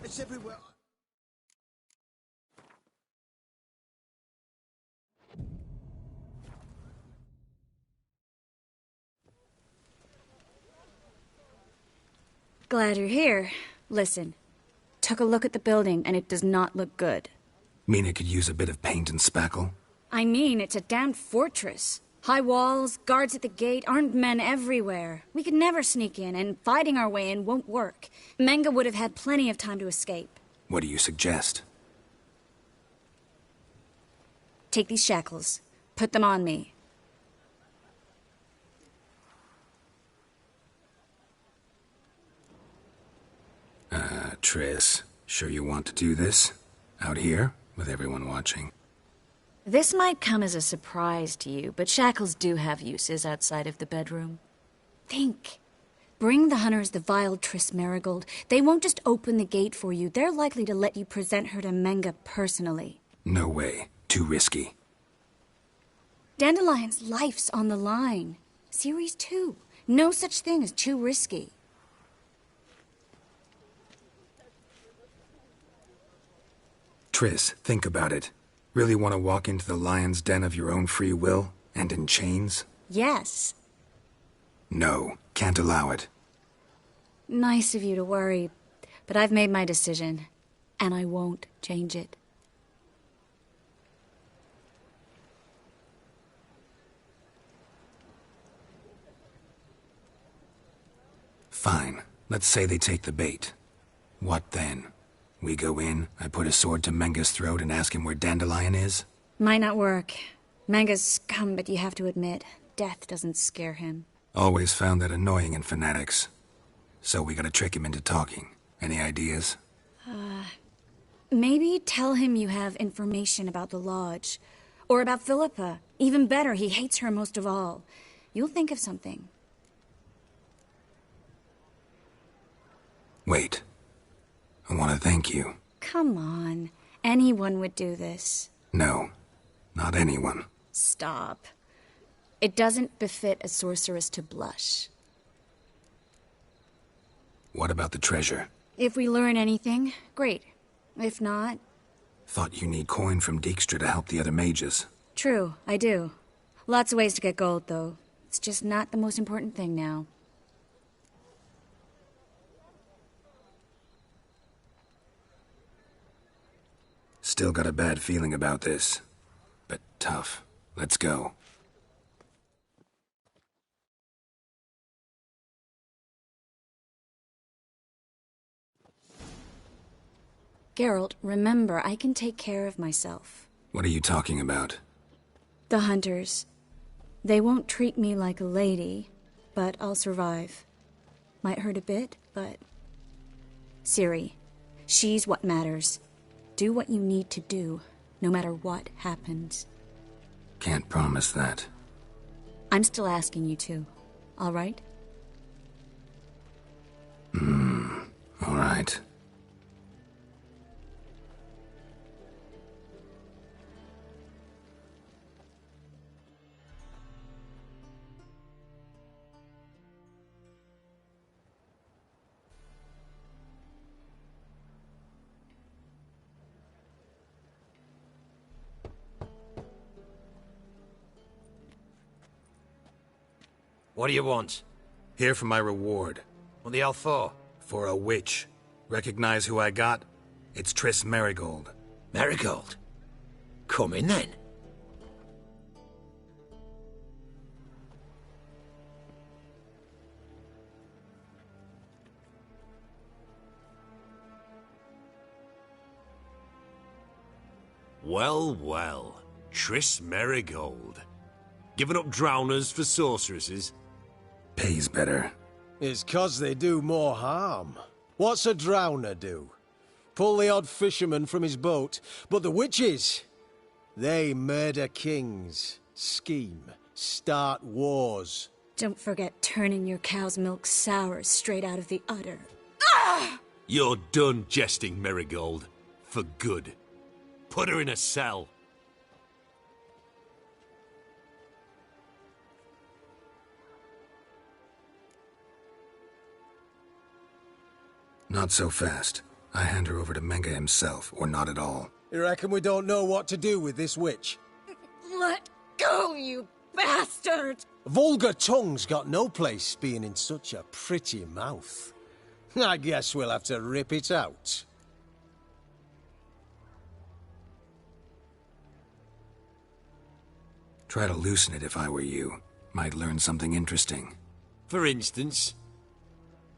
It's everywhere. Glad you're here. Listen, took a look at the building and it does not look good. Mean it could use a bit of paint and spackle? I mean, it's a damn fortress. High walls, guards at the gate, armed men everywhere. We could never sneak in, and fighting our way in won't work. Menge would have had plenty of time to escape. What do you suggest? Take these shackles. Put them on me. Triss, sure you want to do this? Out here, with everyone watching? This might come as a surprise to you, but shackles do have uses outside of the bedroom. Think. Bring the hunters the vile Triss Merigold. They won't just open the gate for you. They're likely to let you present her to Menge personally. No way. Too risky. Dandelion's life's on the line. Series 2. No such thing as too risky. Triss, think about it. Really want to walk into the lion's den of your own free will, and in chains? Yes. No, can't allow it. Nice of you to worry, but I've made my decision, and I won't change it. Fine. Let's say they take the bait. What then? We go in, I put a sword to Menge's throat and ask him where Dandelion is? Might not work. Menge's scum, but you have to admit, death doesn't scare him. Always found that annoying in fanatics. So we gotta trick him into talking. Any ideas? Maybe tell him you have information about the Lodge. Or about Philippa. Even better, he hates her most of all. You'll think of something. Wait. I want to thank you. Come on. Anyone would do this. No. Not anyone. Stop. It doesn't befit a sorceress to blush. What about the treasure? If we learn anything, great. If not... Thought you need coin from Dijkstra to help the other mages. True, I do. Lots of ways to get gold, though. It's just not the most important thing now. Still got a bad feeling about this. But tough. Let's go. Geralt, remember, I can take care of myself. What are you talking about? The hunters. They won't treat me like a lady, but I'll survive. Might hurt a bit, but... Ciri, she's what matters. Do what you need to do, no matter what happens. Can't promise that. I'm still asking you to, all right? All right. What do you want? Here for my reward. What the hell for? For a witch. Recognize who I got? It's Triss Merigold. Merigold? Come in then. Well, well. Triss Merigold. Giving up drowners for sorceresses? Pays better. It's 'cause they do more harm. What's a drowner do? Pull the odd fisherman from his boat. But the witches, they murder kings, scheme, start wars. Don't forget turning your cow's milk sour straight out of the udder. You're done jesting, Merigold. For good. Put her in a cell. Not so fast. I hand her over to Menga himself, or not at all. You reckon we don't know what to do with this witch? Let go, you bastard! Vulgar tongue's got no place being in such a pretty mouth. I guess we'll have to rip it out. Try to loosen it if I were you. Might learn something interesting. For instance?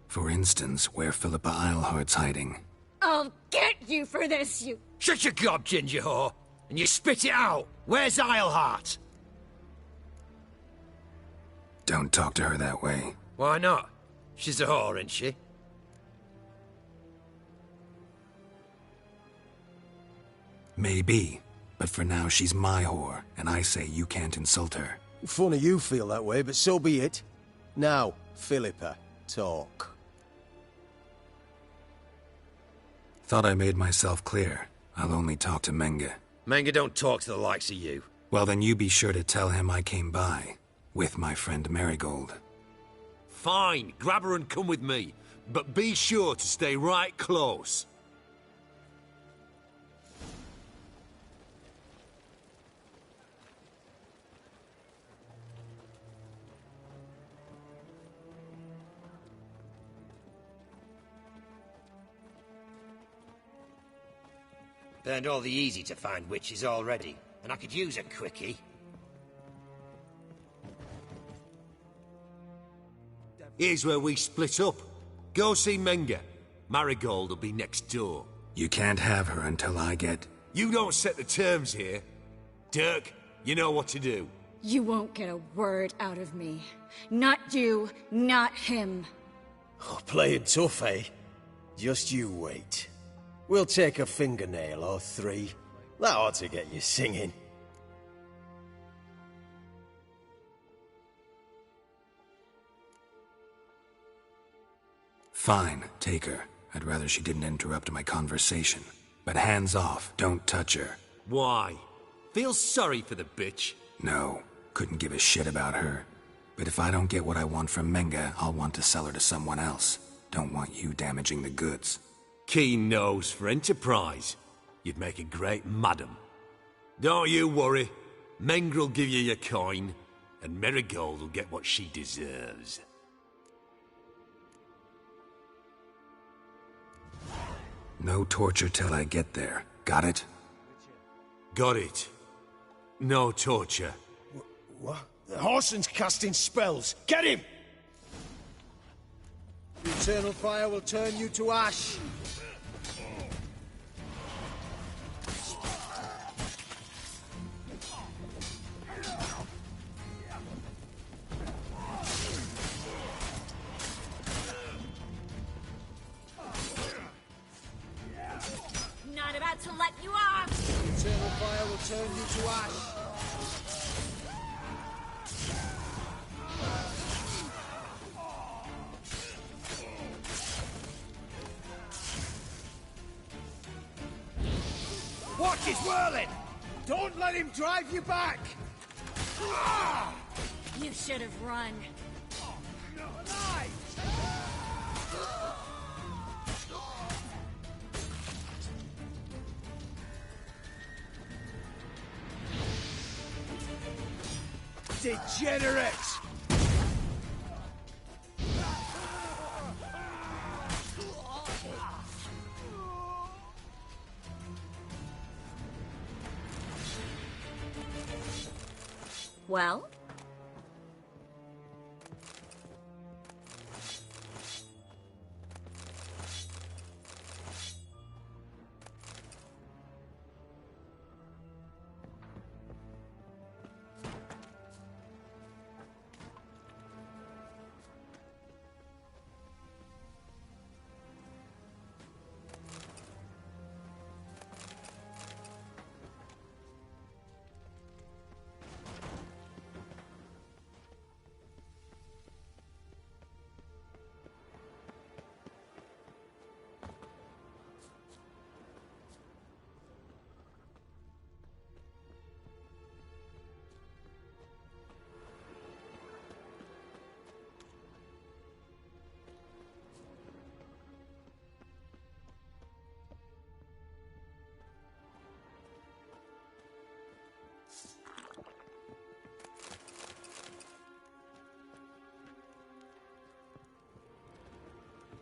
For instance, where Philippa Eilhart's hiding. I'll get you for this, you... Shut your gob, ginger whore, and you spit it out. Where's Eilhart? Don't talk to her that way. Why not? She's a whore, isn't she? Maybe, but for now she's my whore, and I say you can't insult her. Funny you feel that way, but so be it. Now, Philippa, talk. Thought I made myself clear. I'll only talk to Menga. Menga don't talk to the likes of you. Well, then you be sure to tell him I came by, with my friend Marigold. Fine, grab her and come with me. But be sure to stay right close. Burned all the easy-to-find witches already, and I could use a quickie. Here's where we split up. Go see Menga. Marigold will be next door. You can't have her until I get... You don't set the terms here. Dirk, you know what to do. You won't get a word out of me. Not you, not him. Oh, playing tough, eh? Just you wait. We'll take a fingernail or three. That ought to get you singing. Fine, take her. I'd rather she didn't interrupt my conversation. But hands off, don't touch her. Why? Feel sorry for the bitch? No, couldn't give a shit about her. But if I don't get what I want from Menga, I'll want to sell her to someone else. Don't want you damaging the goods. Keen nose for enterprise. You'd make a great madam. Don't you worry. Mengra'll give you your coin, and Marigold will get what she deserves. No torture till I get there. Got it? Got it. No torture. What? The Horson's casting spells. Get him! The eternal fire will turn you to ash. Not about to let you off! The eternal fire will turn you to ash. Watch his whirling! Don't let him drive you back! You should have run. Degenerate! Well?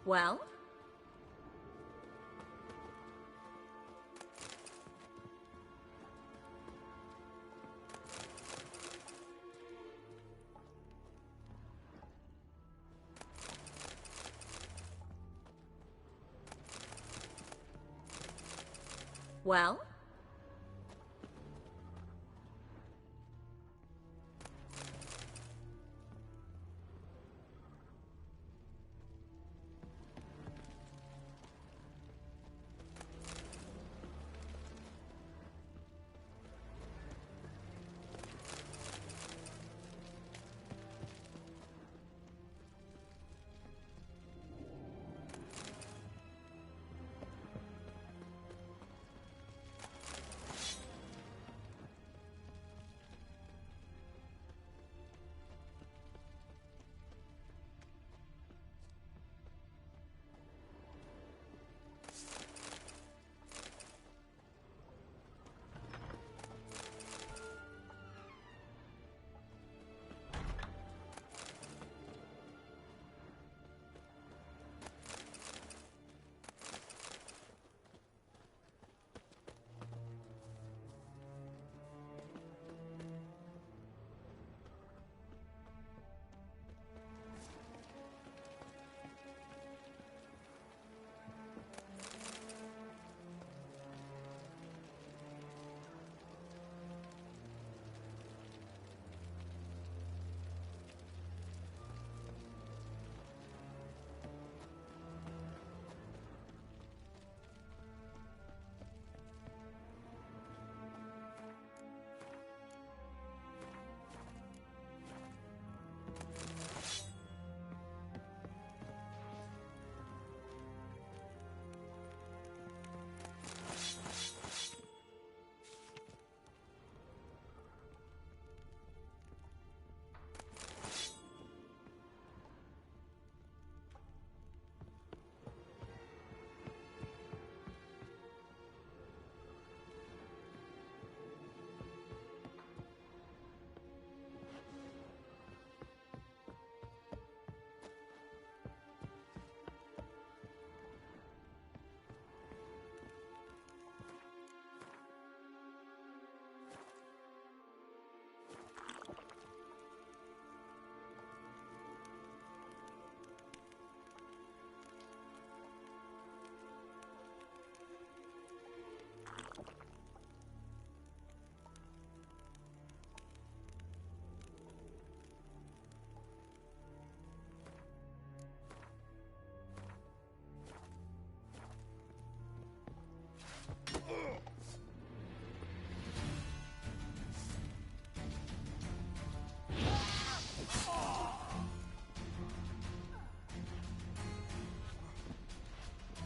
Well? Well?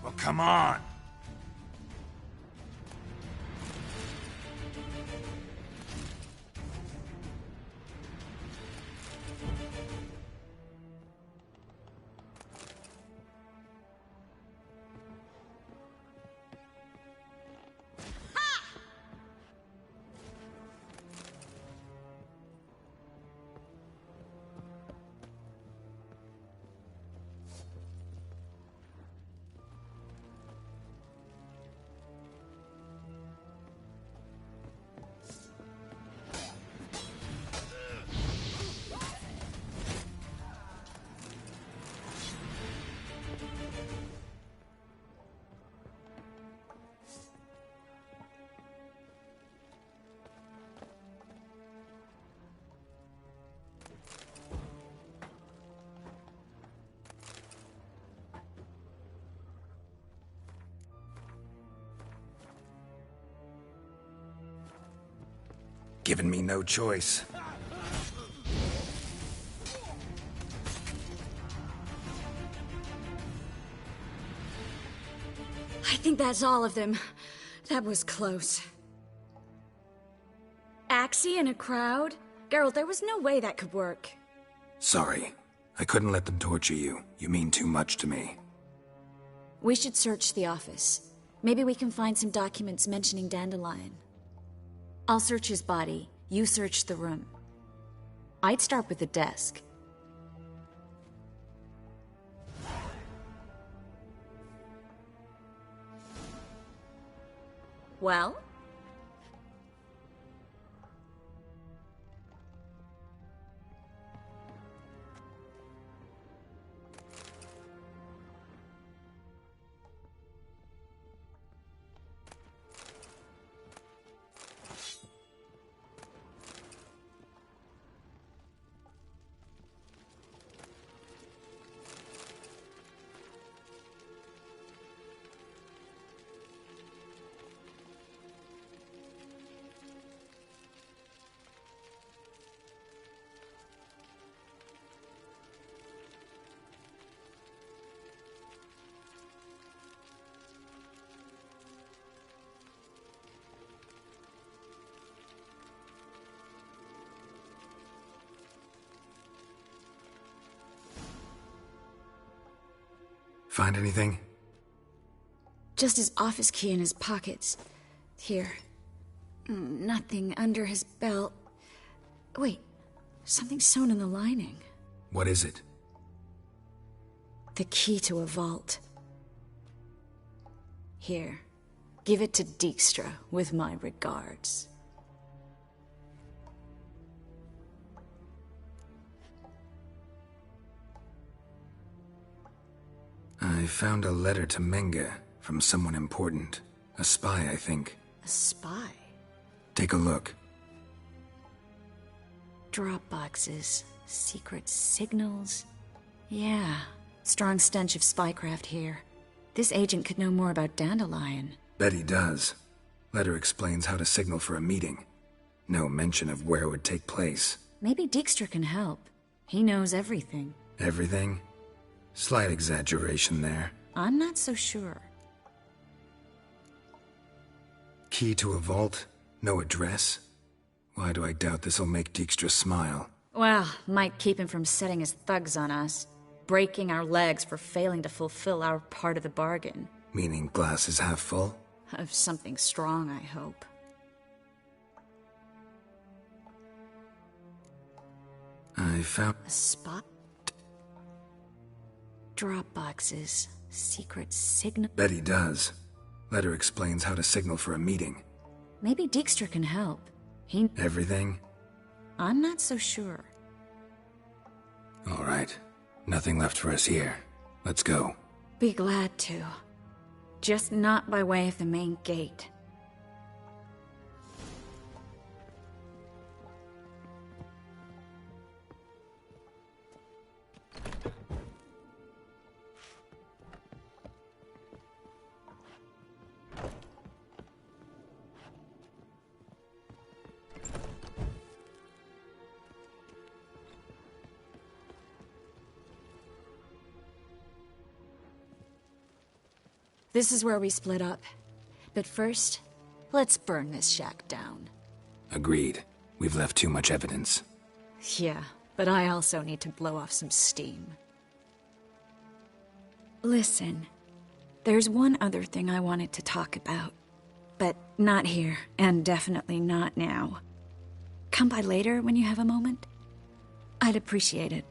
Well, come on! Giving me no choice. I think that's all of them. That was close. Axii in a crowd? Geralt, there was no way that could work. Sorry. I couldn't let them torture you. You mean too much to me. We should search the office. Maybe we can find some documents mentioning Dandelion. I'll search his body. You search the room. I'd start with the desk. Well? Find anything? Just his office key in his pockets. Here. Nothing under his belt. Wait, something sewn in the lining. What is it? The key to a vault. Here, give it to Dijkstra with my regards. I found a letter to Menge from someone important. A spy, I think. A spy? Take a look. Drop boxes, secret signals. Yeah, strong stench of spycraft here. This agent could know more about Dandelion. Bet he does. Letter explains how to signal for a meeting. No mention of where it would take place. Maybe Dijkstra can help. He knows everything. Everything? Slight exaggeration there. I'm not so sure. Key to a vault? No address? Why do I doubt this'll make Dijkstra smile? Well, might keep him from setting his thugs on us. Breaking our legs for failing to fulfill our part of the bargain. Meaning glass is half full? Of something strong, I hope. I found... A spot? Drop boxes, secret signal... Bet he does. Letter explains how to signal for a meeting. Maybe Dijkstra can help. He... Everything? I'm not so sure. All right. Nothing left for us here. Let's go. Be glad to. Just not by way of the main gate. This is where we split up. But first, let's burn this shack down. Agreed. We've left too much evidence. Yeah, but I also need to blow off some steam. Listen, there's one other thing I wanted to talk about. But not here, and definitely not now. Come by later when you have a moment? I'd appreciate it.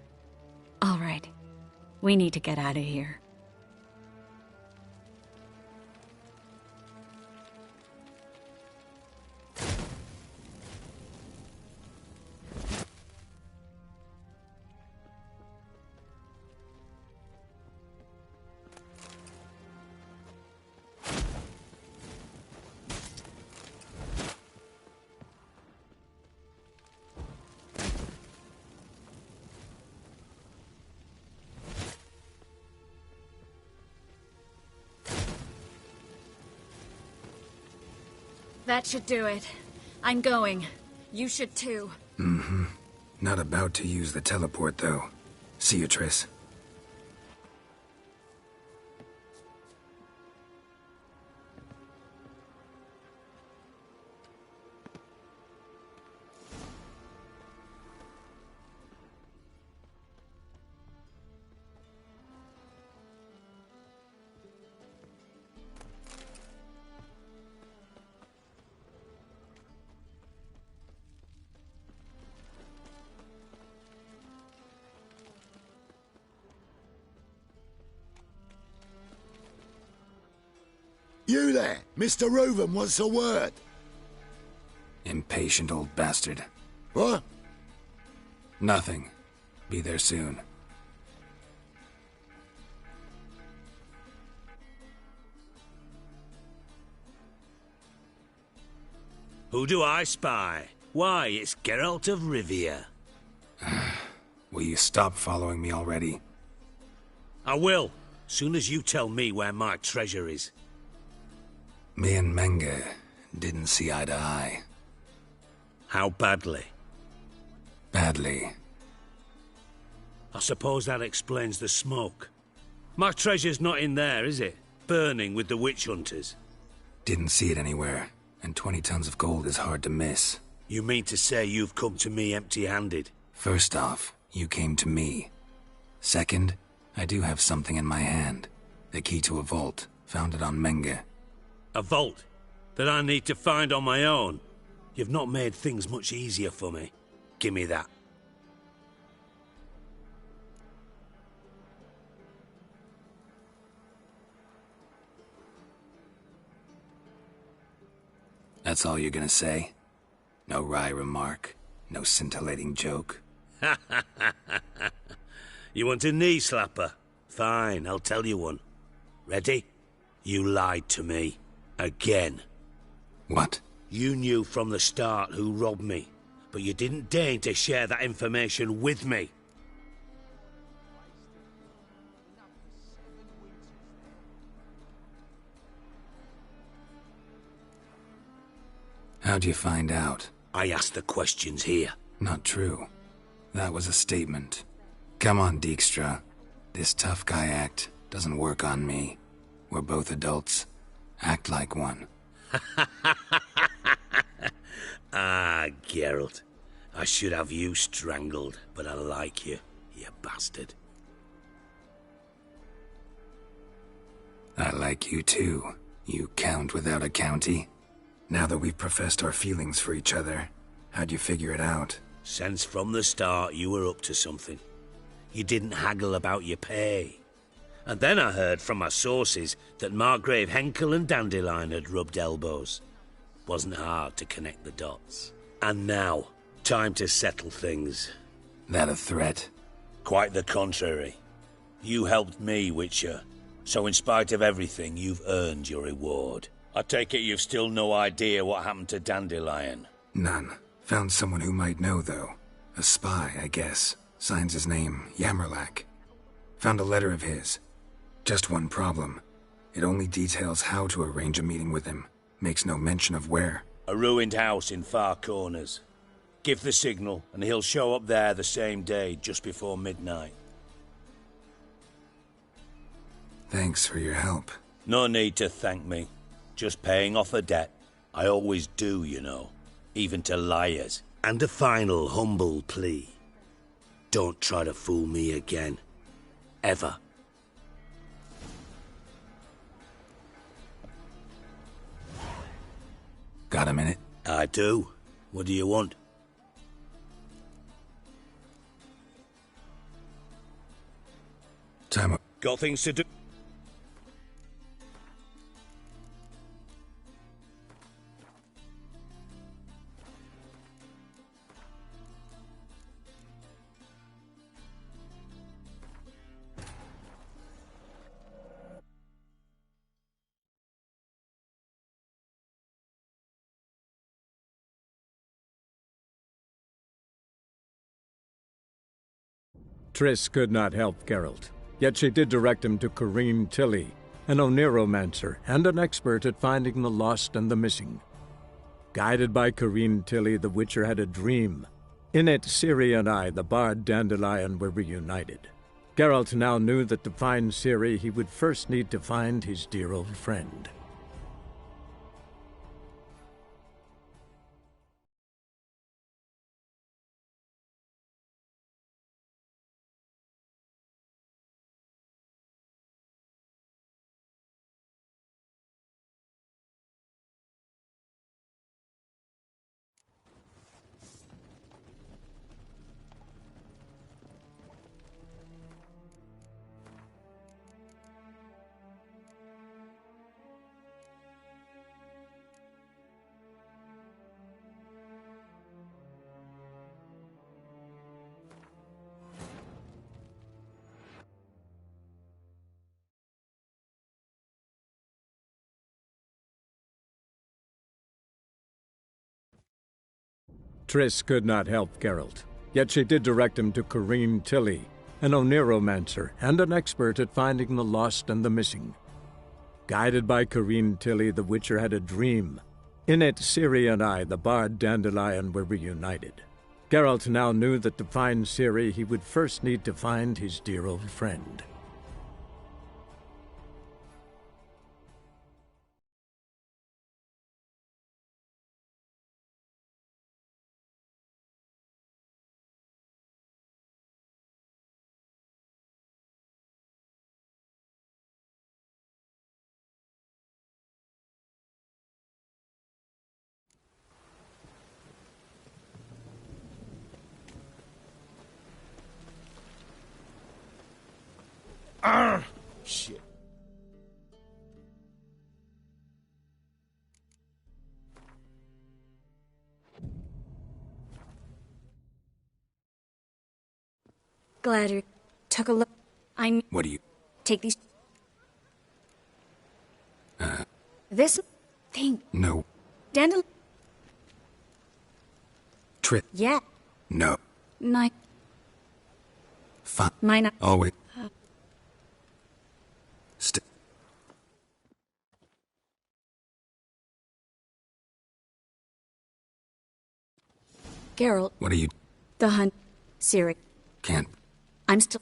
All right. We need to get out of here. That should do it. I'm going. You should too. Mm-hmm. Not about to use the teleport, though. See you, Triss. You there, Mr. Reuven wants a word. Impatient old bastard. What? Nothing. Be there soon. Who do I spy? Why, it's Geralt of Rivia. Will you stop following me already? I will, soon as you tell me where my treasure is. Me and Menge didn't see eye to eye. How badly? Badly. I suppose that explains the smoke. My treasure's not in there, is it? Burning with the witch hunters. Didn't see it anywhere, and 20 tons of gold is hard to miss. You mean to say you've come to me empty-handed? First off, you came to me. Second, I do have something in my hand. The key to a vault, found it on Menge. A vault? That I need to find on my own? You've not made things much easier for me. Give me that. That's all you're gonna say? No wry remark? No scintillating joke? You want a knee slapper? Fine, I'll tell you one. Ready? You lied to me. Again. What? You knew from the start who robbed me, but you didn't deign to share that information with me. How'd you find out? I asked the questions here. Not true. That was a statement. Come on, Dijkstra. This tough guy act doesn't work on me. We're both adults. Act like one. Ah, Geralt. I should have you strangled, but I like you, you bastard. I like you too, you count without a county. Now that we've professed our feelings for each other, how'd you figure it out? Since from the start you were up to something. You didn't haggle about your pay. And then I heard from my sources that Margrave Henkel and Dandelion had rubbed elbows. Wasn't hard to connect the dots. And now, time to settle things. That a threat? Quite the contrary. You helped me, Witcher. So in spite of everything, you've earned your reward. I take it you've still no idea what happened to Dandelion? None. Found someone who might know, though. A spy, I guess. Signs his name, Yammerlak. Found a letter of his. Just one problem. It only details how to arrange a meeting with him. Makes no mention of where. A ruined house in Far Corners. Give the signal, and he'll show up there the same day, just before midnight. Thanks for your help. No need to thank me. Just paying off a debt. I always do, you know. Even to liars. And a final humble plea. Don't try to fool me again. Ever. Got a minute? I do. What do you want? Time up. Got things to do. Triss could not help Geralt, yet she did direct him to Corrine Tilly, an Oniromancer and an expert at finding the lost and the missing. Guided by Corrine Tilly, the Witcher had a dream. In it, Ciri and I, the bard Dandelion, were reunited. Geralt now knew that to find Ciri, he would first need to find his dear old friend. Triss could not help Geralt, yet she did direct him to Corrine Tilly, an Oniromancer and an expert at finding the lost and the missing. Guided by Corrine Tilly, the Witcher had a dream. In it, Ciri and I, the bard Dandelion, were reunited. Geralt now knew that to find Ciri, he would first need to find his dear old friend. Shit. Glad you took a look. What do you... Take these. This thing. No. Dandelion. Triss. Yeah. No. My. Fine. Mine. Always. Geralt. What are you... The hunt. Ciri. Can't... I'm still.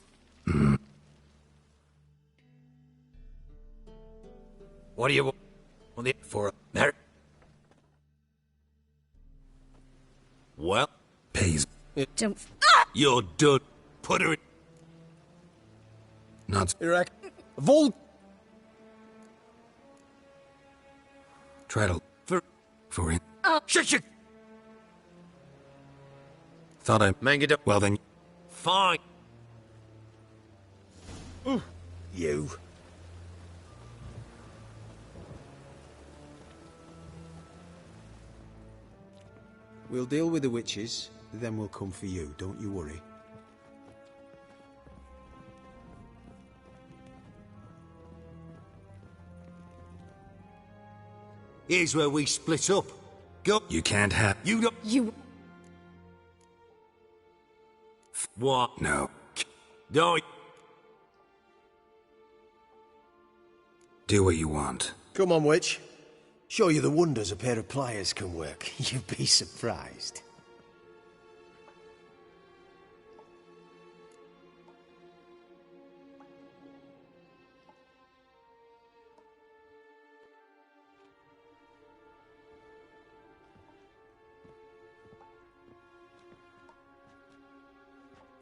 What do you want for Mary? Well, Pays. Don't. you're done. Put her in... Not... Iraq. Vol. Try to... For it. Shit! Thought I... Mangado. Well then... Fine. You. We'll deal with the witches, then we'll come for you, don't you worry. Here's where we split up. Go. You can't have... You don't... You. What? No. Don't... Do what you want. Come on, witch. Show you the wonders a pair of pliers can work. You'd be surprised.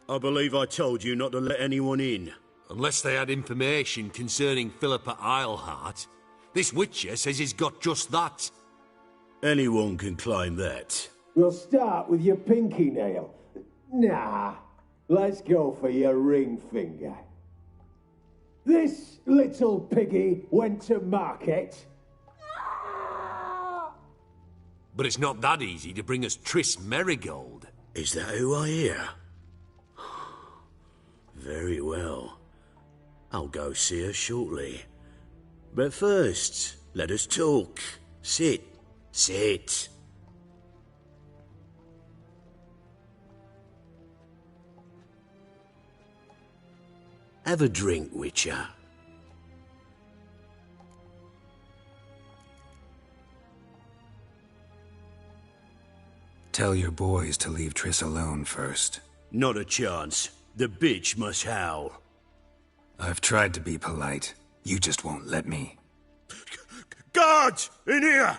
I believe I told you not to let anyone in. Unless they had information concerning Philippa Eilhart, this Witcher says he's got just that. Anyone can claim that. We'll start with your pinky nail. Nah, let's go for your ring finger. This little piggy went to market. But it's not that easy to bring us Triss Merigold. Is that who I hear? Very well. I'll go see her shortly. But first, let us talk. Sit. Sit. Have a drink, Witcher. Tell your boys to leave Triss alone first. Not a chance. The bitch must howl. I've tried to be polite. You just won't let me. Guards! In here!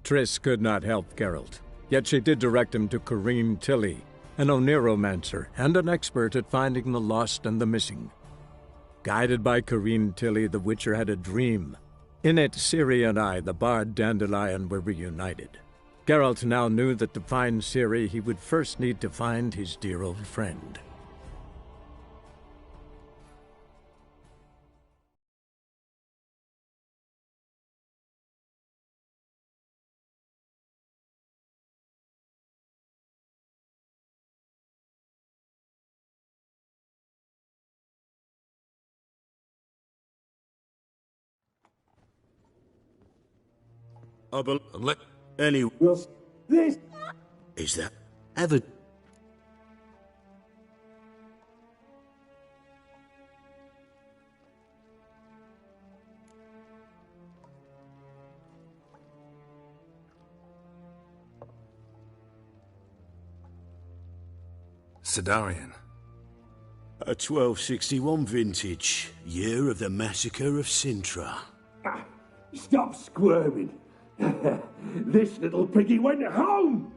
Triss could not help Geralt, yet she did direct him to Corrine Tilly, an Oniromancer and an expert at finding the lost and the missing. Guided by Corrine Tilly, the Witcher had a dream. In it, Ciri and I, the bard Dandelion, were reunited. Geralt now knew that to find Ciri, he would first need to find his dear old friend. Any... Well, this... Is that... Ever... Sidarian. A 1261 vintage, year of the massacre of Sintra. Stop squirming. This little piggy went home!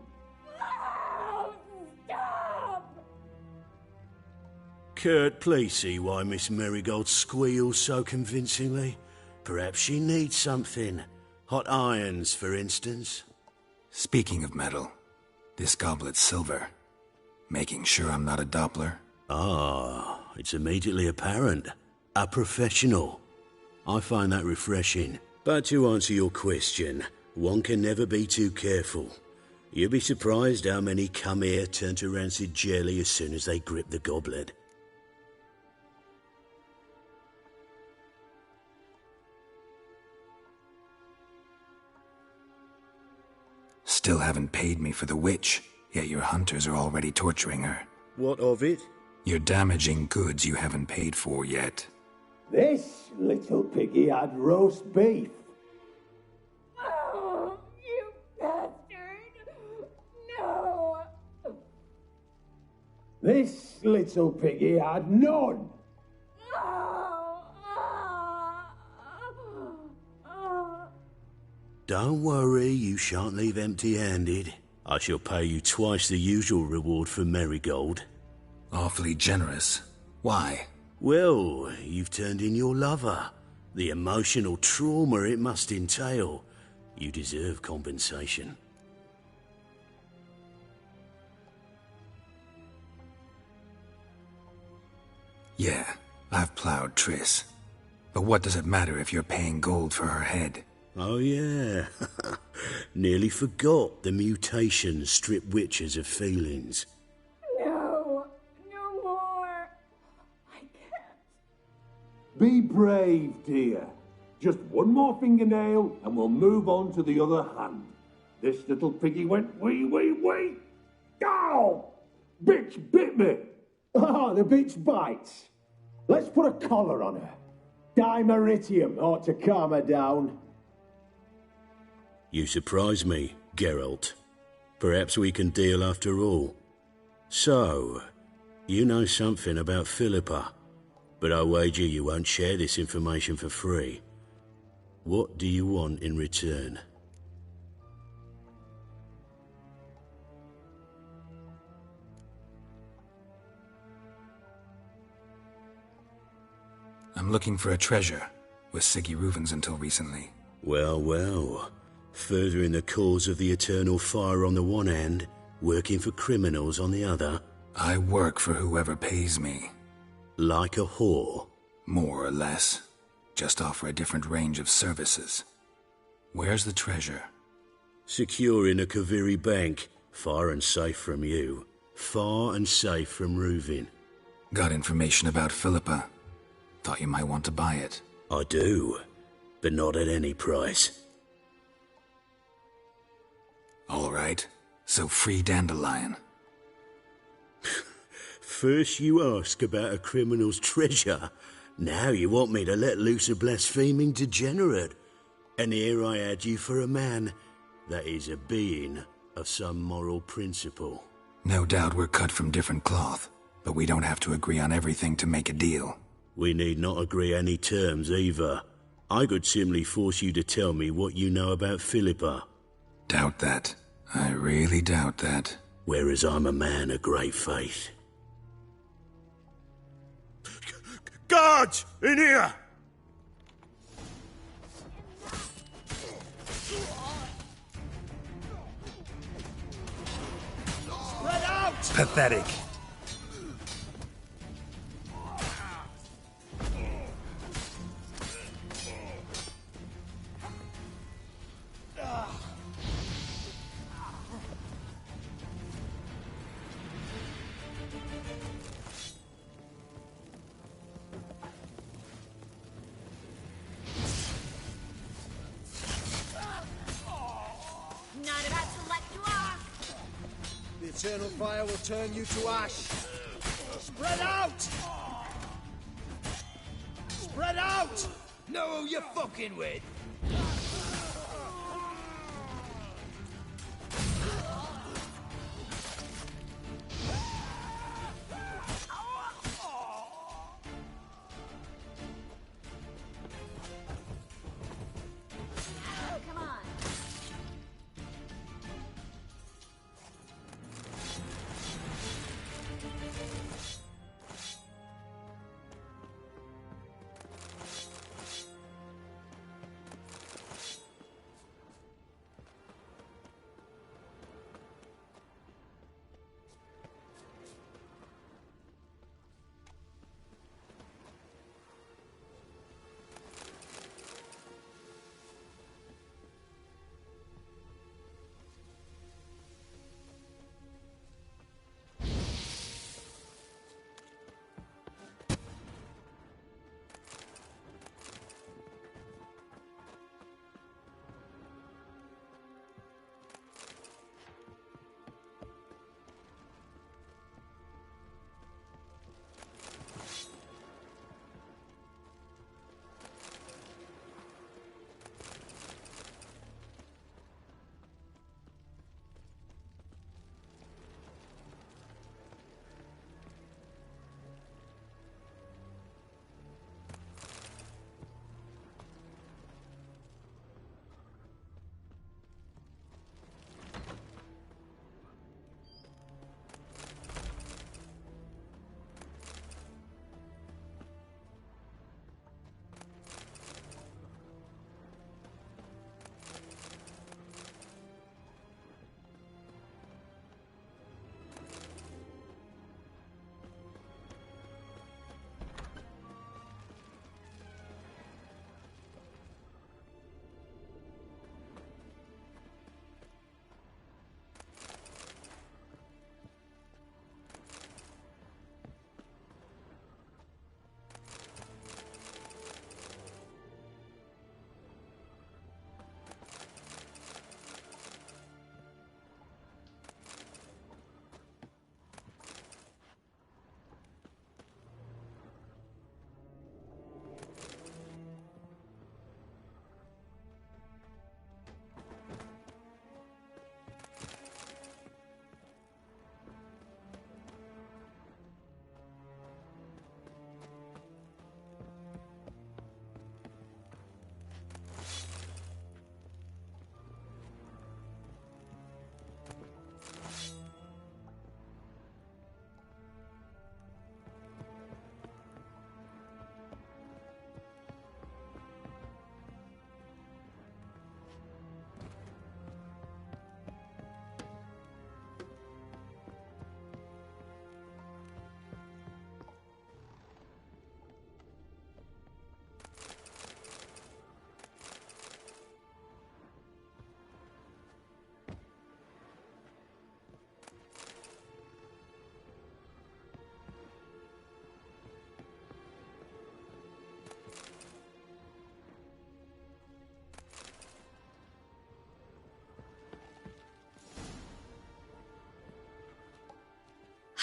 Kurt, please see why Miss Marigold squeals so convincingly. Perhaps she needs something. Hot irons, for instance. Speaking of metal, this goblet's silver. Making sure I'm not a Doppler. Ah, it's immediately apparent. A professional. I find that refreshing. But to answer your question, one can never be too careful. You'll be surprised how many come here turn to rancid jelly as soon as they grip the goblet. Still haven't paid me for the witch, yet your hunters are already torturing her. What of it? You're damaging goods you haven't paid for yet. This little piggy had roast beef. Oh, you bastard! No! This little piggy had none. Don't worry, you shan't leave empty-handed. I shall pay you twice the usual reward for Marigold. Awfully generous. Why? Well, you've turned in your lover. The emotional trauma it must entail. You deserve compensation. Yeah, I've plowed Triss. But what does it matter if you're paying gold for her head? Oh yeah, nearly forgot the mutations strip witches of feelings. No, no more. I can't. Be brave, dear. Just one more fingernail and we'll move on to the other hand. This little piggy went wee, wee, wee. Ow! Bitch bit me. Ah, the bitch bites. Let's put a collar on her. Dimeritium ought to calm her down. You surprise me, Geralt. Perhaps we can deal after all. So, you know something about Philippa, but I wager you won't share this information for free. What do you want in return? I'm looking for a treasure. Was Siggy Reuven's until recently. Well, well. Furthering the cause of the eternal fire on the one hand, working for criminals on the other. I work for whoever pays me. Like a whore? More or less. Just offer a different range of services. Where's the treasure? Secure in a Kaviri bank, far and safe from you. Far and safe from Reuven. Got information about Philippa. Thought you might want to buy it. I do, but not at any price. All right, so free Dandelion. First you ask about a criminal's treasure. Now you want me to let loose a blaspheming degenerate. And here I add you for a man that is a being of some moral principle. No doubt we're cut from different cloth, but we don't have to agree on everything to make a deal. We need not agree any terms either. I could simply force you to tell me what you know about Philippa. Doubt that. I really doubt that. Whereas I'm a man of great faith. Guards! In here! Spread out! Pathetic. eternal fire will turn you to ash. Spread out! Spread out! Know who you're fucking with?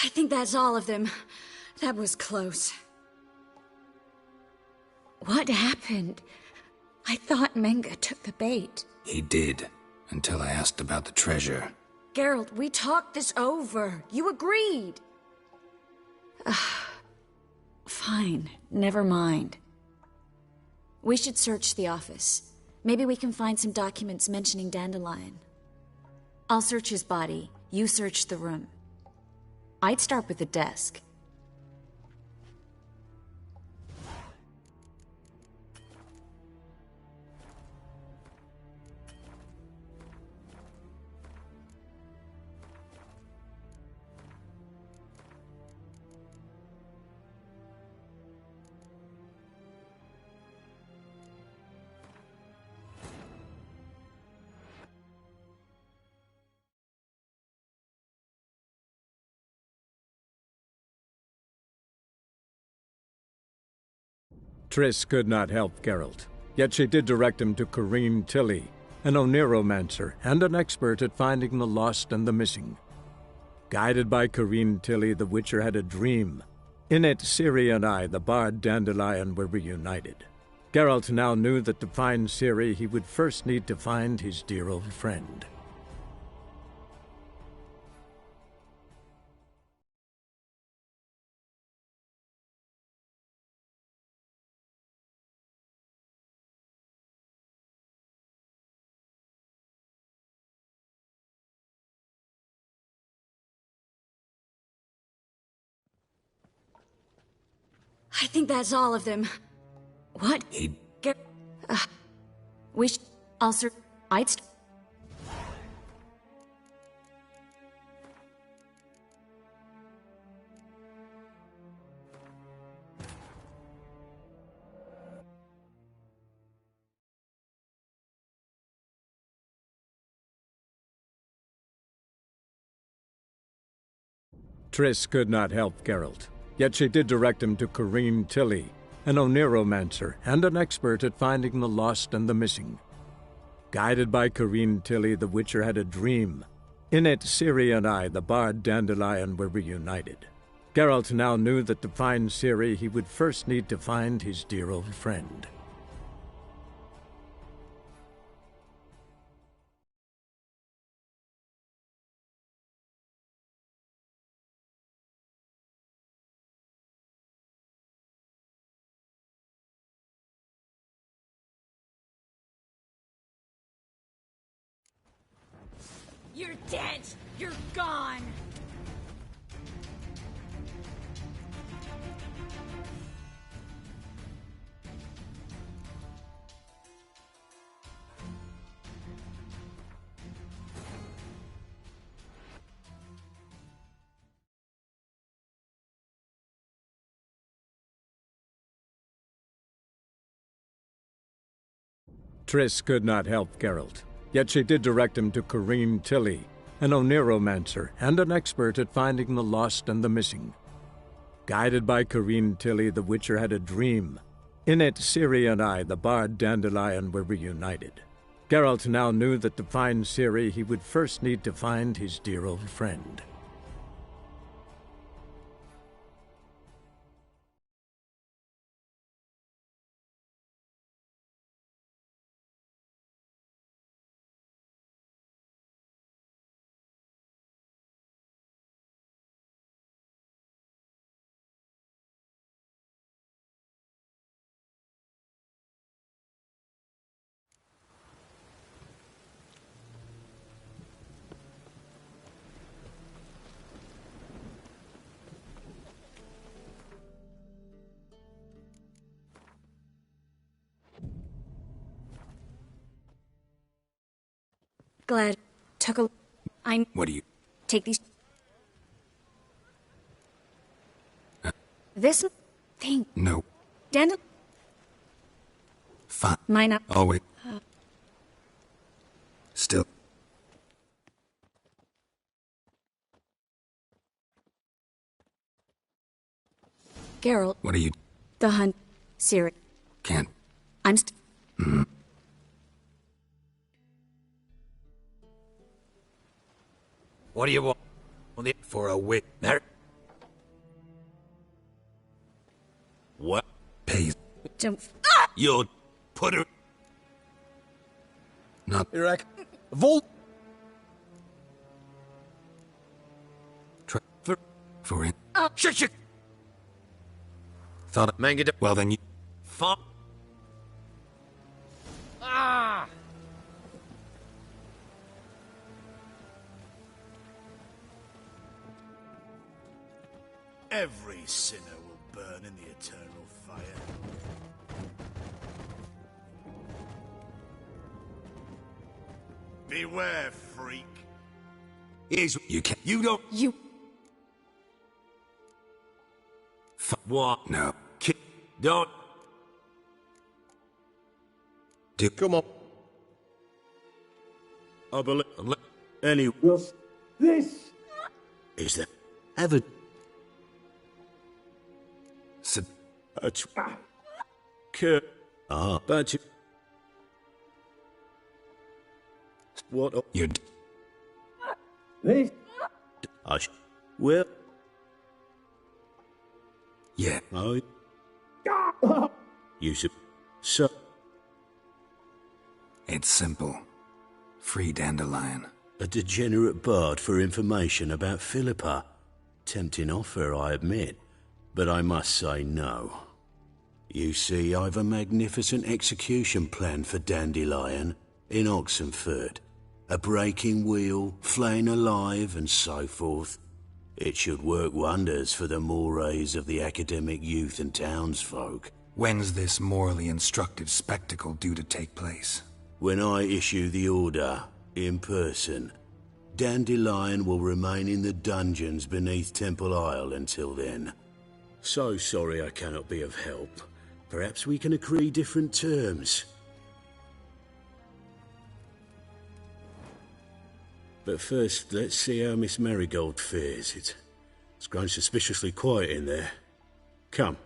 I think that's all of them. That was close. What happened? I thought Menga took the bait. He did, until I asked about the treasure. Geralt, we talked this over. You agreed. Fine, never mind. We should search the office. Maybe we can find some documents mentioning Dandelion. I'll search his body. You search the room. I'd start with the desk. Triss could not help Geralt, yet she did direct him to Corrine Tilly, an Oniromancer and an expert at finding the lost and the missing. Guided by Corrine Tilly, the Witcher had a dream. In it, Ciri and I, the bard Dandelion, were reunited. Geralt now knew that to find Ciri, he would first need to find his dear old friend. I think that's all of them. What? We should also... Triss could not help Geralt, yet she did direct him to Corrine Tilly, an Oniromancer and an expert at finding the lost and the missing. Guided by Corrine Tilly, the Witcher had a dream. In it, Ciri and I, the bard Dandelion, were reunited. Geralt now knew that to find Ciri, he would first need to find his dear old friend. You're dead! You're gone! Triss could not help Geralt, yet she did direct him to Corrine Tilly, an Oniromancer and an expert at finding the lost and the missing. Guided by Corrine Tilly, the Witcher had a dream. In it, Ciri and I, the bard Dandelion, were reunited. Geralt now knew that to find Ciri, he would first need to find his dear old friend. Glad took a... I'm... What do you... Take these... This thing... No. Dandel... Fine. Mine up... Oh, wait. Still... Geralt... What are you... The hunt... Ciri... Can't... I'm What do you want? For a wit? What? Pays... Don't... You'll put her... Not... Iraq. Volt. For it. Shit! Thought it... Manga... Well, then you... Fuck. Ah! Every sinner will burn in the eternal fire. Beware, freak. Here's... You can't... You don't... You... What? No. Don't... Do... Come on. I believe... Any... Just this. Is there ever... Sit... But you... What... You're... This. Well... Yeah. Oh... You should... So... It's simple. Free Dandelion. A degenerate bard for information about Philippa. Tempting offer, I admit, but I must say no. You see, I've a magnificent execution plan for Dandelion in Oxenford. A breaking wheel, flaying alive, and so forth. It should work wonders for the mores of the academic youth and townsfolk. When's this morally instructive spectacle due to take place? When I issue the order, in person. Dandelion will remain in the dungeons beneath Temple Isle until then. So sorry I cannot be of help. Perhaps we can agree different terms. But first, let's see how Miss Marigold fares. It's grown suspiciously quiet in there. Come.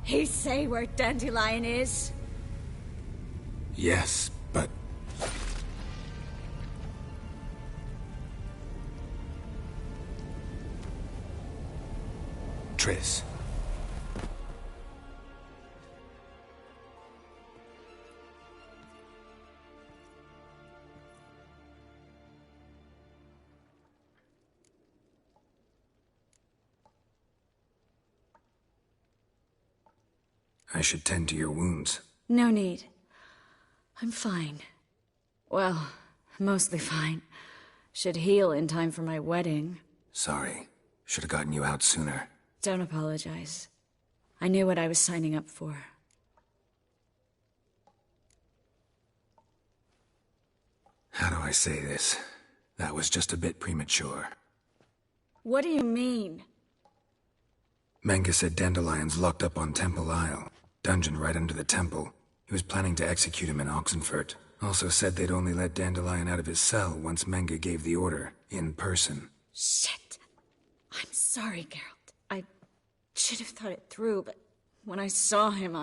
He say where Dandelion is? Yes, but... Triss. I should tend to your wounds. No need. I'm fine. Well, mostly fine. Should heal in time for my wedding. Sorry. Should have gotten you out sooner. Don't apologize. I knew what I was signing up for. How do I say this? That was just a bit premature. What do you mean? Menge said Dandelion's locked up on Temple Isle. Dungeon right under the temple. He was planning to execute him in Oxenfurt. Also said they'd only let Dandelion out of his cell once Menge gave the order, in person. Shit. I'm sorry, Geralt. I should have thought it through, but when I saw him,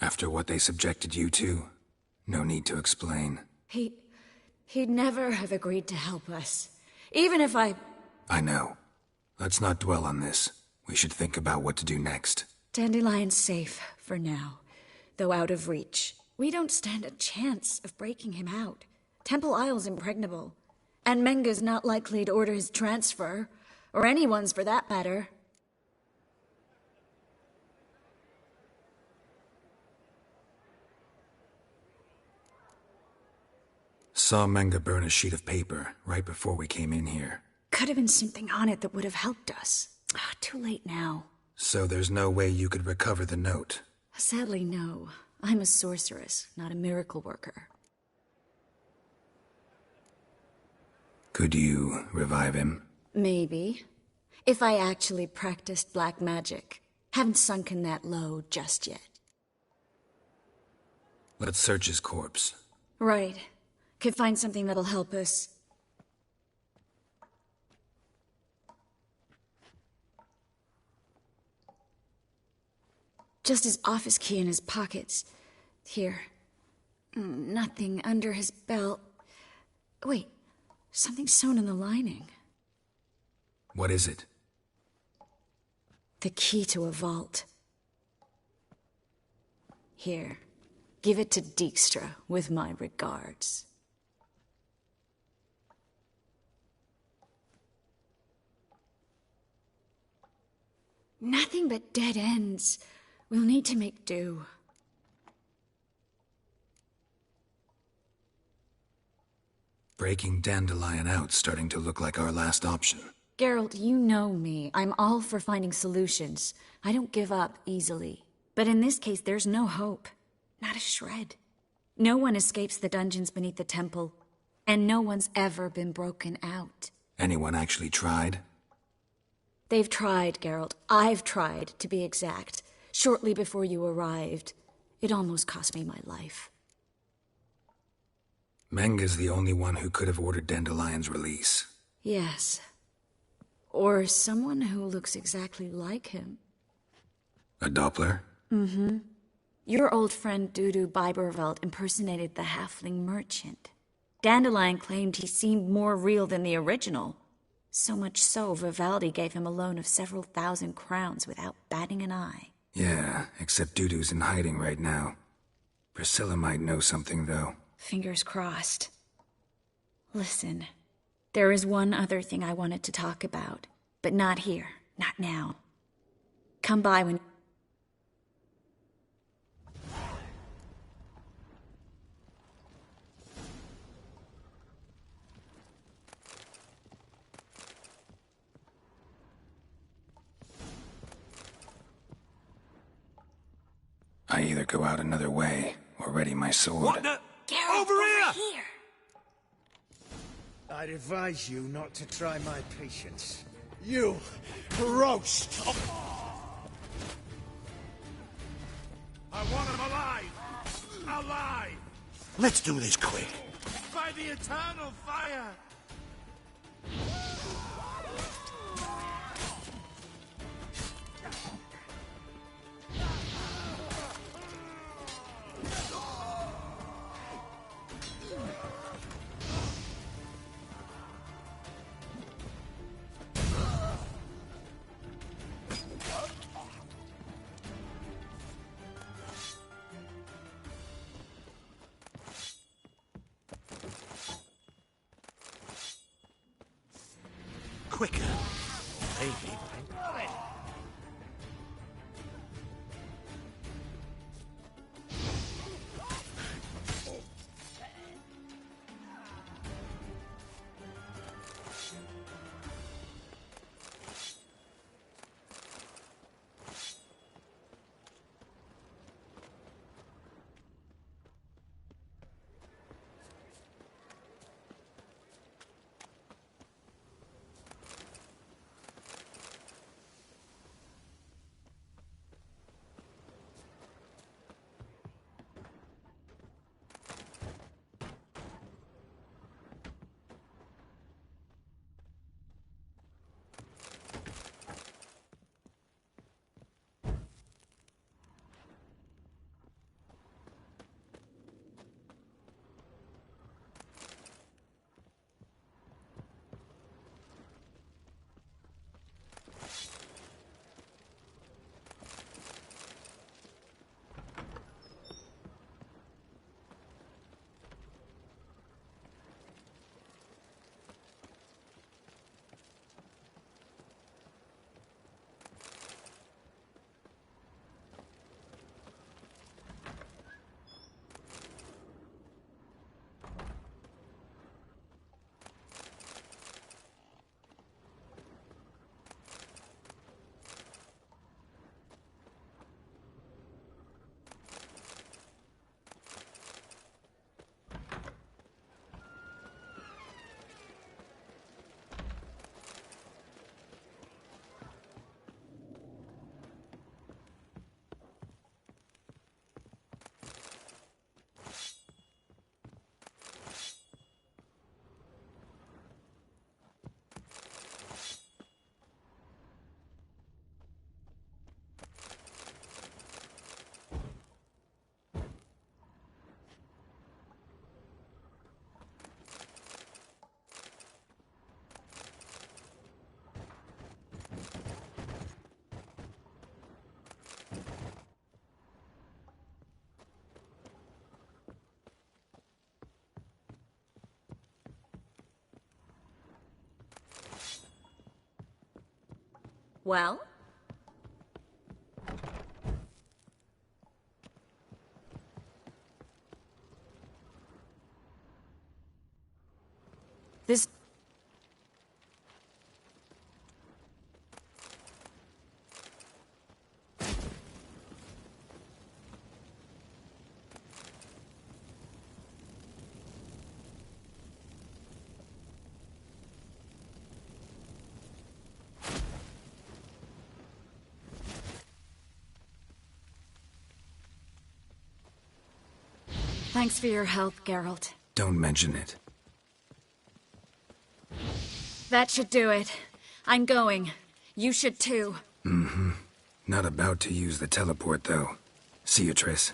After what they subjected you to, no need to explain. He'd never have agreed to help us. Even if I know. Let's not dwell on this. We should think about what to do next. Dandelion's safe, for now. Though out of reach. We don't stand a chance of breaking him out. Temple Isle's impregnable. And Menge's not likely to order his transfer. Or anyone's for that matter. Saw Menge burn a sheet of paper right before we came in here. Could have been something on it that would have helped us. Too late now. So there's no way you could recover the note? Sadly, no. I'm a sorceress, not a miracle worker. Could you revive him? Maybe. If I actually practiced black magic. Haven't sunken that low just yet. Let's search his corpse. Right. Could find something that'll help us. Just his office key in his pockets. Here. Nothing under his belt. Wait, something sewn in the lining. What is it? The key to a vault. Here, give it to Dijkstra with my regards. Nothing but dead ends. We'll need to make do. Breaking Dandelion out's starting to look like our last option. Geralt, you know me. I'm all for finding solutions. I don't give up easily. But in this case, there's no hope. Not a shred. No one escapes the dungeons beneath the temple. And no one's ever been broken out. Anyone actually tried? They've tried, Geralt. I've tried, to be exact. Shortly before you arrived, it almost cost me my life. Menga's the only one who could have ordered Dandelion's release. Yes. Or someone who looks exactly like him. A Doppler? Mm-hmm. Your old friend Dudu Biberveld impersonated the halfling merchant. Dandelion claimed he seemed more real than the original. So much so, Vivaldi gave him a loan of several thousand crowns without batting an eye. Yeah, except Dudu's in hiding right now. Priscilla might know something, though. Fingers crossed. Listen, there is one other thing I wanted to talk about, but not here, not now. Come by when... I either go out another way, or ready my sword. What the? Geralt, Over here! I'd advise you not to try my patience. You roast! I want him alive! Alive! Let's do this quick. By the eternal fire! Quicker. Maybe. Well? This... Thanks for your help, Geralt. Don't mention it. That should do it. I'm going. You should too. Mm-hmm. Not about to use the teleport, though. See you, Triss.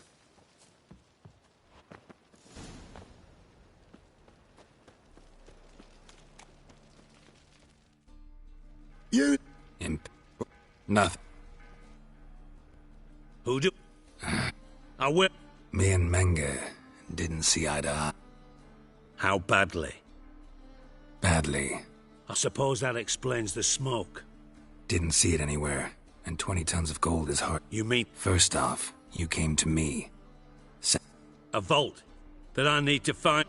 You... Imp... Nothing. Who do... I will... Me and Menge didn't see eye to eye. How badly? Badly. I suppose that explains the smoke. Didn't see it anywhere, and 20 tons of gold is hard. You mean... First off, you came to me. A vault that I need to find...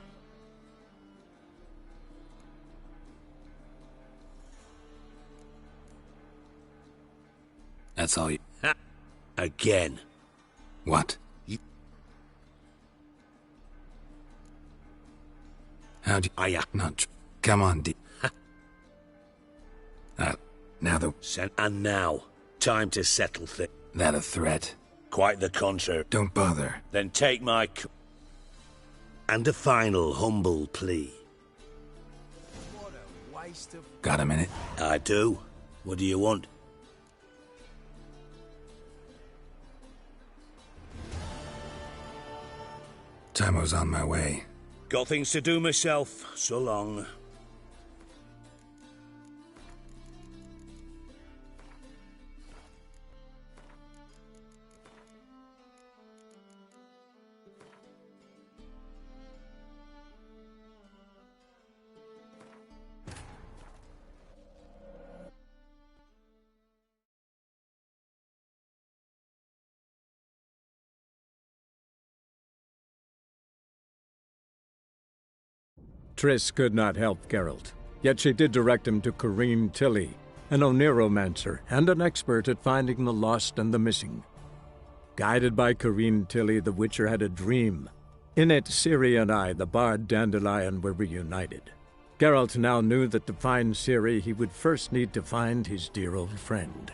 That's all you... Ha! Again. What? You... How'd you... I... Not... Come on, D... Now the... And now, time to settle things. That a threat? Quite the contrary. Don't bother. Then take my... And a final humble plea. What a waste of... Got a minute? I do. What do you want? Timo's on my way. Got things to do myself. So long. Triss could not help Geralt, yet she did direct him to Corrine Tilly, an Oniromancer and an expert at finding the lost and the missing. Guided by Corrine Tilly, the Witcher had a dream. In it, Ciri and I, the bard Dandelion, were reunited. Geralt now knew that to find Ciri, he would first need to find his dear old friend.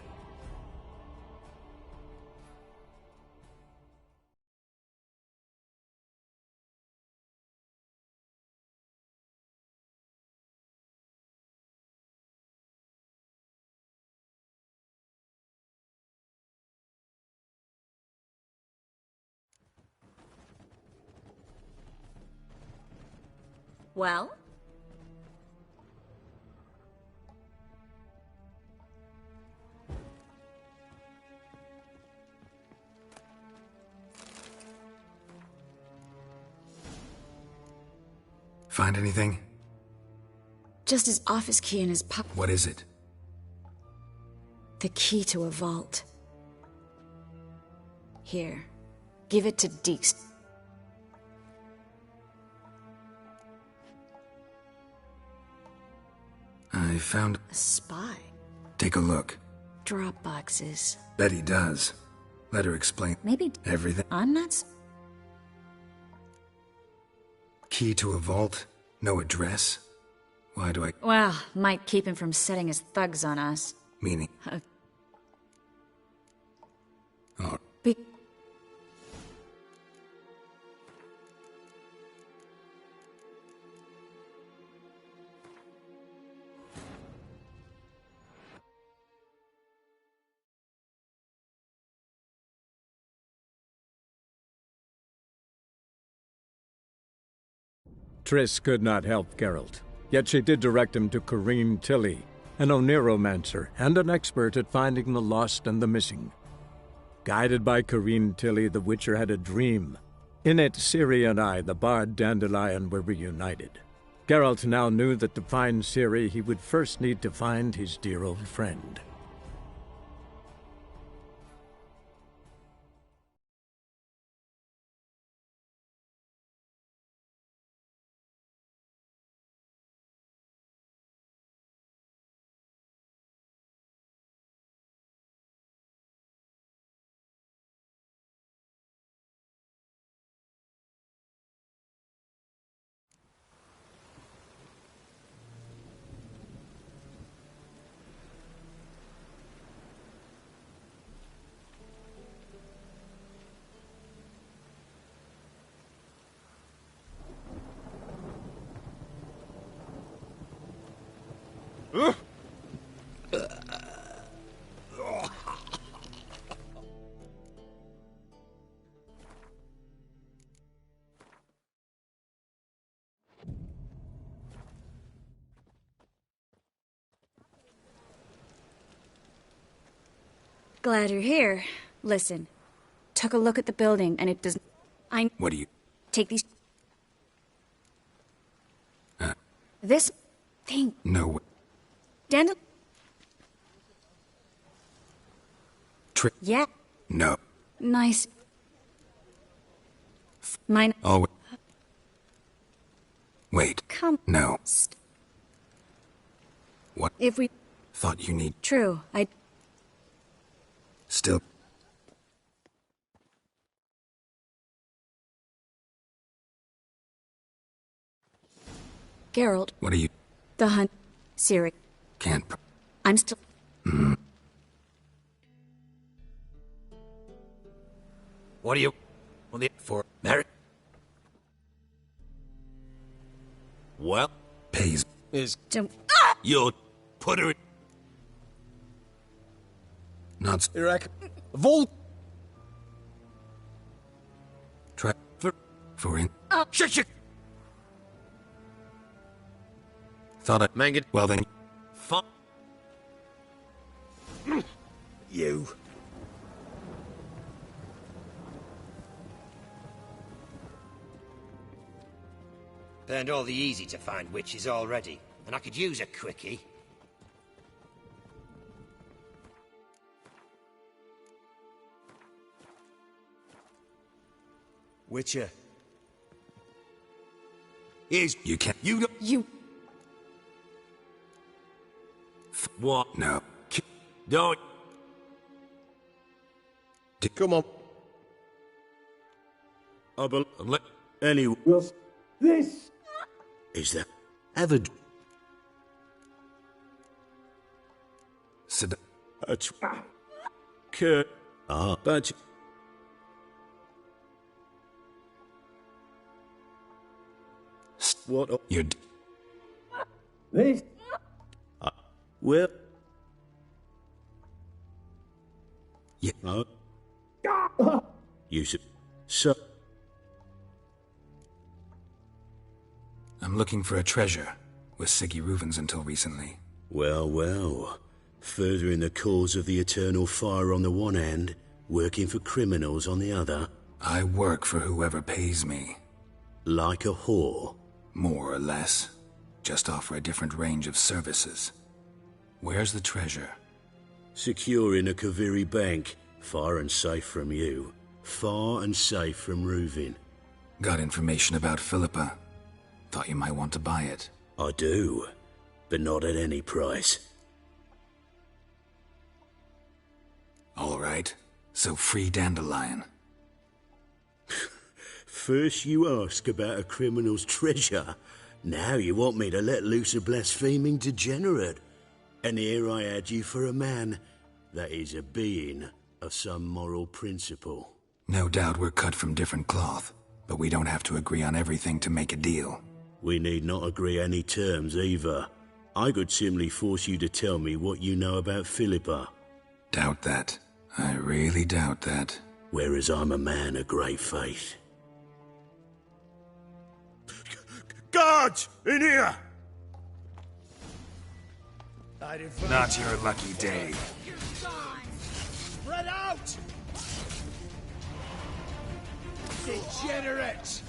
Well? Find anything? Just his office key in his What is it? The key to a vault. Here. Give it to Deeks. I found... A spy? Take a look. Drop boxes. Bet he does. Let her explain... Maybe... Everything. I'm not... Key to a vault? No address? Why do I... Well, might keep him from setting his thugs on us. Meaning... Oh. Triss could not help Geralt, yet she did direct him to Corrine Tilly, an Oniromancer and an expert at finding the lost and the missing. Guided by Corrine Tilly, the Witcher had a dream. In it, Ciri and I, the bard Dandelion, were reunited. Geralt now knew that to find Ciri, he would first need to find his dear old friend. Glad you're here. Listen, took a look at the building, and it doesn't... What do you... Take these... This thing... No. Dandel... Yeah. No. Nice. Mine... Oh. Wait. Come... No. What? If we... Thought you need... True, I... Still... Geralt. What are you... The hunt... Ciri. Can't... I'm still... What are you... on the... for... Mary? Well... Pays... Is... Don't... You're... put her in... Not... Iraq... Vol... Try... For in... Shut your... Thought I... Manged... Well then... Fuck... You. Burned all the easy-to-find witches already, and I could use a quickie. Witcher. Is... You can't... You know... You... What? No. Don't... Come on. I believe... Anyway... This... Is there ever... Sid... Kurt... But... What... You're... This... Well... Yeah. You should... So... I'm looking for a treasure. Was Siggy Reuven's until recently. Well, well. Furthering the cause of the eternal fire on the one hand, working for criminals on the other. I work for whoever pays me. Like a whore. More or less. Just offer a different range of services. Where's the treasure? Secure in a Kaviri bank. Far and safe from you. Far and safe from Reuven. Got information about Philippa. Thought you might want to buy it. I do. But not at any price. All right. So free Dandelion. First you ask about a criminal's treasure. Now you want me to let loose a blaspheming degenerate. And here I had you for a man. That is a being of some moral principle. No doubt we're cut from different cloth, but we don't have to agree on everything to make a deal. We need not agree any terms either. I could simply force you to tell me what you know about Philippa. Doubt that. I really doubt that. Whereas I'm a man of great faith. Guards! In here! Not your lucky day. Spread out! Degenerate!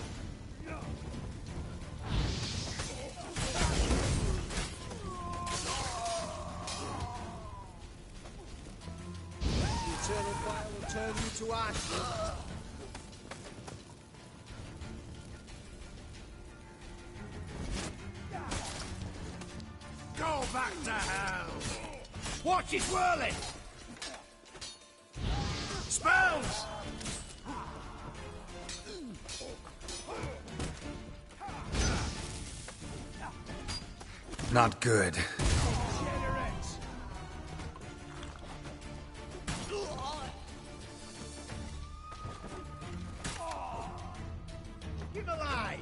The eternal fire will turn you to ash. Go back to hell! Watch it whirling! Spells! Not good. Keep alive!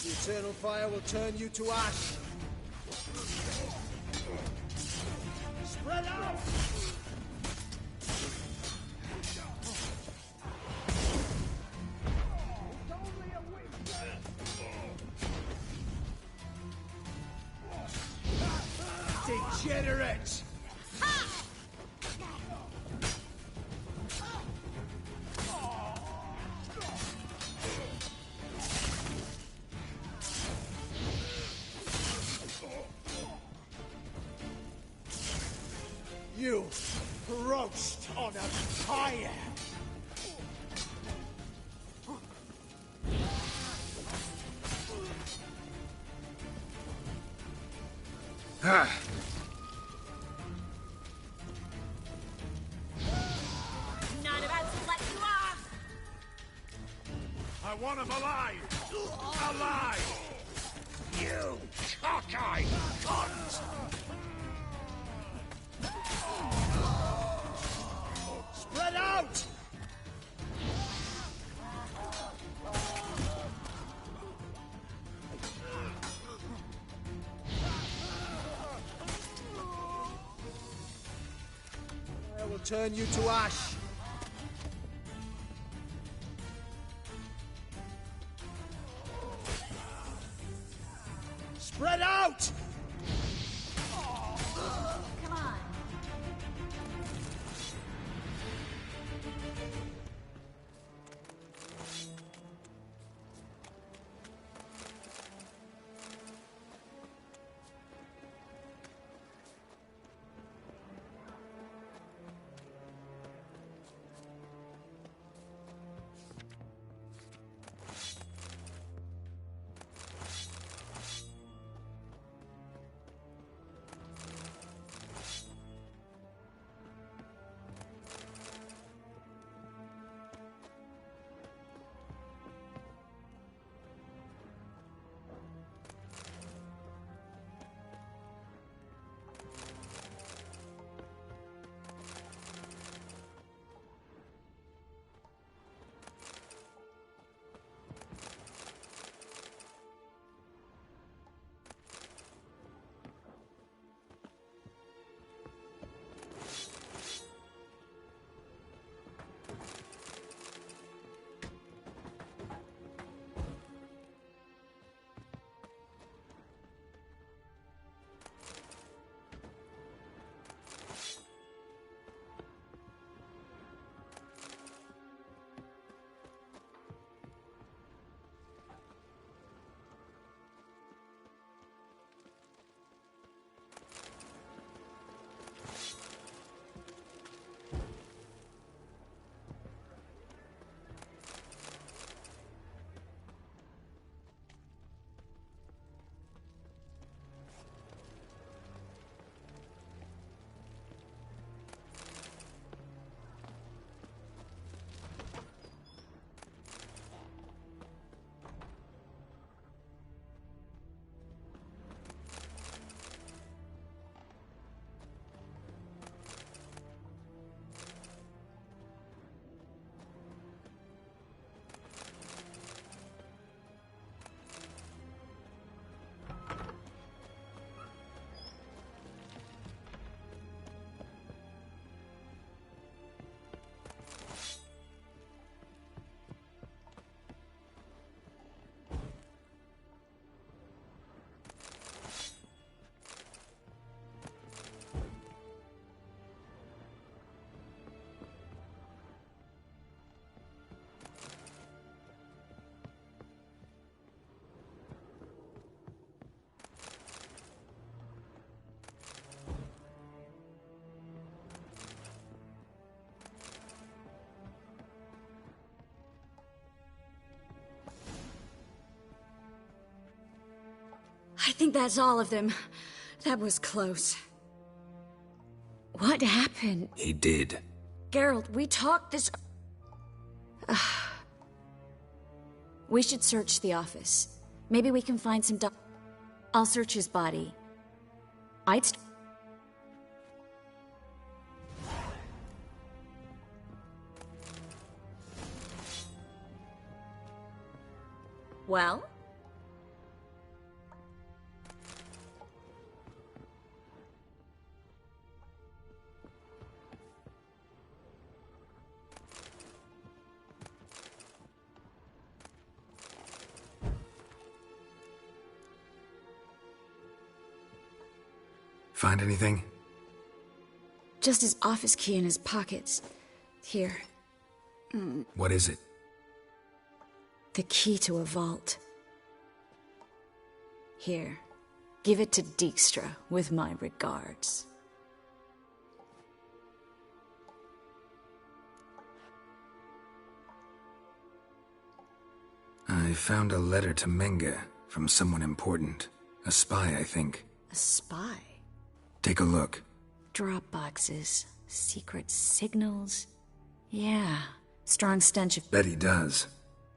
The eternal fire will turn you to ash. Spread out! Degenerate! You roast on a fire! Not about to let you off! I want him alive! Alive! You cockeyed cunt! Spread out! I will turn you to ash. Spread out! Come on. I think that's all of them. That was close. What happened? He did. Geralt, we talked this... We should search the office. Maybe we can find some I'll search his body. Well? Find anything? Just his office key in his pockets. Here. What is it? The key to a vault. Here. Give it to Dijkstra, with my regards. I found a letter to Menge from someone important. A spy, I think. A spy? Take a look. Drop boxes, secret signals. Yeah, strong stench of... Bet he does.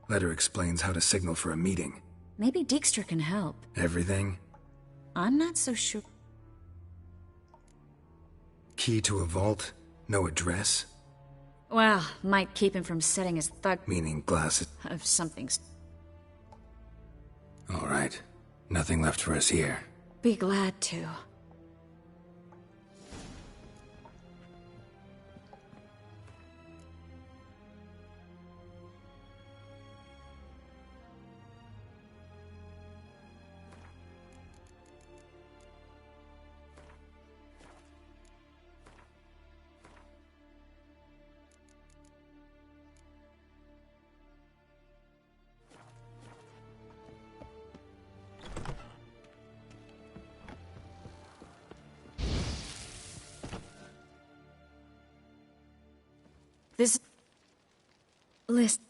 Letter explains how to signal for a meeting. Maybe Dijkstra can help. Everything? I'm not so sure. Key to a vault? No address? Well, might keep him from setting his thug... Meaning glasses. Of something... All right. Nothing left for us here. Be glad to. This list.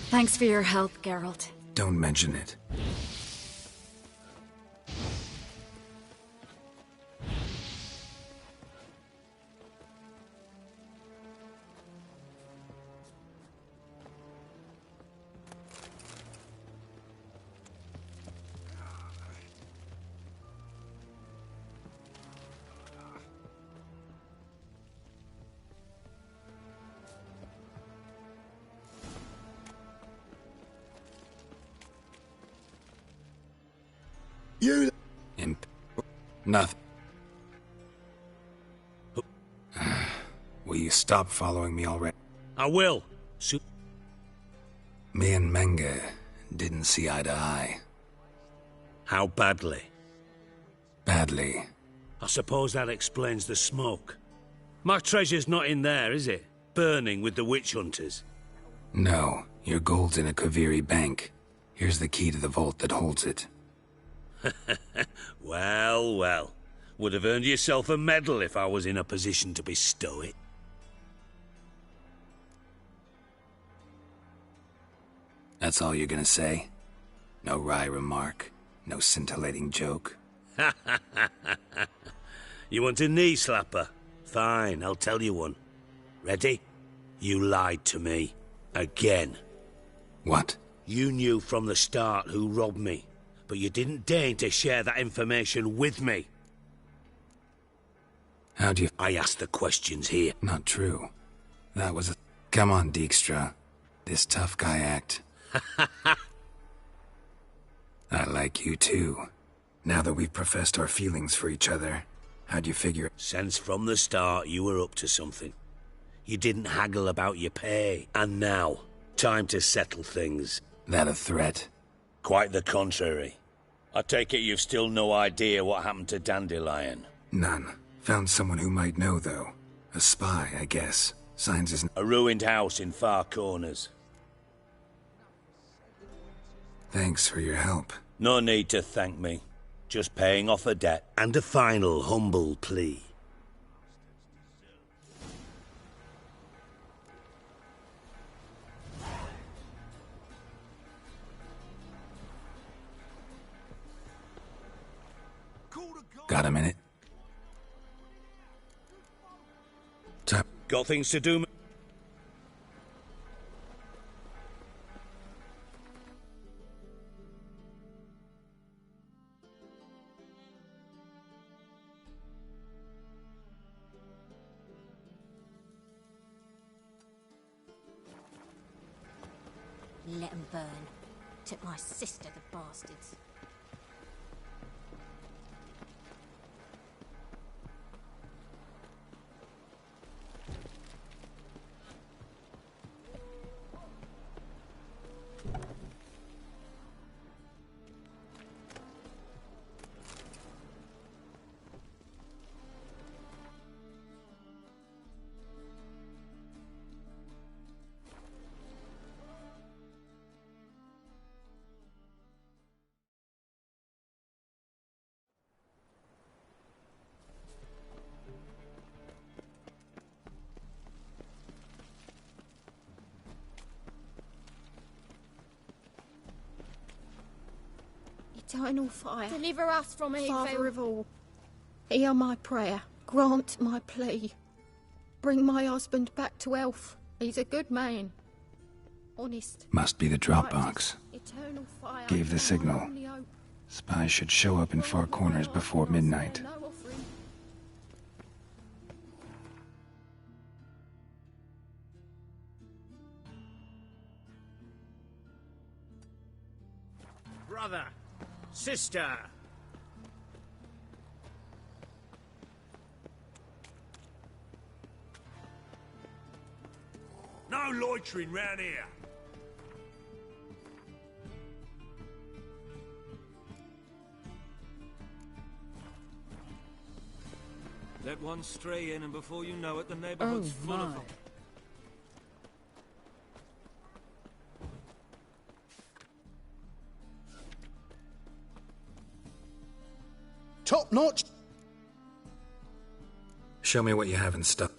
Thanks for your help, Geralt. Don't mention it. You... Imp. Nothing. Will you stop following me already? I will. Me and Menge didn't see eye to eye. How badly? Badly. I suppose that explains the smoke. My treasure's not in there, is it? Burning with the witch hunters. No, your gold's in a Kaviri bank. Here's the key to the vault that holds it. Well, well. Would have earned yourself a medal if I was in a position to bestow it. That's all you're gonna say? No wry remark? No scintillating joke? You want a knee slapper? Fine, I'll tell you one. Ready? You lied to me. Again. What? You knew from the start who robbed me, but you didn't deign to share that information with me. How do you... I asked the questions here. Not true. That was a... Come on, Dijkstra. This tough guy act. I like you too. Now that we've professed our feelings for each other, how'd you figure... Since from the start you were up to something. You didn't haggle about your pay. And now, time to settle things. That a threat? Quite the contrary. I take it you've still no idea what happened to Dandelion. None. Found someone who might know, though. A spy, I guess. Signs his... A ruined house in Far Corners. Thanks for your help. No need to thank me. Just paying off a debt. And a final humble plea. Got a minute? Got things to do. Let 'em burn. Took my sister, the bastards. eternal fire. Deliver us from evil. Father of all, hear my prayer. Grant my plea. Bring my husband back to health. He's a good man. Honest. Must be the Dropbox. Eternal fire. Gave the signal. Only hope. Spies should show up in far corners before midnight. No offering. Brother, sister. No loitering round here. Let one stray in, and before you know it, the neighborhood's full of them. Top notch. Show me what you have in stock.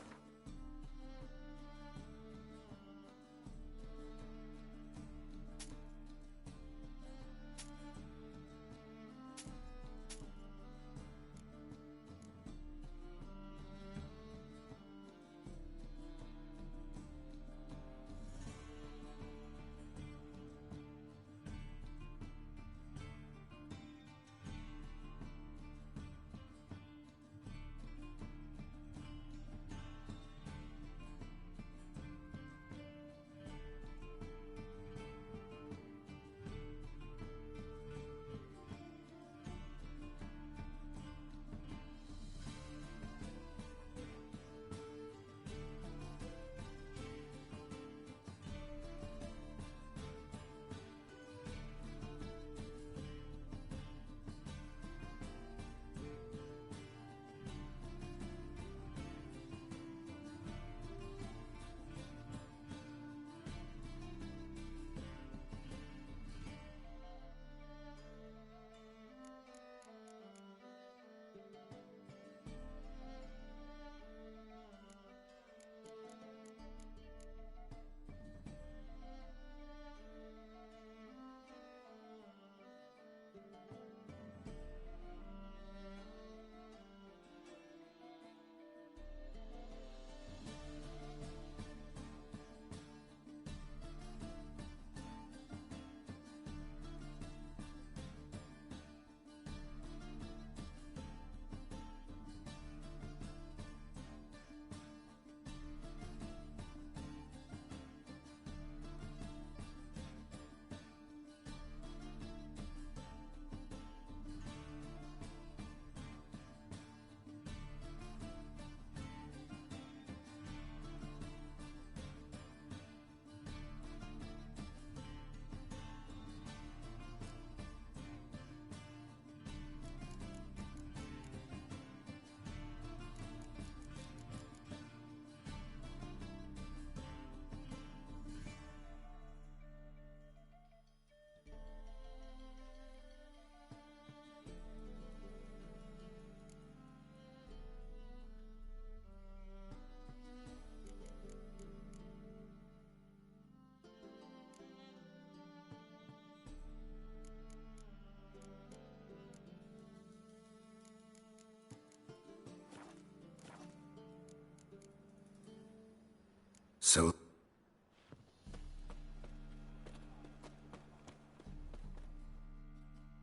So...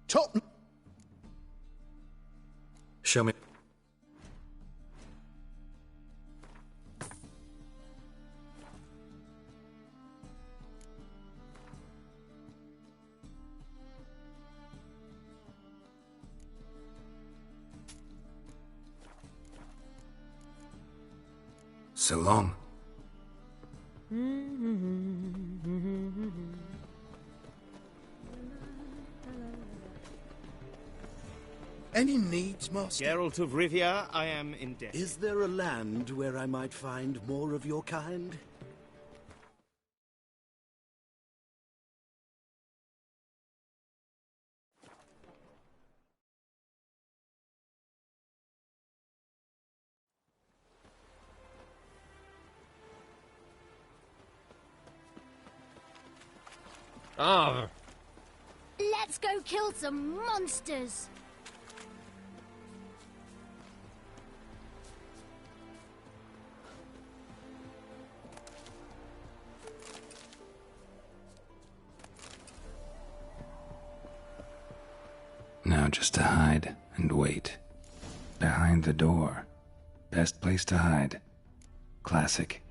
Top... Show me... So long. Any needs, Master? Geralt of Rivia, I am in debt. Is there a land where I might find more of your kind? Ah. Let's go kill some monsters! Now just to hide and wait. Behind the door. Best place to hide. Classic.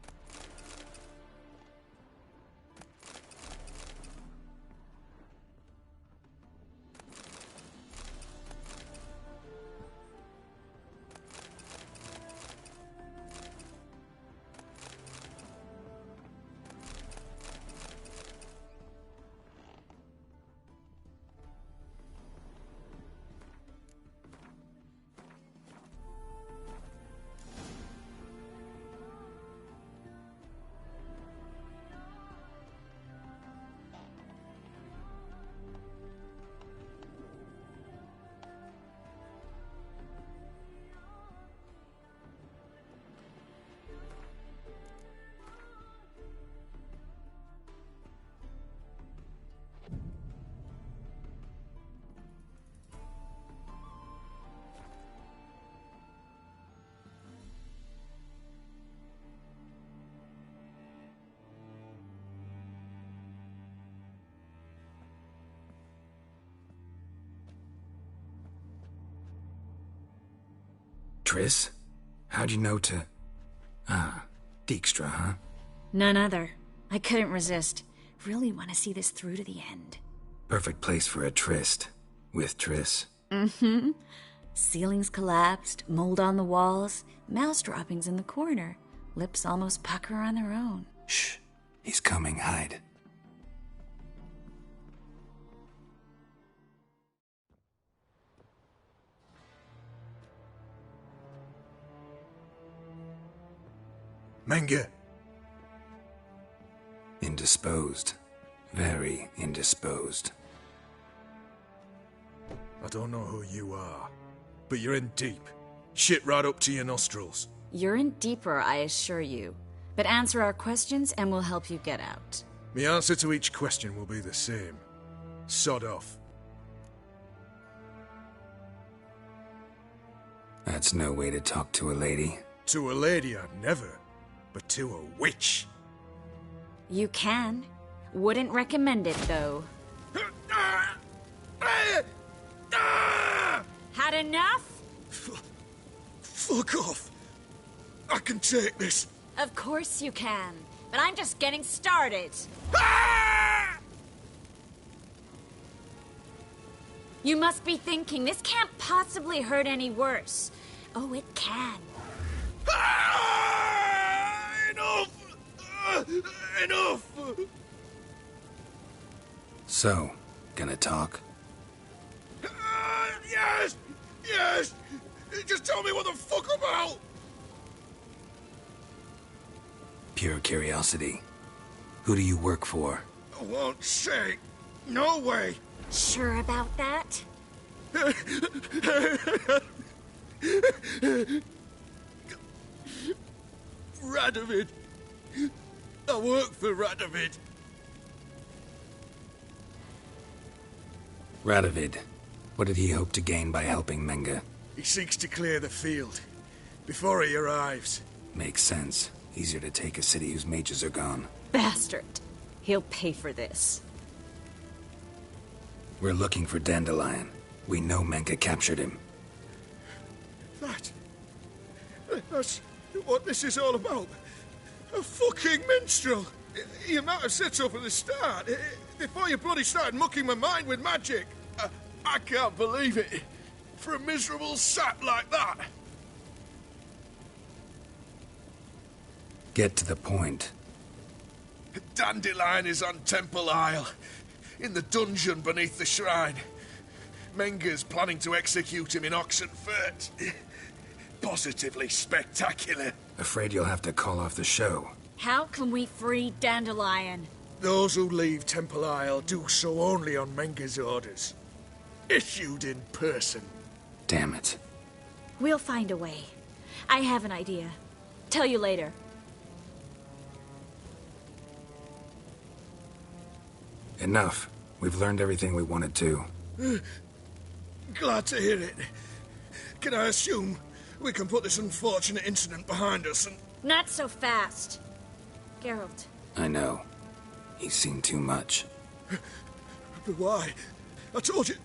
Triss? How'd you know to... Ah, Dijkstra, huh? None other. I couldn't resist. Really want to see this through to the end. Perfect place for a tryst. With Triss. Mm-hmm. Ceilings collapsed, mold on the walls, mouse droppings in the corner. Lips almost pucker on their own. Shh. He's coming. Hide. Menge. Indisposed. Very indisposed. I don't know who you are, but you're in deep. Shit right up to your nostrils. You're in deeper, I assure you. But answer our questions and we'll help you get out. The answer to each question will be the same. Sod off. That's no way to talk to a lady. To a lady, I'd never. But to a witch. You can. Wouldn't recommend it, though. Had enough? Fuck off. I can take this. Of course you can. But I'm just getting started. You must be thinking, this can't possibly hurt any worse. Oh, it can. Enough! So, gonna talk? Yes! Yes! Just tell me what the fuck about! Pure curiosity. Who do you work for? I won't say. No way! Sure about that? Radovid. I work for Radovid. Radovid. What did he hope to gain by helping Menge? He seeks to clear the field before he arrives. Makes sense. Easier to take a city whose mages are gone. Bastard. He'll pay for this. We're looking for Dandelion. We know Menge captured him. That's what this is all about. A fucking minstrel! You might have said so from the start, before you bloody started mucking my mind with magic. I can't believe it. For a miserable sap like that. Get to the point. Dandelion is on Temple Isle, in the dungeon beneath the shrine. Menge's planning to execute him in Oxenfurt. Positively spectacular. Afraid you'll have to call off the show. How can we free Dandelion? Those who leave Temple Isle do so only on Menge's orders. Issued in person. Damn it. We'll find a way. I have an idea. Tell you later. Enough. We've learned everything we wanted to. Glad to hear it. Can I assume we can put this unfortunate incident behind us and... Not so fast. Geralt. I know. He's seen too much. But why? I told you...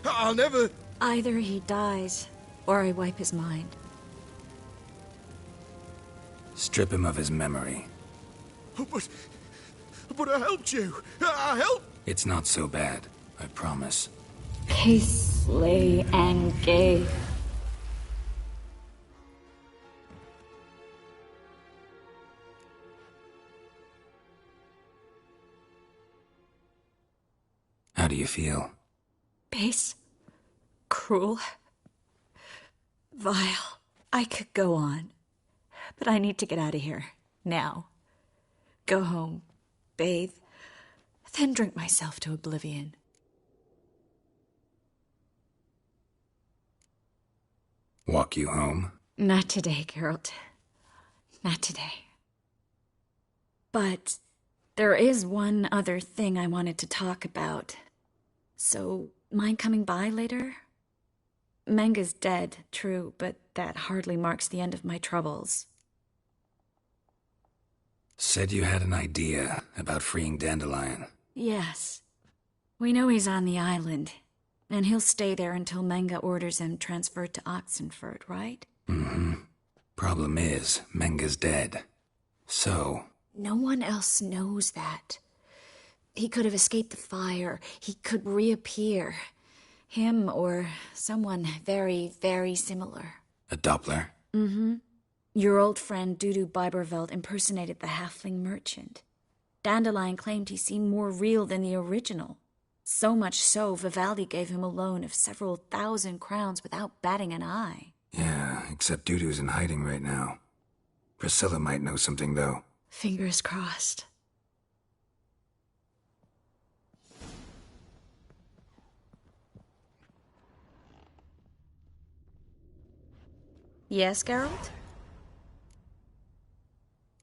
I'll never... Either he dies, or I wipe his mind. Strip him of his memory. But I helped you. I helped... It's not so bad, I promise. Peacely and gay. How do you feel? Base. Cruel. Vile. I could go on. But I need to get out of here. Now. Go home. Bathe. Then drink myself to oblivion. Walk you home? Not today, Geralt. Not today. But there is one other thing I wanted to talk about. So, mind coming by later? Menga's dead, true, but that hardly marks the end of my troubles. Said you had an idea about freeing Dandelion. Yes. We know he's on the island, and he'll stay there until Menga orders him transferred to Oxenford, right? Mm-hmm. Problem is, Menga's dead. So... No one else knows that. He could have escaped the fire. He could reappear. Him or someone very, very similar. A Doppler? Mm-hmm. Your old friend Dudu Biberveld impersonated the halfling merchant. Dandelion claimed he seemed more real than the original. So much so, Vivaldi gave him a loan of several thousand crowns without batting an eye. Yeah, except Dudu's in hiding right now. Priscilla might know something, though. Fingers crossed. Yes, Geralt?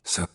So...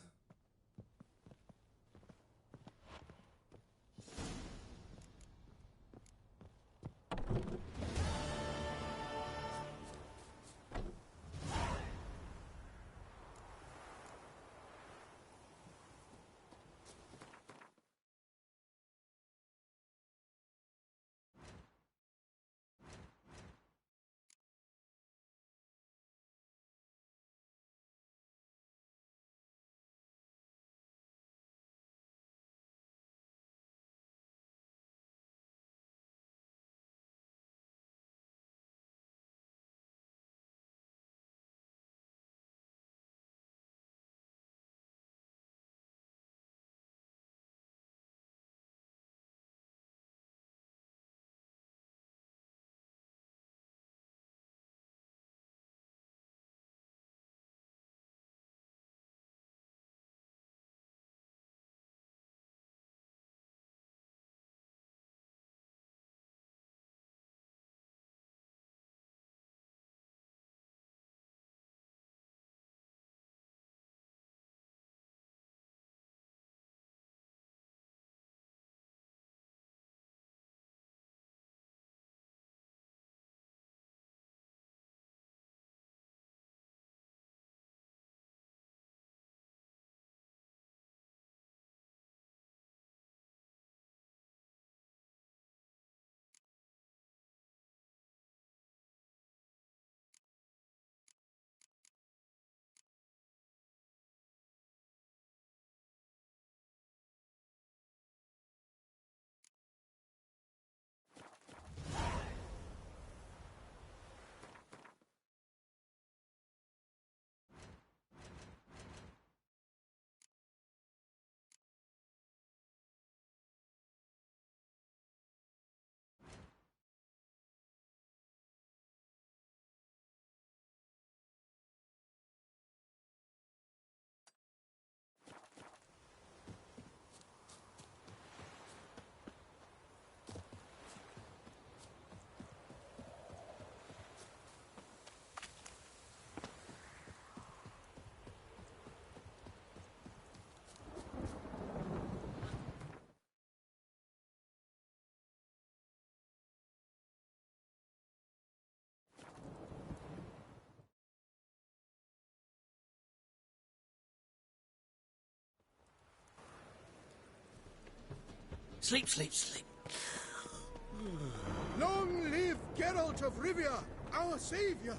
Sleep, sleep, sleep. Long live Geralt of Rivia, our savior!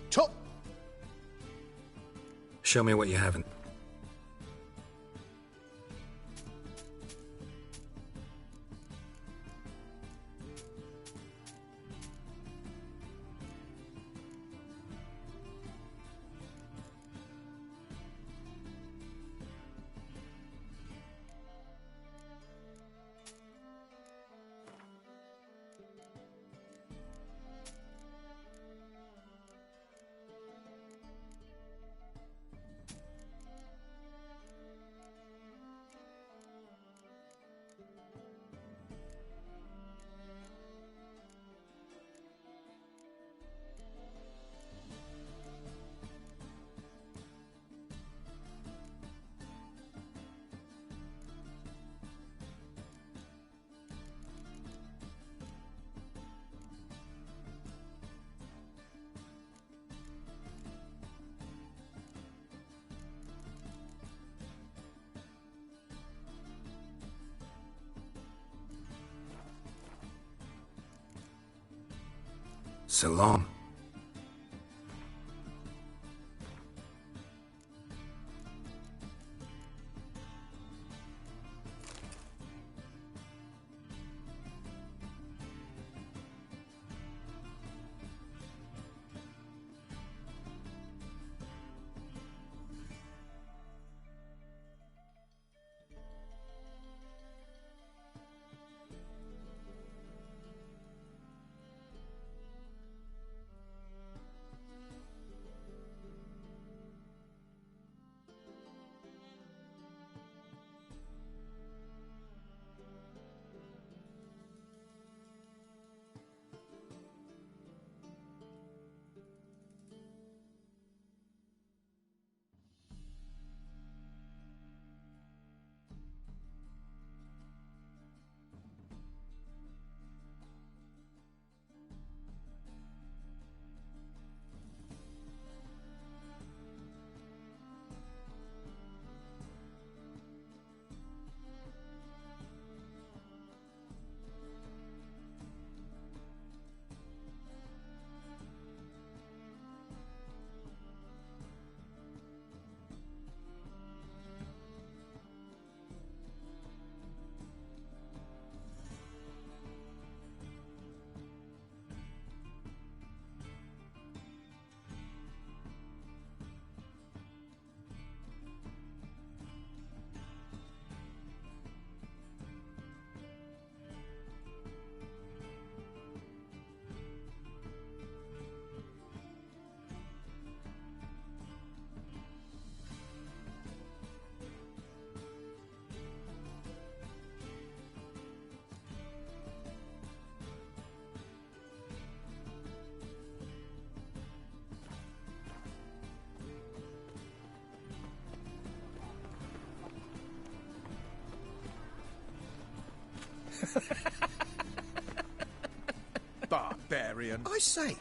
Top! Show me what you haven't. So long. Barbarian. I say.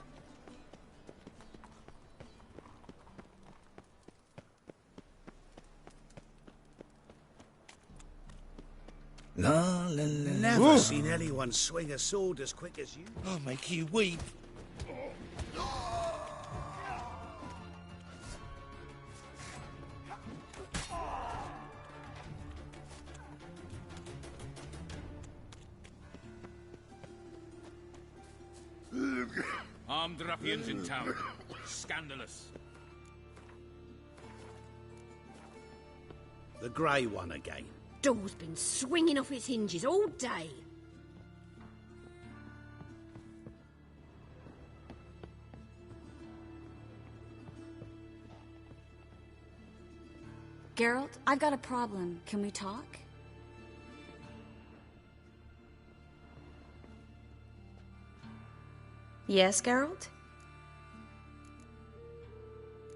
La, la, la, Never seen anyone swing a sword as quick as you. I'll make you weep. I'm armed ruffians in town. Scandalous. The grey one again. Door's been swinging off its hinges all day. Geralt, I've got a problem. Can we talk? Yes, Geralt?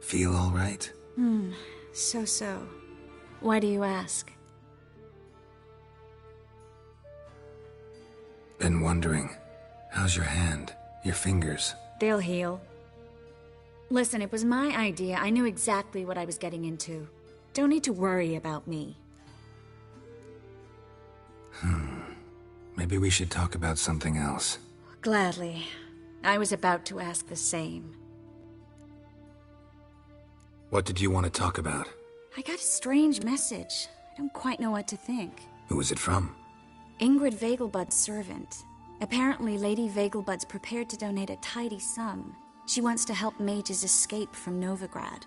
Feel all right? So. Why do you ask? Been wondering. How's your hand? Your fingers? They'll heal. Listen, it was my idea. I knew exactly what I was getting into. Don't need to worry about me. Maybe we should talk about something else. Gladly. I was about to ask the same. What did you want to talk about? I got a strange message. I don't quite know what to think. Who was it from? Ingrid Vegelbud's servant. Apparently, Lady Vegelbud's prepared to donate a tidy sum. She wants to help mages escape from Novigrad.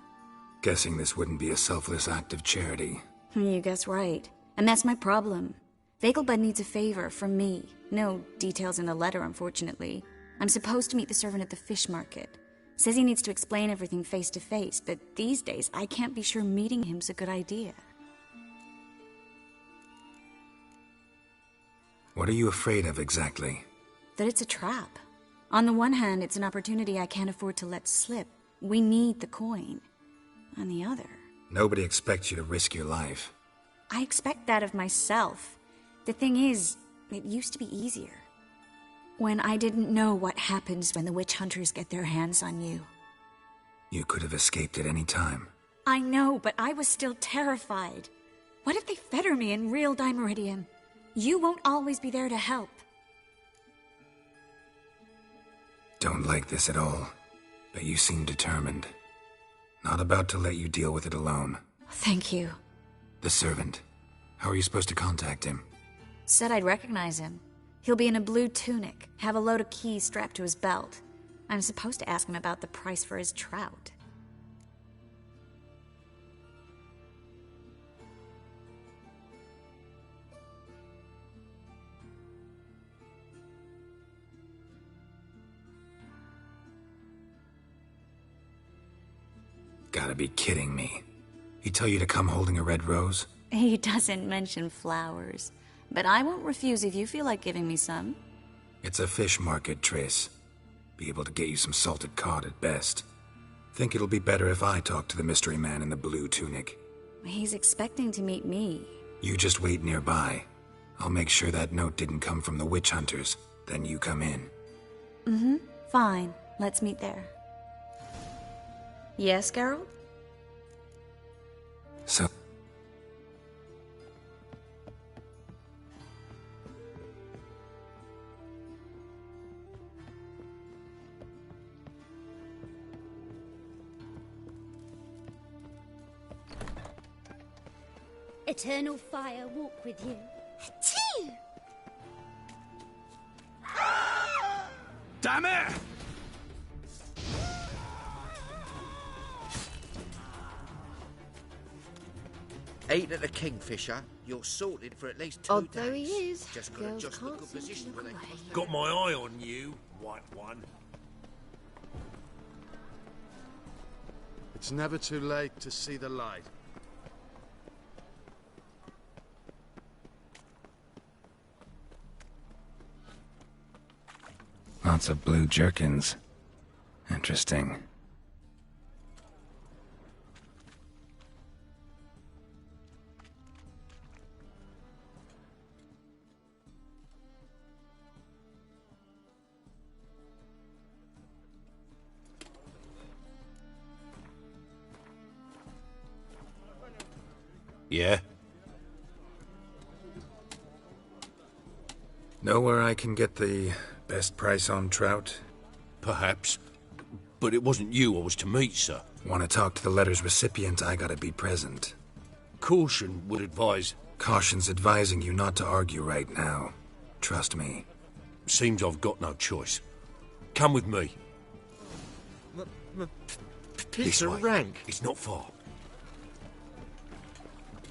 Guessing this wouldn't be a selfless act of charity. You guess right. And that's my problem. Vegelbud needs a favor from me. No details in the letter, unfortunately. I'm supposed to meet the servant at the fish market. Says he needs to explain everything face to face, but these days I can't be sure meeting him's a good idea. What are you afraid of exactly? That it's a trap. On the one hand, it's an opportunity I can't afford to let slip. We need the coin. On the other... Nobody expects you to risk your life. I expect that of myself. The thing is, it used to be easier. When I didn't know what happens when the witch hunters get their hands on you. You could have escaped at any time. I know, but I was still terrified. What if they fetter me in real Dimeridium? You won't always be there to help. Don't like this at all, but you seem determined. Not about to let you deal with it alone. Thank you. The servant. How are you supposed to contact him? Said I'd recognize him. He'll be in a blue tunic, have a load of keys strapped to his belt. I'm supposed to ask him about the price for his trout. Gotta be kidding me. He tell you to come holding a red rose? He doesn't mention flowers. But I won't refuse if you feel like giving me some. It's a fish market, Triss. Be able to get you some salted cod at best. Think it'll be better if I talk to the mystery man in the blue tunic. He's expecting to meet me. You just wait nearby. I'll make sure that note didn't come from the witch hunters. Then you come in. Fine. Let's meet there. Yes, Geralt? So... Eternal fire walk with you. Achoo! Damn it! Ain't it a kingfisher? You're sorted for at least 2 Oh, days. there he is. Just gotta Girls adjust the can't good seem to position look where they away. Got my eye on you, white one. It's never too late to see the light. Lots of blue jerkins. Interesting. Yeah? Know where I can get the best price on trout? Perhaps. But it wasn't you I was to meet, sir. Want to talk to the letter's recipient, I gotta be present. Caution would advise... Caution's advising you not to argue right now. Trust me. Seems I've got no choice. Come with me. This Peter way. Rank. It's not far.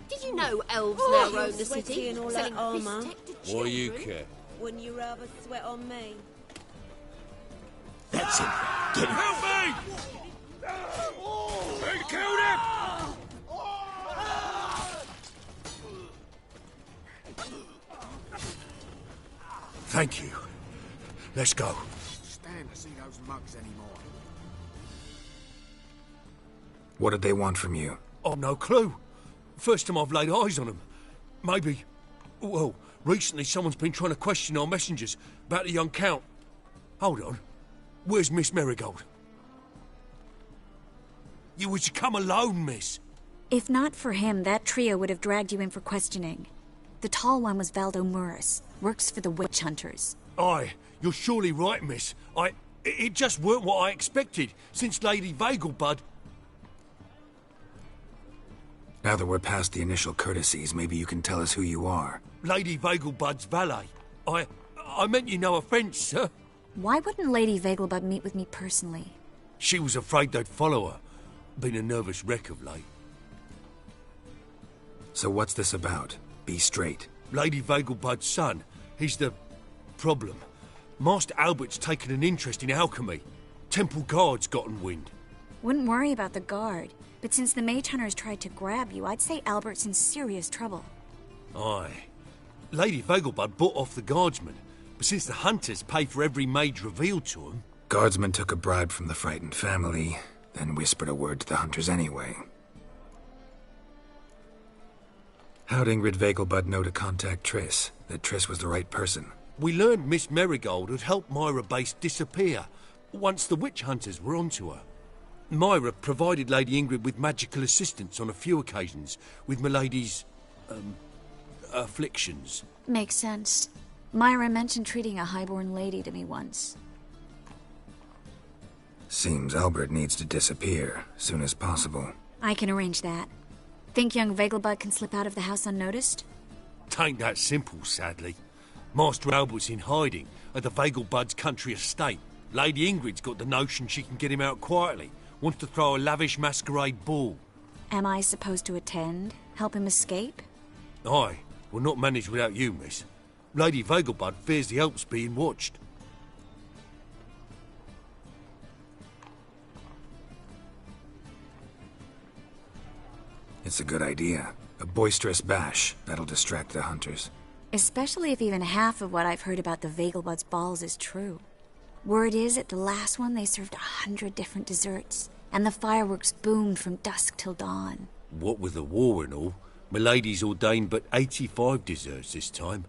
Did you know elves Oh, now roam the sweaty city? and all selling that armour. fish tech to Why you children? care? Wouldn't you rather sweat on me? That's it. Get him. Help me! They killed him! Thank you. Let's go. Stand to see those mugs anymore. What did they want from you? I've no clue. First time I've laid eyes on them. Maybe... Well, recently someone's been trying to question our messengers about the young Count. Hold on. Where's Miss Marigold? You was to come alone, miss. If not for him, that trio would have dragged you in for questioning. The tall one was Valdo Murris, works for the witch hunters. Aye, you're surely right, miss. It just weren't what I expected, since Lady Vegelbud... Now that we're past the initial courtesies, maybe you can tell us who you are. Lady Vegelbud's valet. I meant you no offence, sir. Why wouldn't Lady Vegelbud meet with me personally? She was afraid they'd follow her. Been a nervous wreck of late. So what's this about? Be straight. Lady Vegelbud's son. He's the... problem. Master Albert's taken an interest in alchemy. Temple Guard's gotten wind. Wouldn't worry about the guard, but since the mage hunters tried to grab you, I'd say Albert's in serious trouble. Aye. Lady Vegelbud bought off the guardsmen, but since the hunters pay for every mage revealed to them... Guardsmen took a bribe from the frightened family, then whispered a word to the hunters anyway. How'd Ingrid Vegelbud know to contact Triss? That Triss was the right person? We learned Miss Marigold had helped Myra Base disappear once the witch hunters were onto her. Myra provided Lady Ingrid with magical assistance on a few occasions with Milady's... afflictions. Makes sense. Myra mentioned treating a highborn lady to me once. Seems Albert needs to disappear, soon as possible. I can arrange that. Think young Vegelbud can slip out of the house unnoticed? Tain't that simple, sadly. Master Albert's in hiding at the Vegelbud's country estate. Lady Ingrid's got the notion she can get him out quietly. Wants to throw a lavish masquerade ball. Am I supposed to attend? Help him escape? Aye, we'll not manage without you, miss. Lady Vegelbud fears the Alps being watched. It's a good idea. A boisterous bash. That'll distract the hunters. Especially if even half of what I've heard about the Vegelbud's balls is true. Word is, at the last one they served 100 different desserts, and the fireworks boomed from dusk till dawn. What with the war and all, Milady's ordained but 85 desserts this time.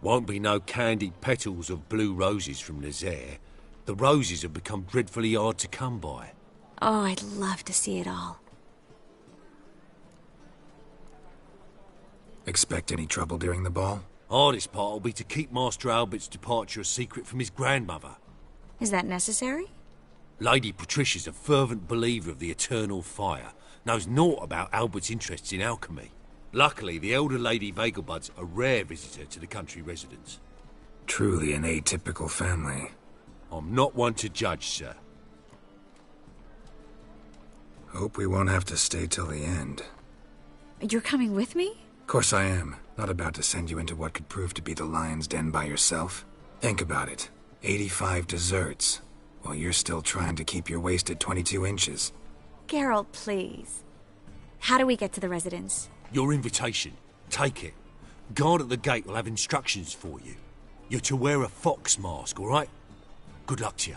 Won't be no candied petals of blue roses from Nazaire. The roses have become dreadfully hard to come by. Oh, I'd love to see it all. Expect any trouble during the ball? Hardest part will be to keep Master Albert's departure a secret from his grandmother. Is that necessary? Lady Patricia's a fervent believer of the eternal fire. Knows naught about Albert's interests in alchemy. Luckily, the elder Lady Vegelbud's a rare visitor to the country residence. Truly an atypical family. I'm not one to judge, sir. Hope we won't have to stay till the end. You're coming with me? Of course I am. Not about to send you into what could prove to be the lion's den by yourself. Think about it. 85 desserts, while you're still trying to keep your waist at 22 inches. Geralt, please. How do we get to the residence? Your invitation. Take it. Guard at the gate will have instructions for you. You're to wear a fox mask, all right? Good luck to you.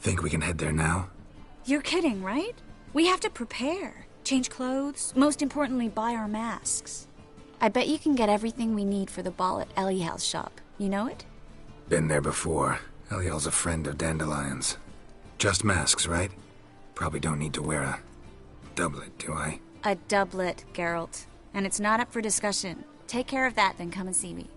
Think we can head there now? You're kidding, right? We have to prepare. Change clothes. Most importantly, buy our masks. I bet you can get everything we need for the ball at Eliel's shop. You know it? Been there before. Eliel's a friend of Dandelion's. Just masks, right? Probably don't need to wear a doublet, do I? A doublet, Geralt. And it's not up for discussion. Take care of that, then come and see me.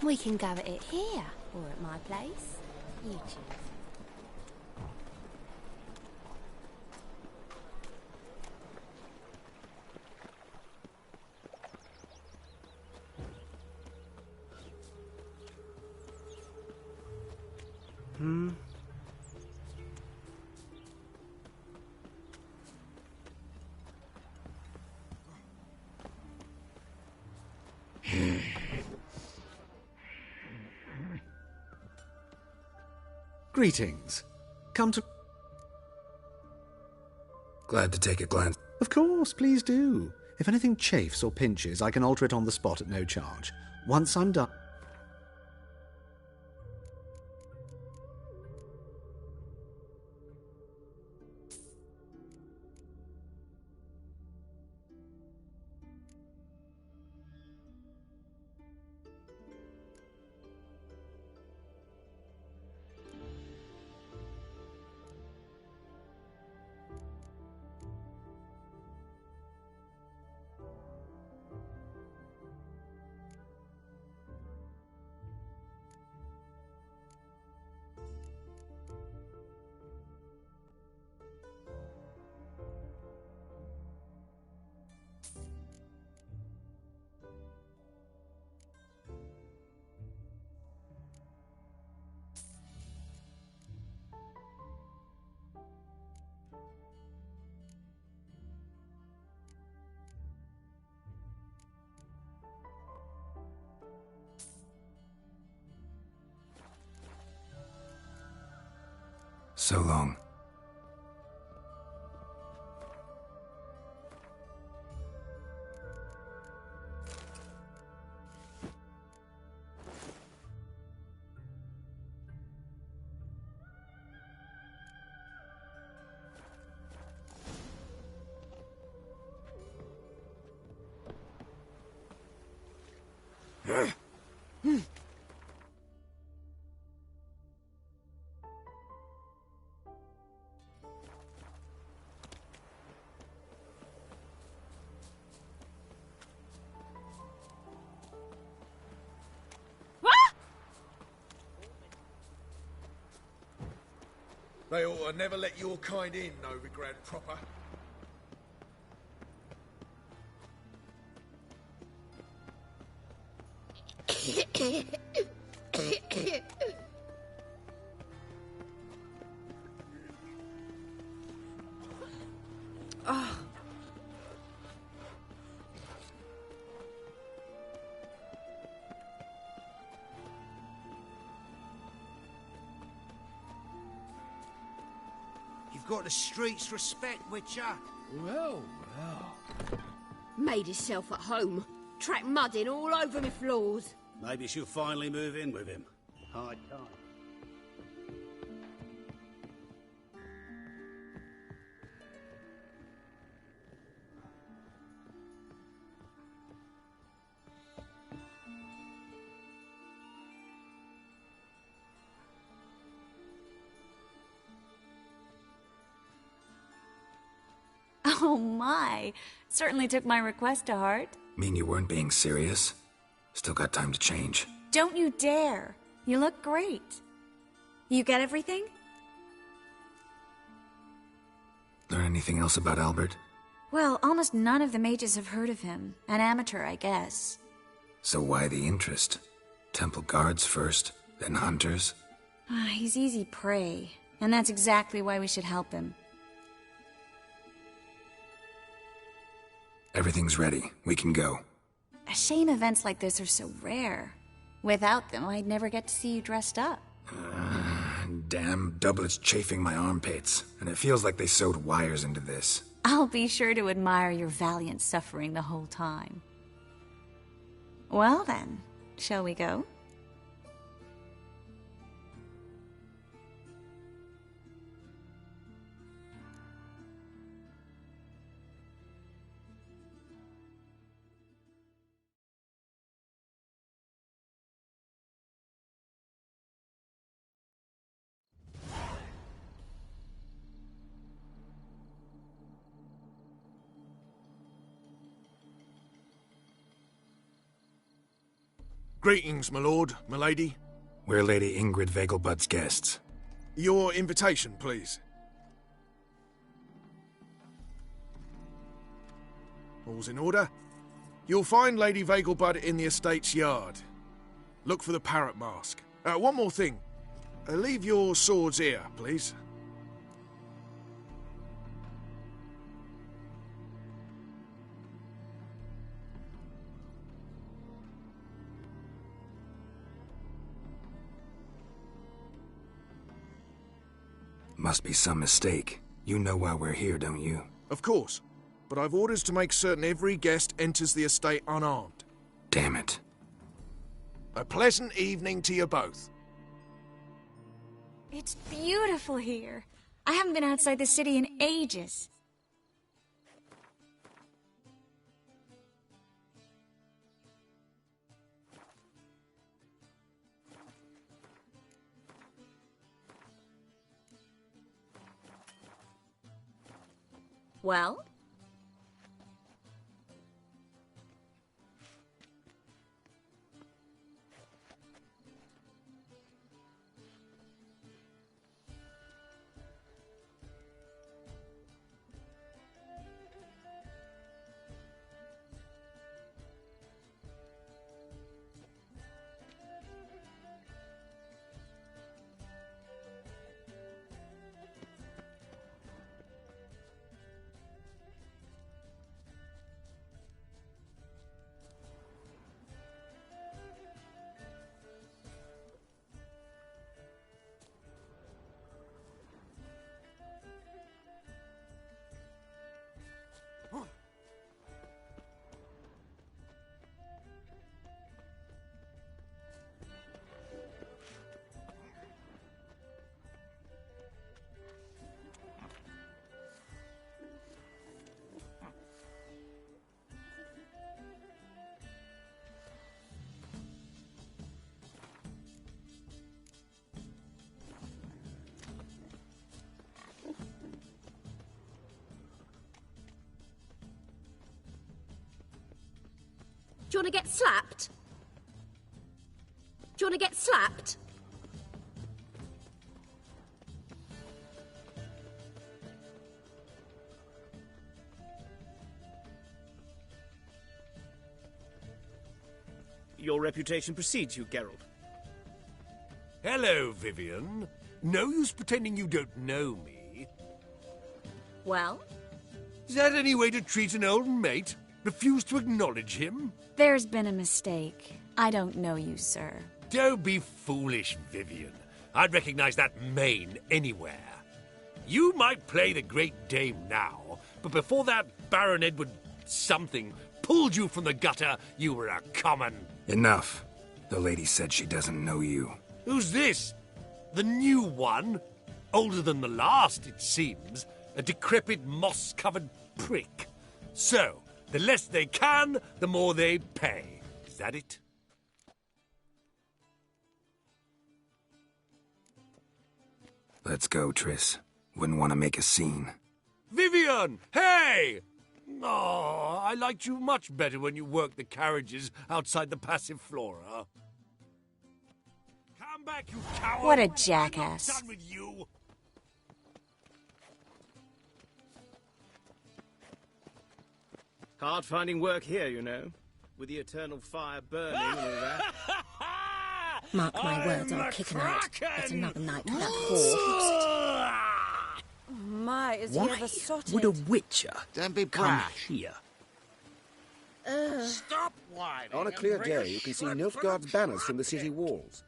We can go at it here, or at my place. You choose. Greetings. Come to... Glad to take a glance. Of course, please do. If anything chafes or pinches, I can alter it on the spot at no charge. Once I'm done... So long. They ought to never let your kind in, Novigrad proper. Got the street's respect, Witcher. Well. Made himself at home. Track mudding all over me floors. Maybe she'll finally move in with him. High time. Oh my! Certainly took my request to heart. Mean you weren't being serious? Still got time to change. Don't you dare! You look great. You get everything? Learn anything else about Albert? Well, almost none of the mages have heard of him. An amateur, I guess. So why the interest? Temple guards first, then hunters? He's easy prey, and that's exactly why we should help him. Everything's ready. We can go. A shame events like this are so rare. Without them, I'd never get to see you dressed up. Damn doublets chafing my armpits, and it feels like they sewed wires into this. I'll be sure to admire your valiant suffering the whole time. Well then, shall we go? Greetings, my lord, my lady. We're Lady Ingrid Vegelbud's guests. Your invitation, please. All's in order. You'll find Lady Vegelbud in the estate's yard. Look for the parrot mask. One more thing. Leave your swords here, please. Must be some mistake. You know why we're here, don't you? Of course. But I've orders to make certain every guest enters the estate unarmed. Damn it. A pleasant evening to you both. It's beautiful here. I haven't been outside the city in ages. Well? Do you want to get slapped? Do you want to get slapped? Your reputation precedes you, Geralt. Hello, Vivian. No use pretending you don't know me. Well? Is that any way to treat an old mate? Refuse to acknowledge him? There's been a mistake. I don't know you, sir. Don't be foolish, Vivian. I'd recognize that mane anywhere. You might play the Great Dame now, but before that Baron Edward something pulled you from the gutter, you were a common... Enough. The lady said she doesn't know you. Who's this? The new one? Older than the last, it seems. A decrepit, moss-covered prick. So, the less they can, the more they pay. Is that it? Let's go, Triss. Wouldn't want to make a scene. Vivian! Hey! Oh, I liked you much better when you worked the carriages outside the Passiflora. Come back, you coward! What a jackass. I'm not done with you. Hard finding work here, you know. With the eternal fire burning and all that. Mark my words, I'll kick him out. It's another night for that whore. My, is he ever sorted? Would a witcher Don't be come brash. here? Stop whining. On a clear day, you can see Nilfgaard's banners from the city walls.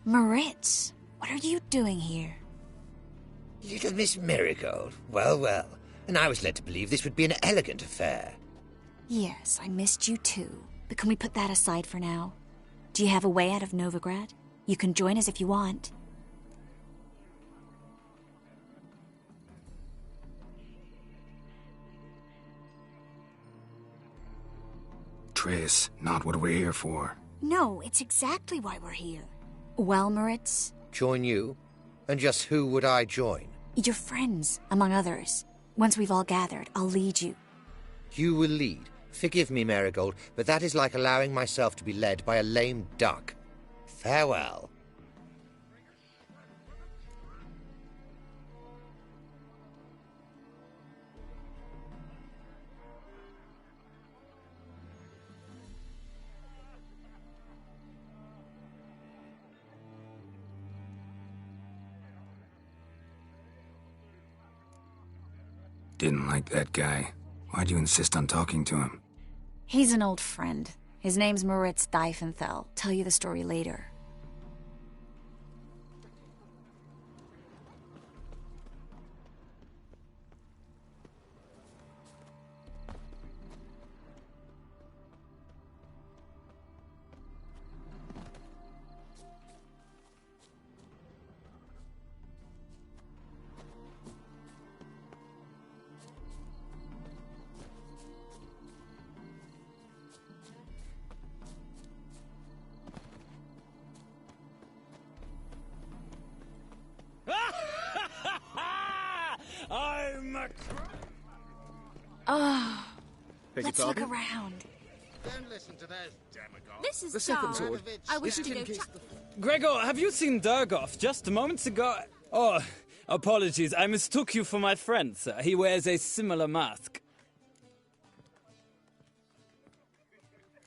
Moritz, what are you doing here? Little Miss Marigold. Well, well. And I was led to believe this would be an elegant affair. Yes, I missed you too. But can we put that aside for now? Do you have a way out of Novigrad? You can join us if you want. Triss, not what we're here for. No, it's exactly why we're here. Well, Moritz? Join you? And just who would I join? Your friends, among others. Once we've all gathered, I'll lead you. You will lead. Forgive me, Marigold, but that is like allowing myself to be led by a lame duck. Farewell. Didn't like that guy. Why'd you insist on talking to him? He's an old friend. His name's Moritz Diefenthal. Tell you the story later. I'm a Oh, let's look around. Don't listen to those demagogues. This is The second Dar. sword. I wish Is to it in go case Gregor, have you seen Durgoff just moments ago? Oh, apologies. I mistook you for my friend, sir. He wears a similar mask.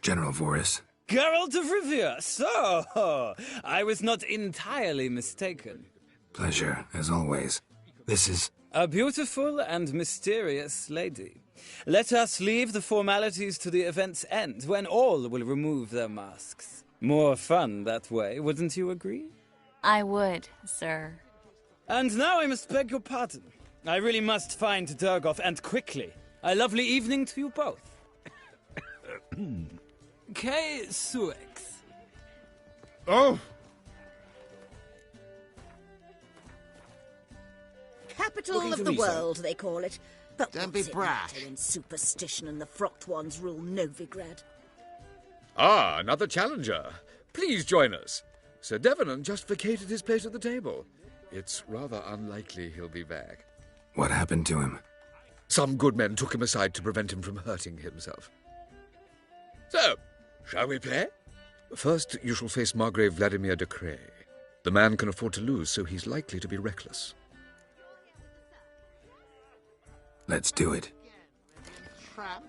General Voris. Geralt of Rivia. So, I was not entirely mistaken. Pleasure, as always. This is... A beautiful and mysterious lady. Let us leave the formalities to the event's end, when all will remove their masks. More fun that way, wouldn't you agree? I would, sir. And now I must beg your pardon. I really must find Durgoff, and quickly. A lovely evening to you both. K. Suex. Oh! Capital Looking of for the me, sir. world, they call it. But Don't what's be it brash. matter when superstition and the frocked ones rule Novigrad? Ah, another challenger. Please join us. Sir Devenant just vacated his place at the table. It's rather unlikely he'll be back. What happened to him? Some good men took him aside to prevent him from hurting himself. So, shall we play? First, you shall face Margrave Vladimir de Cray. The man can afford to lose, so he's likely to be reckless. Let's do it. Tramp.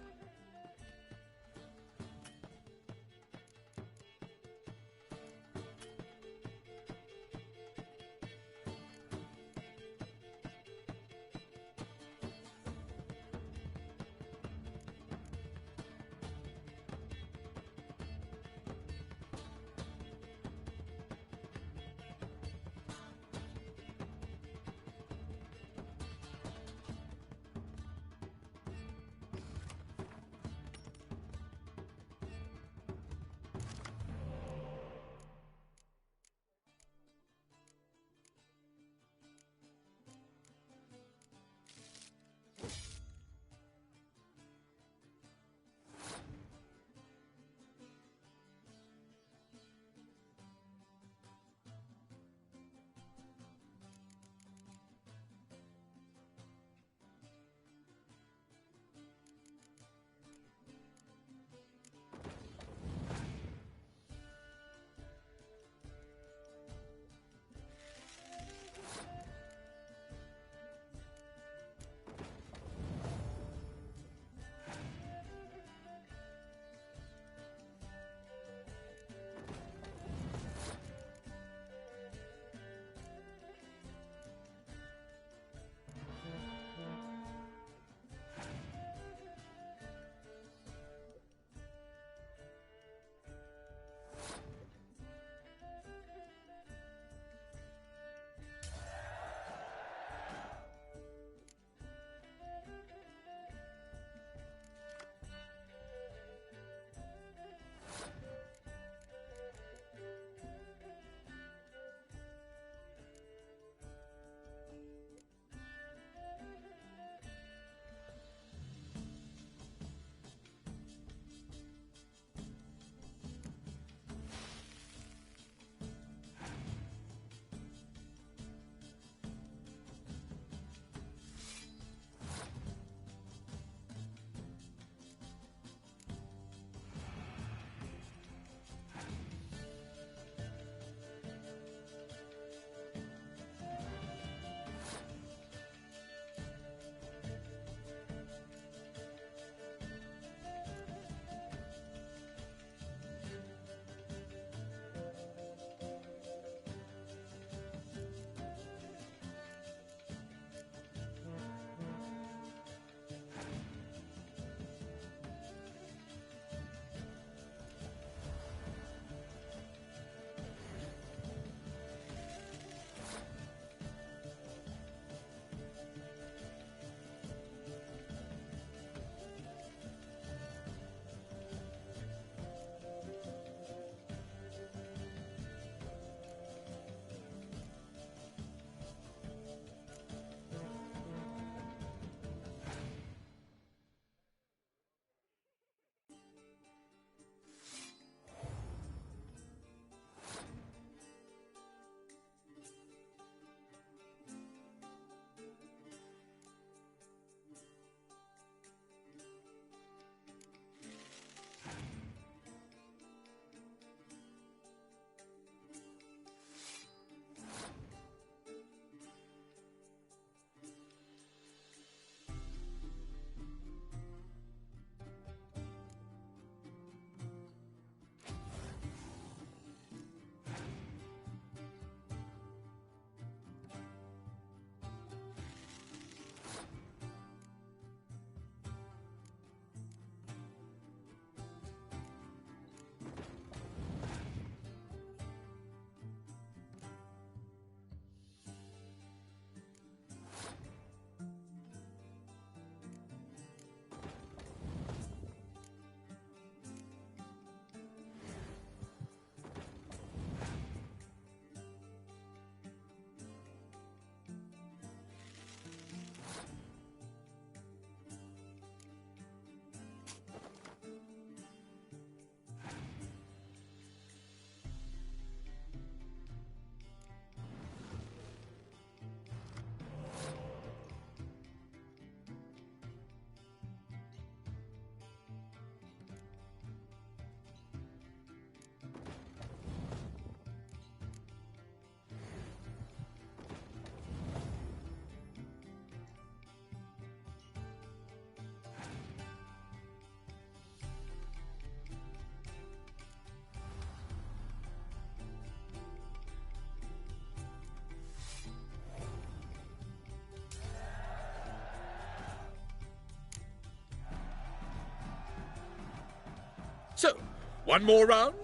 So, one more round?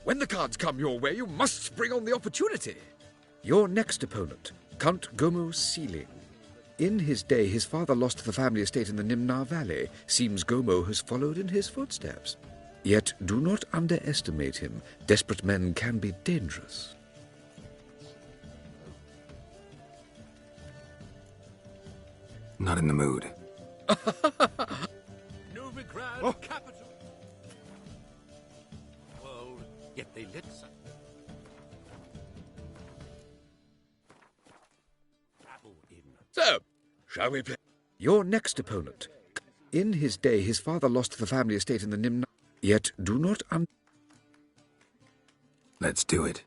When the cards come your way, you must spring on the opportunity. Your next opponent, Count Gomo Sealing. In his day, his father lost the family estate in the Nimnar Valley. Seems Gomo has followed in his footsteps. Yet do not underestimate him. Desperate men can be dangerous. Not in the mood. Novigrad capital. World, yet they let us. So, shall we play? Your next opponent. In his day, his father lost the family estate in the Nimnar. Yet do not Let's do it.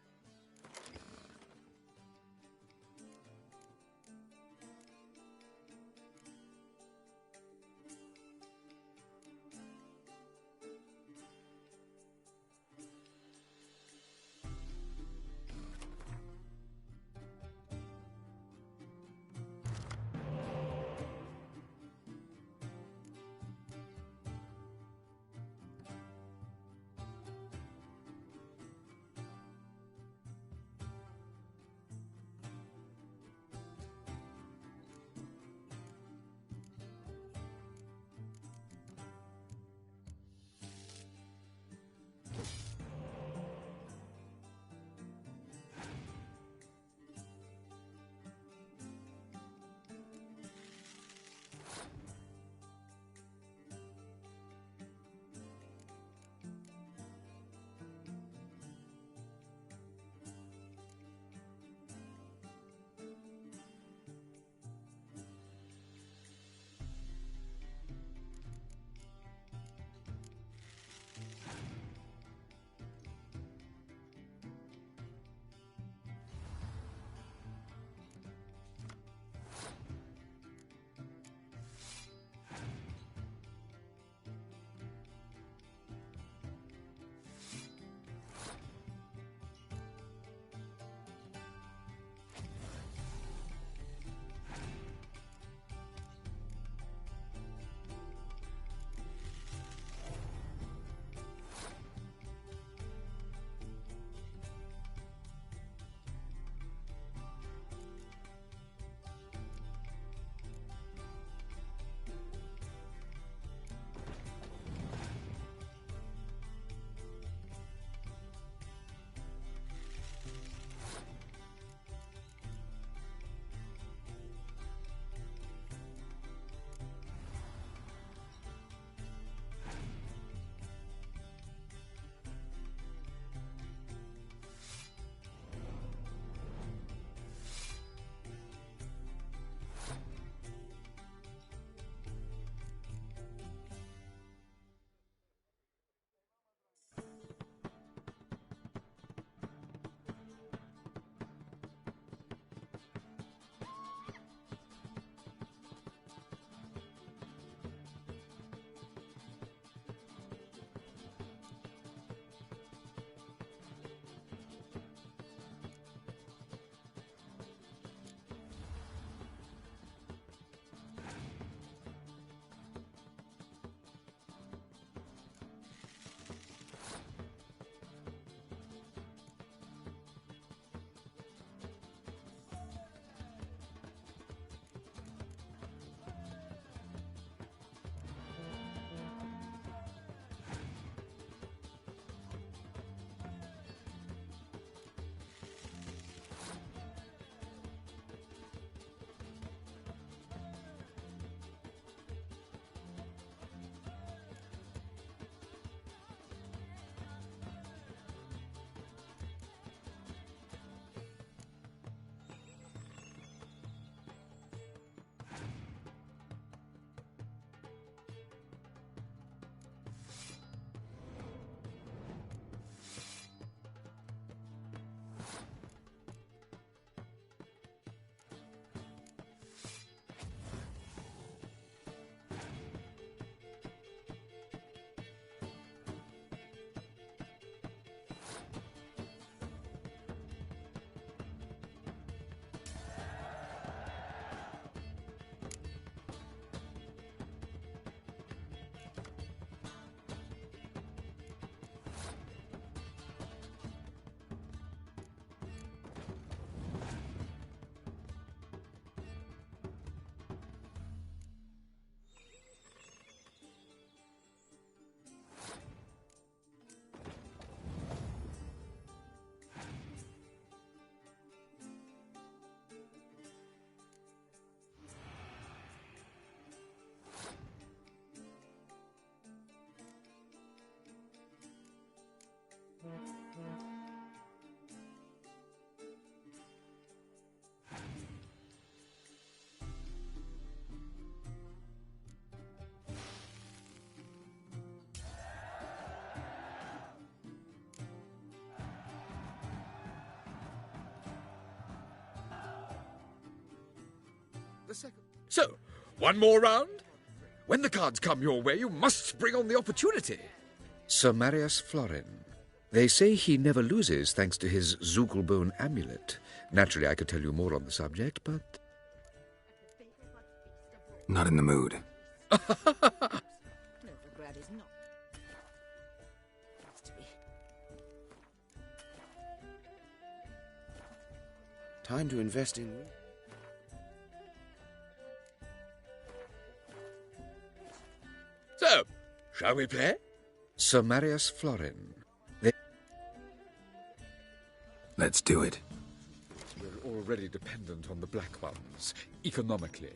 the second. So, one more round? When the cards come your way, you must bring on the opportunity. Sir Marius Florin. They say he never loses thanks to his Zugelbone amulet. Naturally, I could tell you more on the subject, but... Not in the mood. Time to invest in... So, shall we play? Sir Marius Florin. They... Let's do it. We're already dependent on the Black Ones, economically.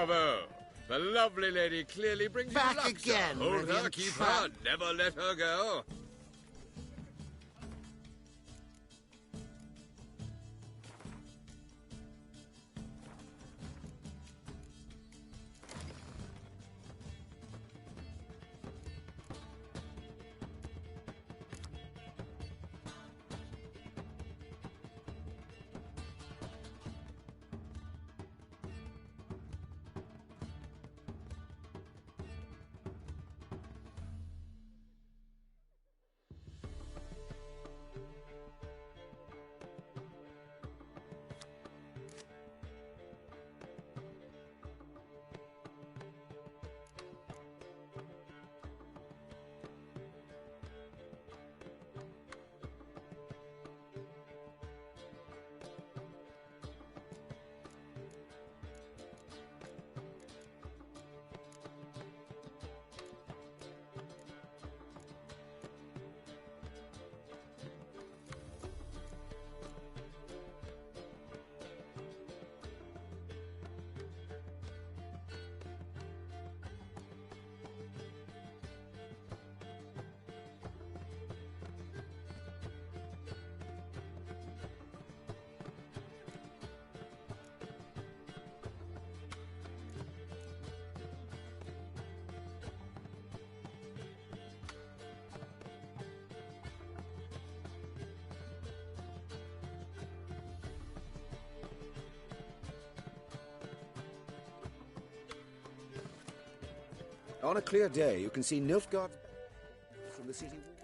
Bravo! The lovely lady clearly brings Back you luck, again, sir. Hold her, Rivian keep tramp. her, never let her go. On a clear day, you can see Nilfgaard from the city wall.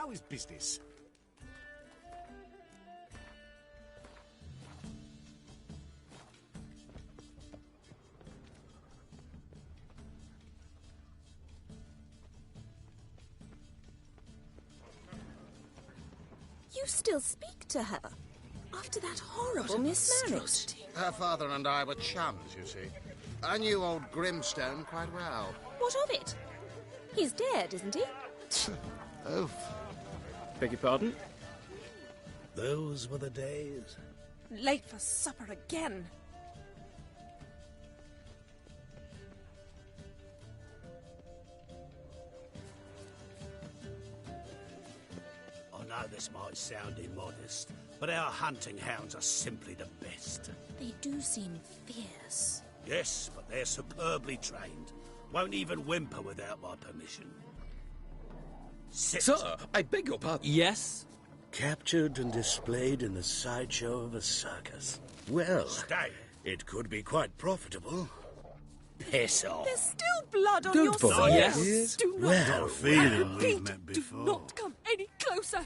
How is business? You still speak to her? After that horrible mismarriage? Her father and I were chums, you see. I knew old Grimstone quite well. What of it? He's dead, isn't he? Oof. Beg your pardon? Those were the days. Late for supper again. I know this might sound immodest, but our hunting hounds are simply the best. They do seem fierce. Yes, but they're superbly trained. Won't even whimper without my permission. Sit. Sir, I beg your pardon. Yes? Captured and displayed in the sideshow of a circus. Well, Stay. it could be quite profitable. Piss off. There's still blood on Don't your bother, socks. yes? Do not Well, Got a feeling we've Pete, met do before. not come any closer.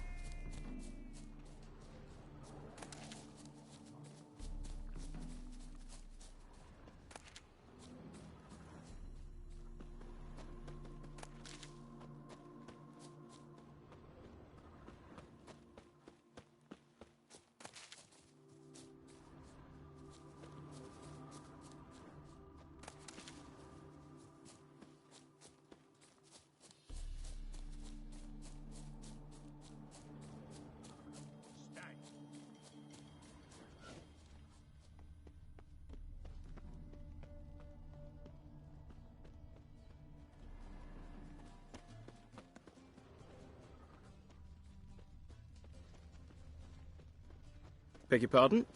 Beg your pardon?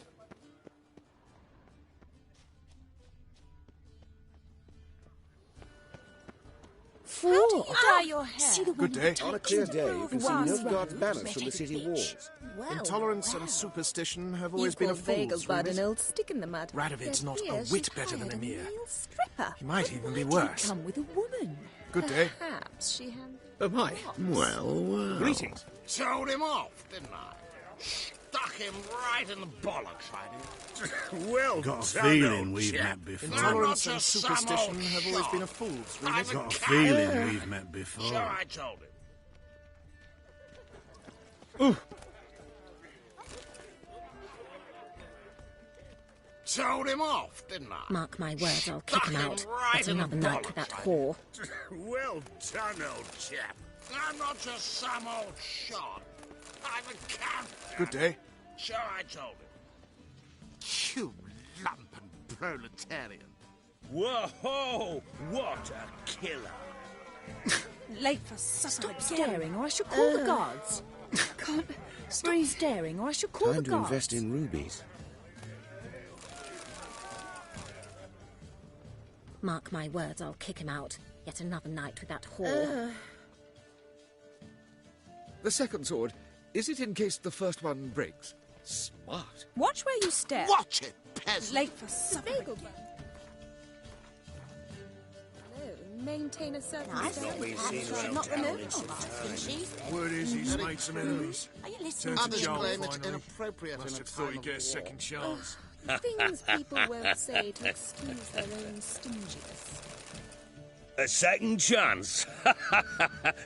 How do you dye your hair? See the Good one day. On a clear day, you can see Nilfgaard's banners from the city walls. Intolerance and superstition have always been a fool's about race. an old stick in the mud. Radovid's not a Here whit she's better than hired a Emir. real stripper. He might even be worse. Come with a woman. Good day. Perhaps she had. Oh, my. Well. Greetings. Told him off, didn't I? Stuck him right in the bollocks, I did. Well Got a done, feeling old we've chap. met before. Intolerance I'm and not just superstition some old have always shot. been a fool's I'm race. Got a feeling we've met before. So I told him. Told him off, didn't I? Mark my words, I'll kick him Stuck out. right That's in the another night with that bollocks, I whore. did. Well done, old chap. I'm not just some old shot. I'm a captain. Good day. So I told him. You lumpen proletarian. Whoa! What a killer! Late for supper. Stop staring, or I shall call the guards. Can't. Stop staring, or I shall call Time the to guards. invest in rubies. Mark my words, I'll kick him out. Yet another night with that whore. The second sword, is it in case the first one breaks? Smart. Watch where you step. Watch it, peasant. Late for supper. Maintain a certain I've not been seen around not town remote in some time. Word is he's made some enemies. Are you listening? Turn to Others Joel claim it's finally. inappropriate Must in a have thought time he'd of get a war. second chance. Things people won't say to excuse their own stinginess. A second chance?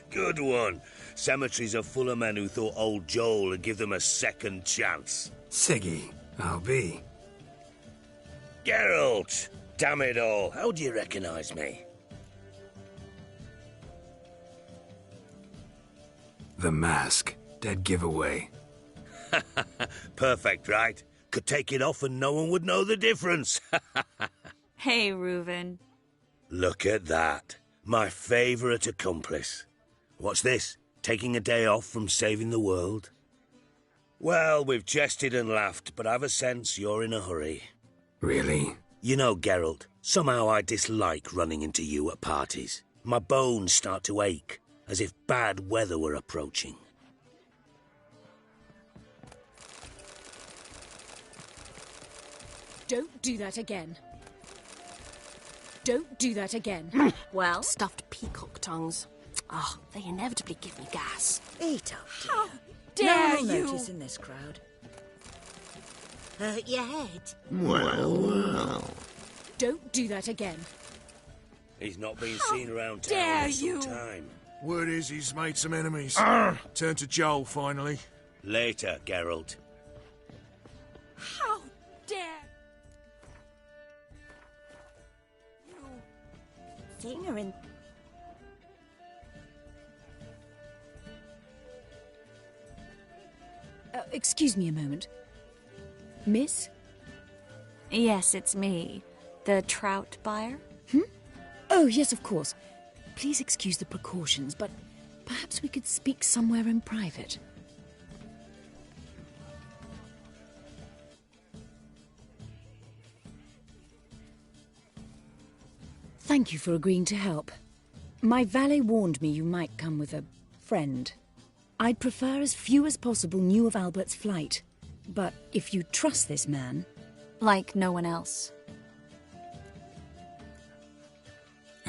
Good one. Cemeteries are full of men who thought old Joel would give them a second chance. Siggy, I'll be. Geralt! Damn it all, how do you recognize me? The mask. Dead giveaway. Perfect, right? Could take it off and no one would know the difference. Hey, Reuven. Look at that. My favourite accomplice. What's this? Taking a day off from saving the world? Well, we've jested and laughed, but I've a sense you're in a hurry. Really? You know, Geralt, somehow I dislike running into you at parties. My bones start to ache, as if bad weather were approaching. Don't do that again. Don't do that again. Well? Stuffed peacock tongues. Oh, they inevitably give me gas. Eat up. How No dare one will you? notice in this crowd. Hurt your head. Well. Don't do that again. He's not been seen around dare town in some you? time. Word is he's made some enemies. Turn to Joel finally. Later, Geralt. How dare you? Seeing her in. Excuse me a moment. Miss? Yes, it's me. The trout buyer? Oh, yes, of course. Please excuse the precautions, but perhaps we could speak somewhere in private. Thank you for agreeing to help. My valet warned me you might come with a friend. I'd prefer as few as possible knew of Albert's flight. But if you trust this man... Like no one else.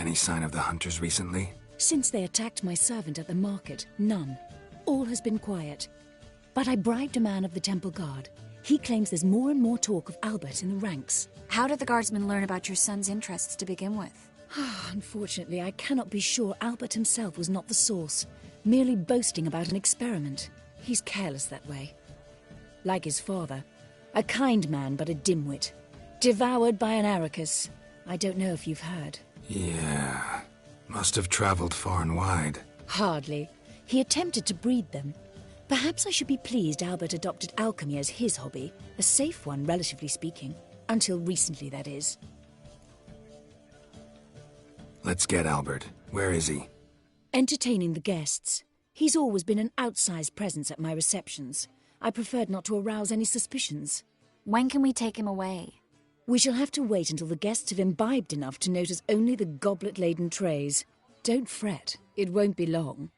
Any sign of the hunters recently? Since they attacked my servant at the market, none. All has been quiet. But I bribed a man of the Temple Guard. He claims there's more and more talk of Albert in the ranks. How did the guardsmen learn about your son's interests to begin with? Unfortunately, I cannot be sure Albert himself was not the source, merely boasting about an experiment. He's careless that way. Like his father. A kind man, but a dimwit. Devoured by an Arrakis. I don't know if you've heard. Yeah. Must have traveled far and wide. Hardly. He attempted to breed them. Perhaps I should be pleased Albert adopted alchemy as his hobby. A safe one, relatively speaking. Until recently, that is. Let's get Albert. Where is he? Entertaining the guests. He's always been an outsized presence at my receptions. I preferred not to arouse any suspicions. When can we take him away? We shall have to wait until the guests have imbibed enough to notice only the goblet-laden trays. Don't fret. It won't be long.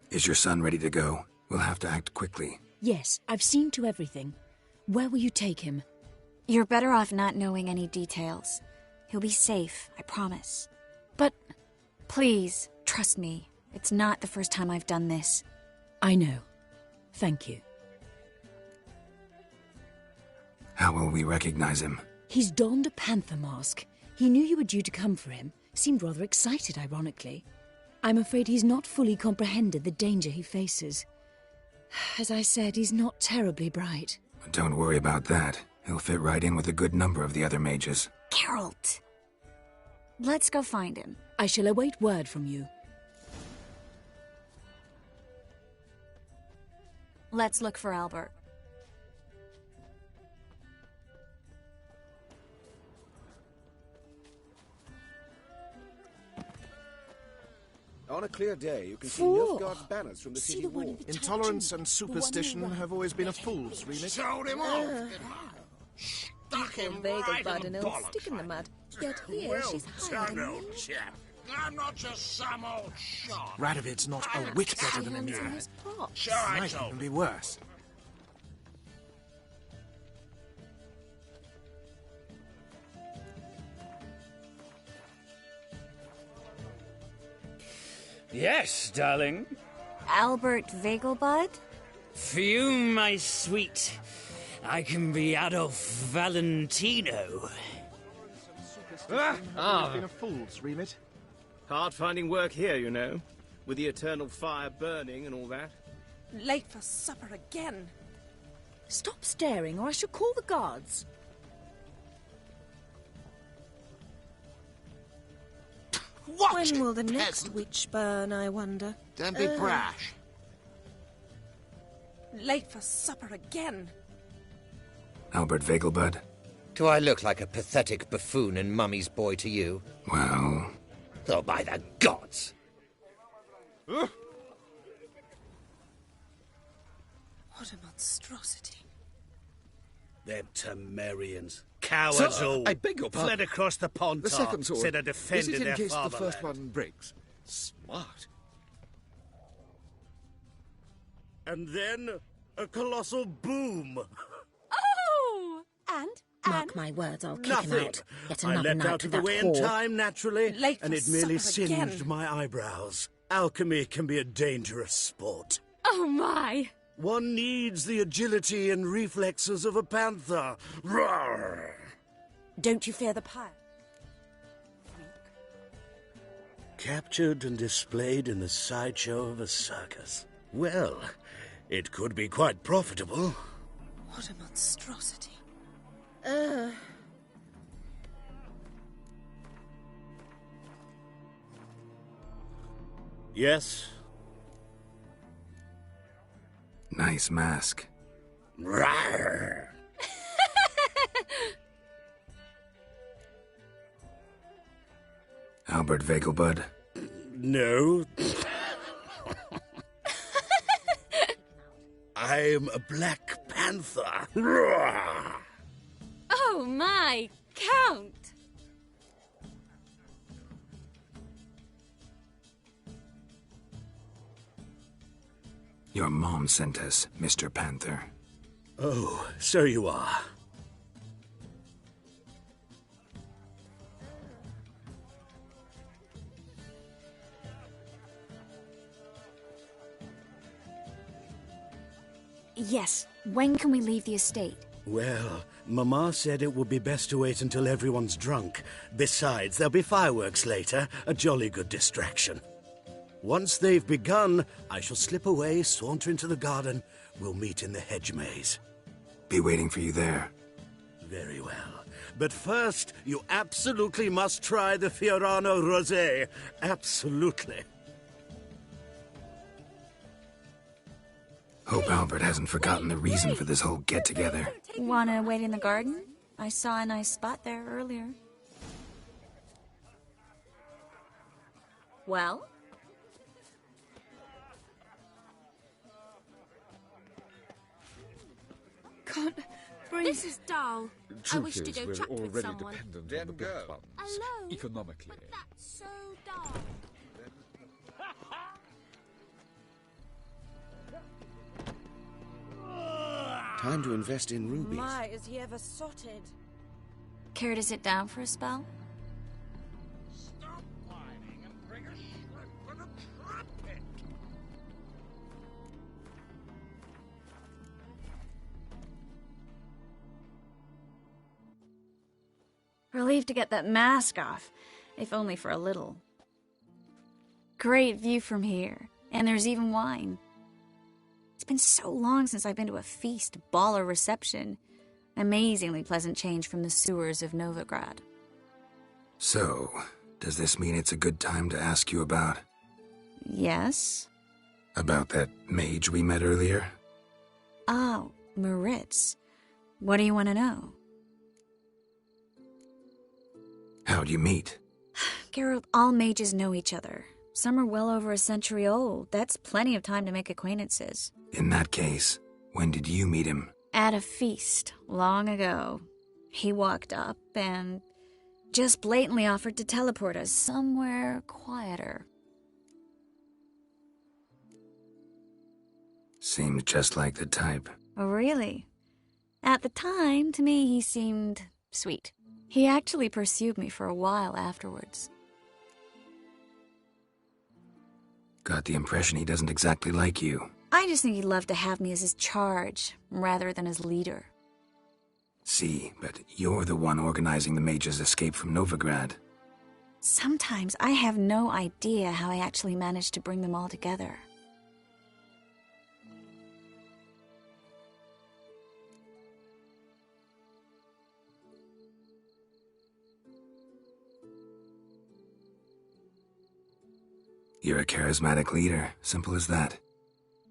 Is your son ready to go? We'll have to act quickly. Yes, I've seen to everything. Where will you take him? You're better off not knowing any details. He'll be safe, I promise. But... Please, trust me. It's not the first time I've done this. I know. Thank you. How will we recognize him? He's donned a panther mask. He knew you were due to come for him. Seemed rather excited, ironically. I'm afraid he's not fully comprehended the danger he faces. As I said, he's not terribly bright. Don't worry about that. He'll fit right in with a good number of the other mages. Geralt! Let's go find him. I shall await word from you. Let's look for Albert. On a clear day, you can see Nilfgaard's banners from the city wall. Intolerance and superstition have always been a fool's remit. Showed him off! Stuck him right in the bollocks. Stick in the mud. Yet here she's hiding. Old chap. I'm not just some old shot. Radovid's not a whit better than Emir. Sure, I Might told even be worse. Yes, darling. Albert Vegelbud? Fume, my sweet. I can be Adolf Valentino. Has been a fool's remit. Hard finding work here, you know, with the eternal fire burning and all that. Late for supper again. Stop staring, or I shall call the guards. Watch When will the it, next peasant. witch burn, I wonder? Don't be brash. Late for supper again. Albert Vegelbud? Do I look like a pathetic buffoon and Mummy's boy to you? Well... Oh, by the gods! What a monstrosity. Them Temerians. Cowards Sir, all. I beg your pardon. Fled across the pond. The second sword. Said I Is defended it in their case the fatherland. first one breaks? Smart. And then a colossal boom. Oh! And? Mark my words, I'll kick him Nothing. out. Yet I another let night out of with the way that in whore. time, naturally, Late and for it merely supper singed again. my eyebrows. Alchemy can be a dangerous sport. Oh my! One needs the agility and reflexes of a panther. Roar! Don't you fear the pyre? Captured and displayed in the sideshow of a circus. Well, it could be quite profitable. What a monstrosity. Yes? Nice mask. Rawr! Albert Vegelbud? No. I'm a Black Panther. Roar! Oh my, Count! Your mom sent us, Mr. Panther. Oh, so you are. Yes, when can we leave the estate? Well, Mama said it would be best to wait until everyone's drunk. Besides, there'll be fireworks later, a jolly good distraction. Once they've begun, I shall slip away, saunter into the garden. We'll meet in the hedge maze. Be waiting for you there. Very well. But first, you absolutely must try the Fiorano Rosé. Absolutely. Hope Albert hasn't forgotten the reason for this whole get-together. Wanna wait in the garden? I saw a nice spot there earlier. Well? Can't breathe. This is dull. I wish to go we're chat with already someone. dependent Then on the go. book funds, Alone? economically. But that's so dull. Time to invest in rubies. My, is he ever sotted? Care to sit down for a spell? Stop whining and bring a shrimp and a trumpet. Relieved to get that mask off, if only for a little. Great view from here, and there's even wine. It's been so long since I've been to a feast, ball, or reception. Amazingly pleasant change from the sewers of Novigrad. So, does this mean it's a good time to ask you about? Yes? About that mage we met earlier? Oh, Moritz. What do you want to know? How'd you meet? Geralt, all mages know each other. Some are well over a century old. That's plenty of time to make acquaintances. In that case, when did you meet him? At a feast, long ago. He walked up and just blatantly offered to teleport us somewhere quieter. Seems just like the type. Oh, really? At the time, to me, he seemed sweet. He actually pursued me for a while afterwards. Got the impression he doesn't exactly like you. I just think he'd love to have me as his charge, rather than his leader. See, but you're the one organizing the mage's escape from Novigrad. Sometimes I have no idea how I actually managed to bring them all together. You're a charismatic leader, simple as that.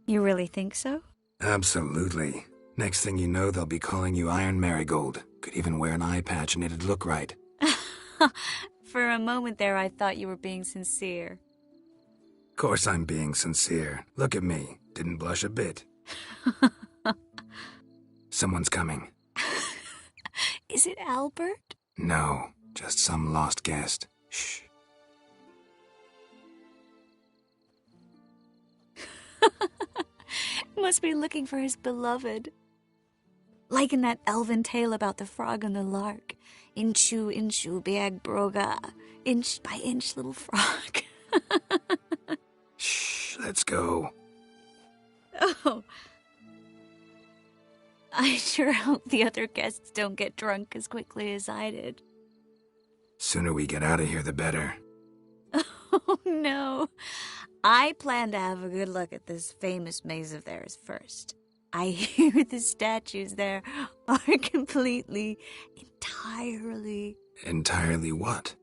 You really think so? Absolutely. Next thing you know, they'll be calling you Iron Marigold. Could even wear an eye patch and it'd look right. For a moment there, I thought you were being sincere. Course I'm being sincere. Look at me. Didn't blush a bit. Someone's coming. Is it Albert? No, just some lost guest. Shh. Must be looking for his beloved. Like in that elven tale about the frog and the lark. Inchu, inchu, beag broga. Inch by inch, little frog. Shh, let's go. Oh. I sure hope the other guests don't get drunk as quickly as I did. Sooner we get out of here, the better. Oh, no. I plan to have a good look at this famous maze of theirs first. I hear the statues there are entirely... Entirely what?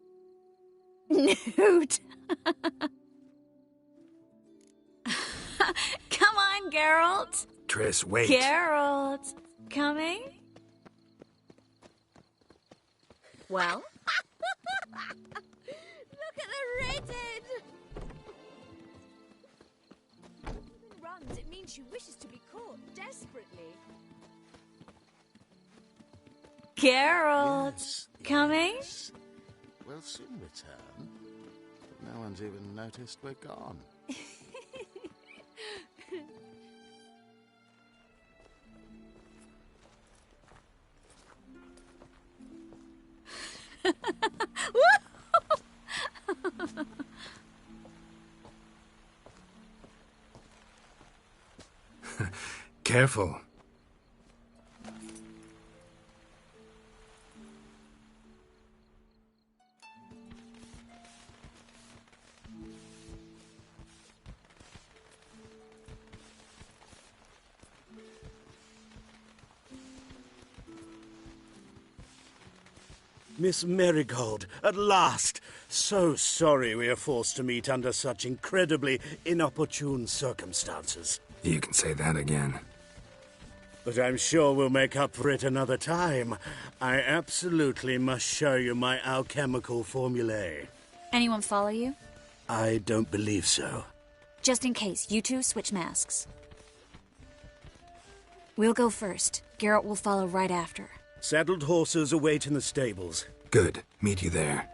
Nude. Come on, Geralt. Triss, wait. Geralt. Coming? Well? Look at the redhead! Runs, it means she wishes to be caught desperately. Geralt. Yes, Coming? yes. We'll soon return. But no one's even noticed we're gone. Careful. Miss Marigold, at last! So sorry we are forced to meet under such incredibly inopportune circumstances. You can say that again. But I'm sure we'll make up for it another time. I absolutely must show you my alchemical formulae. Anyone follow you? I don't believe so. Just in case, you two switch masks. We'll go first. Geralt will follow right after. Saddled horses await in the stables. Good. Meet you there.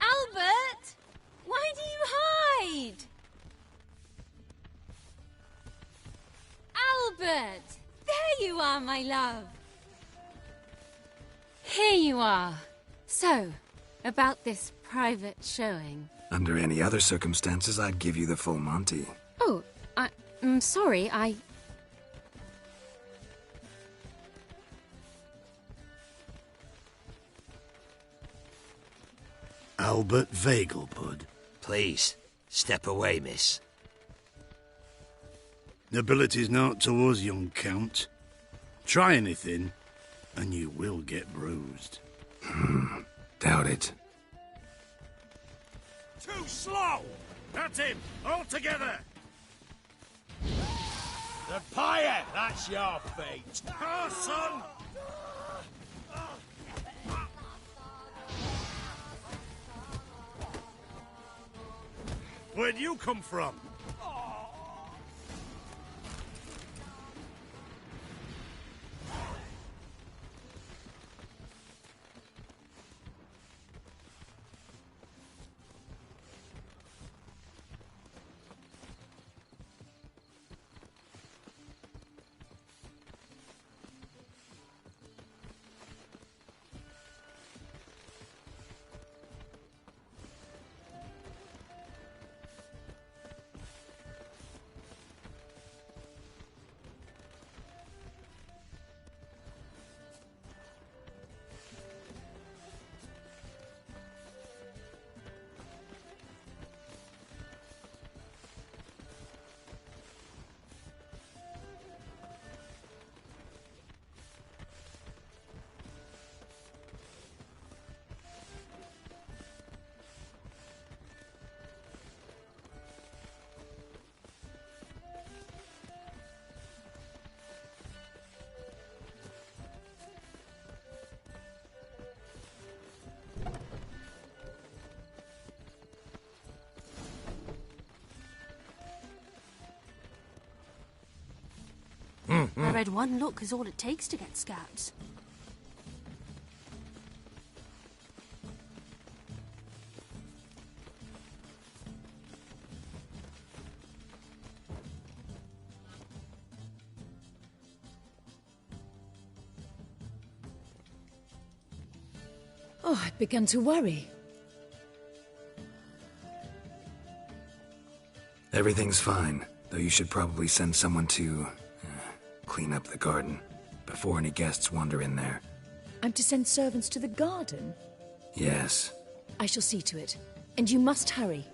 Albert! Why do you hide? Albert! There you are, my love. Here you are. So, about this private showing. Under any other circumstances, I'd give you the full Monty. Oh, I'm sorry, Albert Vegelbud. Please, step away, miss. Nobility's not towards young Count. Try anything, and you will get bruised. Doubt it. Too slow! That's him! All together! The pyre! That's your fate! Oh, son! Where'd you come from? I read one look is all it takes to get scouts. Oh, I'd begun to worry. Everything's fine, though you should probably send someone to clean up the garden before any guests wander in there. I'm to send servants to the garden? Yes. I shall see to it. And you must hurry.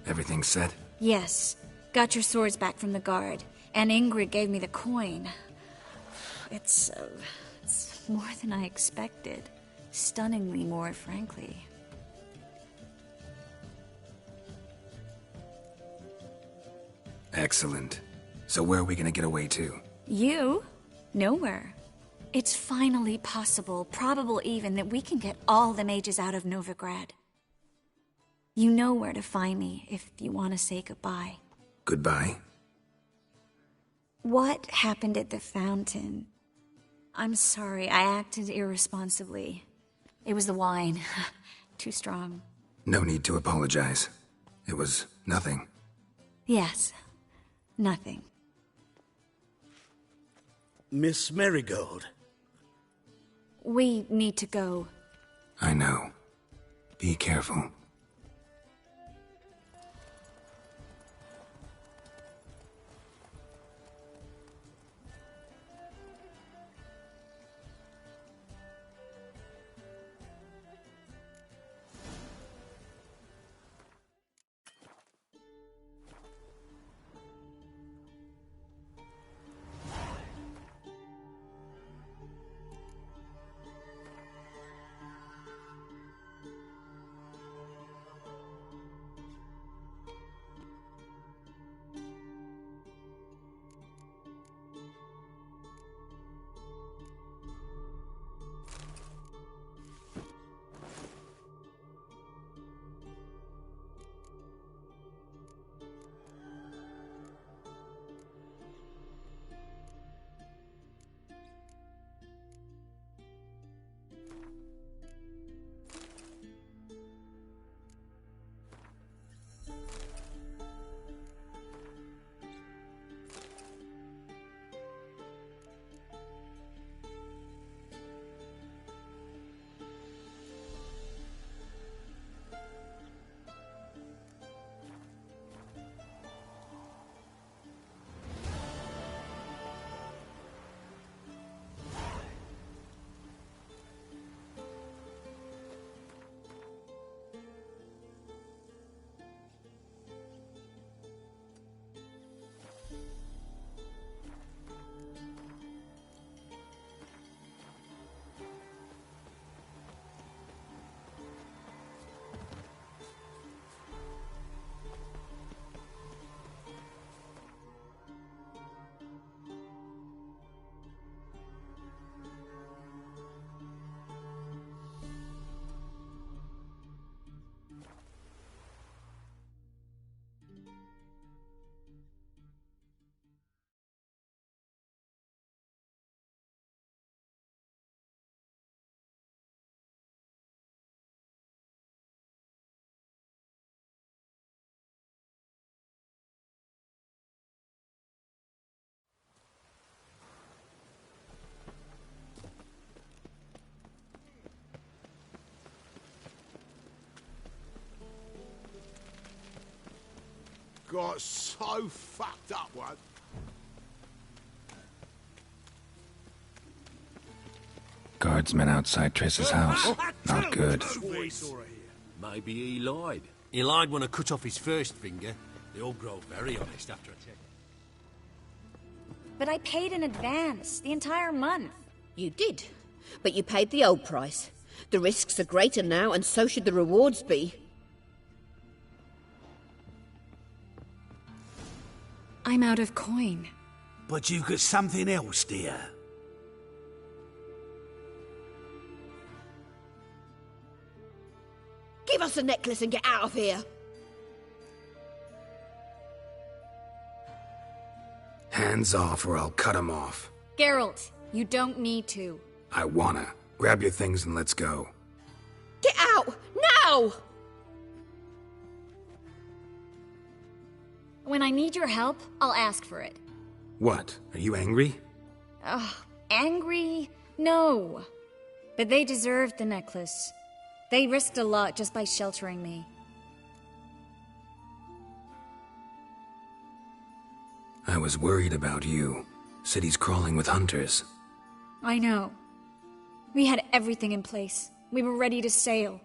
Everything set? Yes. Got your swords back from the guard. And Ingrid gave me the coin. It's more than I expected. Stunningly more, frankly. Excellent. So where are we gonna get away to? You? Nowhere. It's finally possible, probable even, that we can get all the mages out of Novigrad. You know where to find me if you want to say goodbye. Goodbye? What happened at the fountain? I'm sorry, I acted irresponsibly. It was the wine. Too strong. No need to apologize. It was nothing. Yes, nothing. Miss Marigold. We need to go. I know. Be careful. Got so fucked up once. Guardsmen outside Triss's house. Not good. Maybe he lied. He lied when I cut off his first finger. They all grow very honest after I check. But I paid in advance, the entire month. You did, but you paid the old price. The risks are greater now, and so should the rewards be. I'm out of coin. But you've got something else, dear. Give us the necklace and get out of here. Hands off or I'll cut him off. Geralt, you don't need to. I wanna. Grab your things and let's go. Get out! Now! When I need your help, I'll ask for it. What? Are you angry? Ugh, angry? No. But they deserved the necklace. They risked a lot just by sheltering me. I was worried about you. City's crawling with hunters. I know. We had everything in place. We were ready to sail.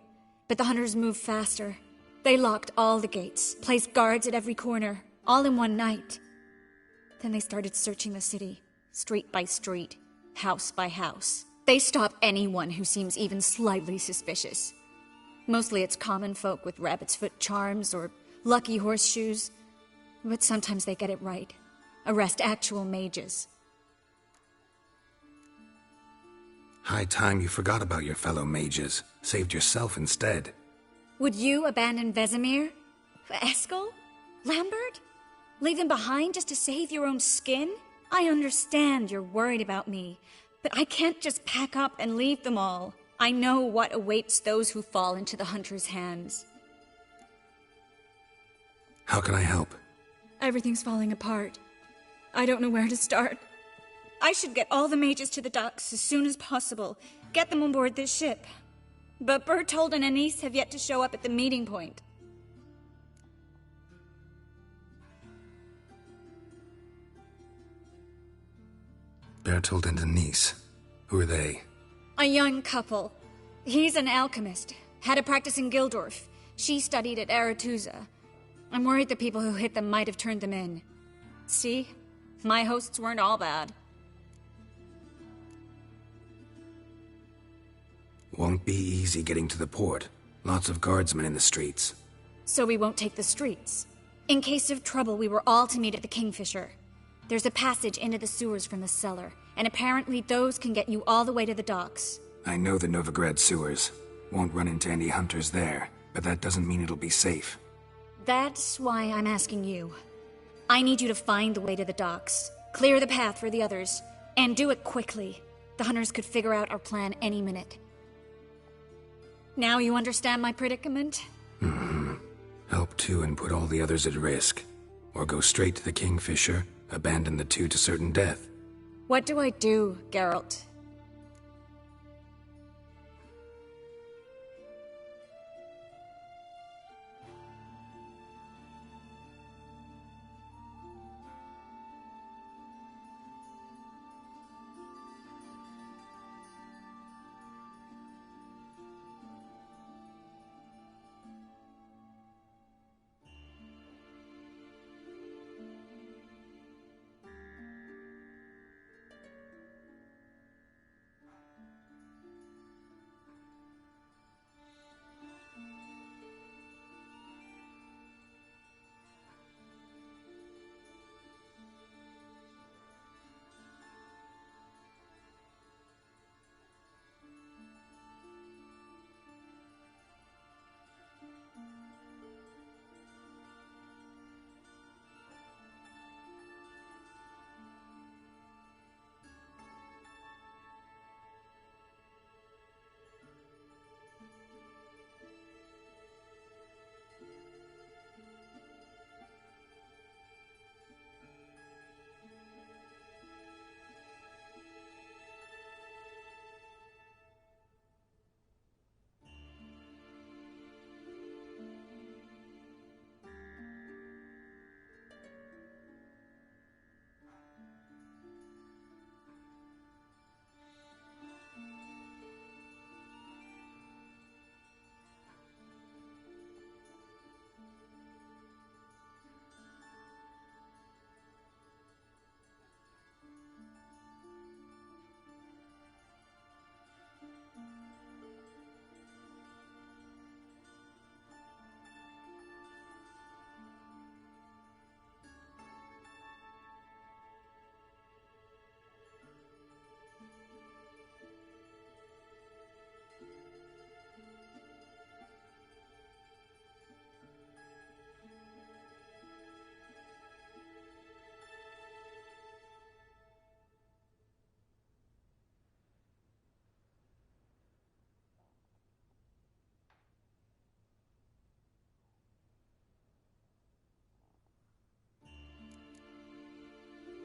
But the hunters moved faster. They locked all the gates, placed guards at every corner, all in one night. Then they started searching the city, street by street, house by house. They stop anyone who seems even slightly suspicious. Mostly it's common folk with rabbit's foot charms or lucky horseshoes. But sometimes they get it right. Arrest actual mages. High time you forgot about your fellow mages. Saved yourself instead. Would you abandon Vesemir? For Eskel? Lambert? Leave them behind just to save your own skin? I understand you're worried about me, but I can't just pack up and leave them all. I know what awaits those who fall into the Hunter's hands. How can I help? Everything's falling apart. I don't know where to start. I should get all the mages to the docks as soon as possible. Get them on board this ship. But Bertold and Anise have yet to show up at the meeting point. Bertold and Anise. Who are they? A young couple. He's an alchemist. Had a practice in Gildorf. She studied at Aretuza. I'm worried the people who hit them might have turned them in. See? My hosts weren't all bad. Won't be easy getting to the port. Lots of guardsmen in the streets. So we won't take the streets. In case of trouble, we were all to meet at the Kingfisher. There's a passage into the sewers from the cellar, and apparently those can get you all the way to the docks. I know the Novigrad sewers. Won't run into any hunters there, but that doesn't mean it'll be safe. That's why I'm asking you. I need you to find the way to the docks, clear the path for the others, and do it quickly. The hunters could figure out our plan any minute. Now you understand my predicament? Mm-hmm. Help two and put all the others at risk. Or go straight to the Kingfisher, abandon the two to certain death. What do I do, Geralt?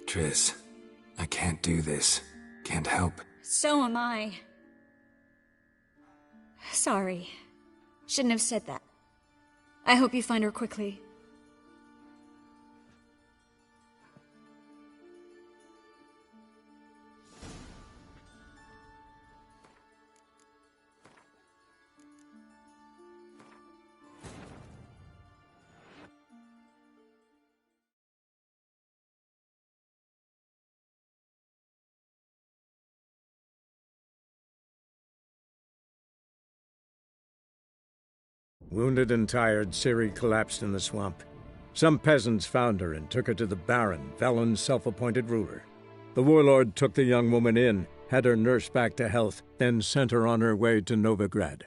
Triss, I can't do this. Can't help. So am I. Sorry. Shouldn't have said that. I hope you find her quickly. Wounded and tired, Ciri collapsed in the swamp. Some peasants found her and took her to the Baron, Valen's self-appointed ruler. The warlord took the young woman in, had her nursed back to health, then sent her on her way to Novigrad.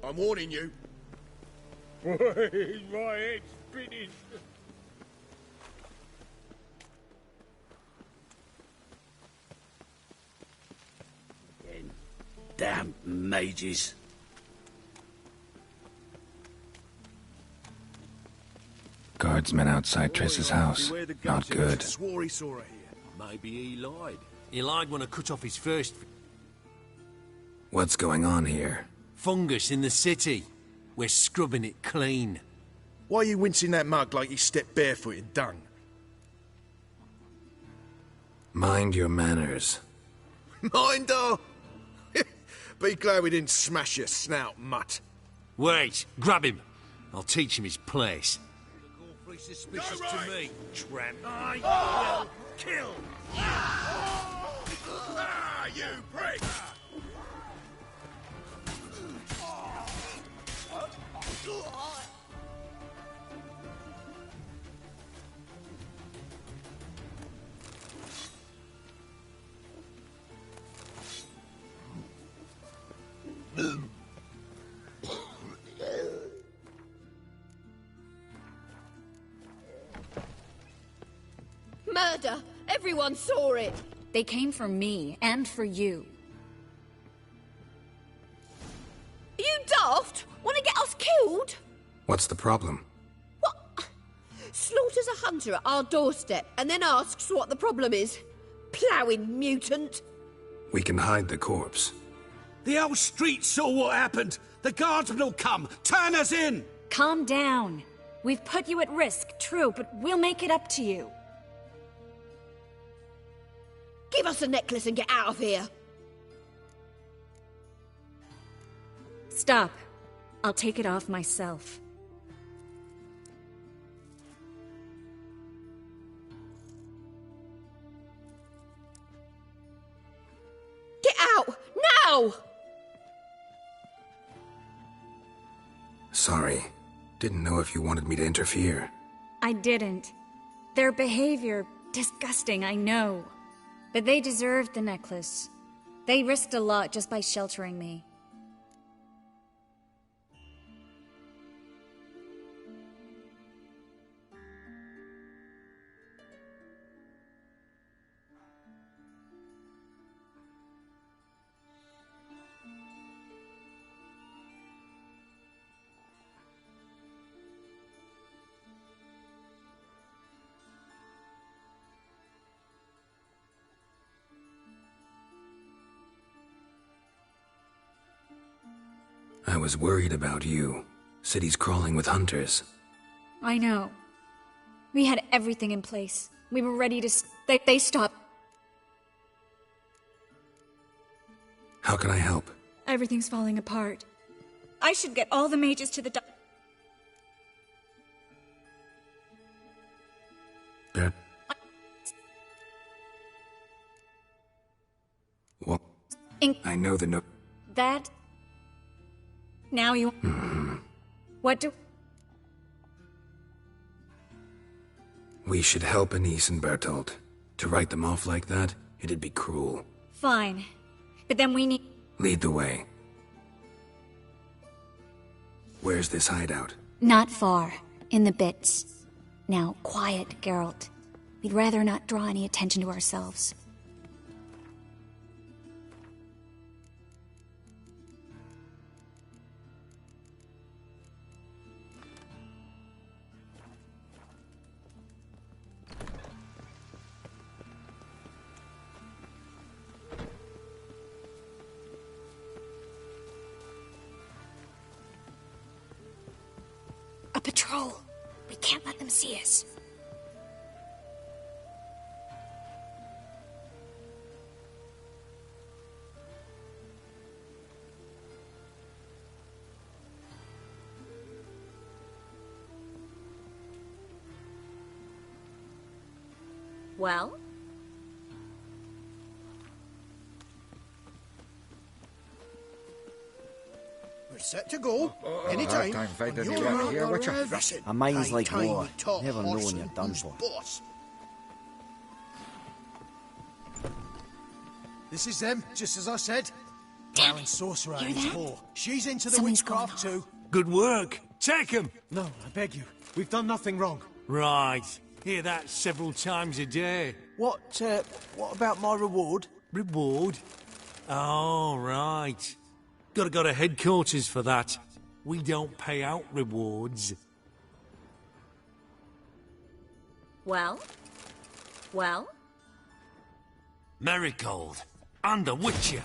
I'm warning you. My head's spinning. Damn mages. Guardsmen outside Triss's house. Not good. Swore he saw her here. Maybe he lied. He lied when I cut off his first... What's going on here? Fungus in the city. We're scrubbing it clean. Why are you wincing that mug like you stepped barefoot in dung? Mind your manners. Mind her? Be glad we didn't smash your snout, mutt. Wait, grab him. I'll teach him his place. Awfully suspicious to me, tramp. I will kill. Ah, you prick! Murder! Everyone saw it! They came for me, and for you. Are you daft? Want to get us killed? What's the problem? Slaughters a hunter at our doorstep, and then asks what the problem is. Ploughing mutant. We can hide the corpse. The whole street saw what happened. The guardsmen will come. Turn us in! Calm down. We've put you at risk, true, but we'll make it up to you. Give us the necklace and get out of here. Stop. I'll take it off myself. Get out! Now! Sorry. Didn't know if you wanted me to interfere. I didn't. Their behavior, disgusting, I know. But they deserved the necklace. They risked a lot just by sheltering me. I was worried about you. City's crawling with hunters. I know. We had everything in place. We were ready to... They stopped. How can I help? Everything's falling apart. I should get all the mages to the... Bert? Well, I know the no... That... Now you... What do... We should help Anise and Bertolt. To write them off like that, it'd be cruel. Fine. But then we need... Lead the way. Where's this hideout? Not far. In the bits. Now, quiet, Geralt. We'd rather not draw any attention to ourselves. A patrol. We can't let them see us. Well? We're set to go. Anytime. A mind's like water. Never know when you're done for. This is them, just as I said. Damn and sorcerer Hear and his that? whore. She's into the Something's witchcraft going too. Good work. Take him. No, I beg you. We've done nothing wrong. Right. Hear that several times a day. What about my reward? Reward? Oh, right. Gotta go to headquarters for that. We don't pay out rewards. Well? Well? Marigold. Under Witcher.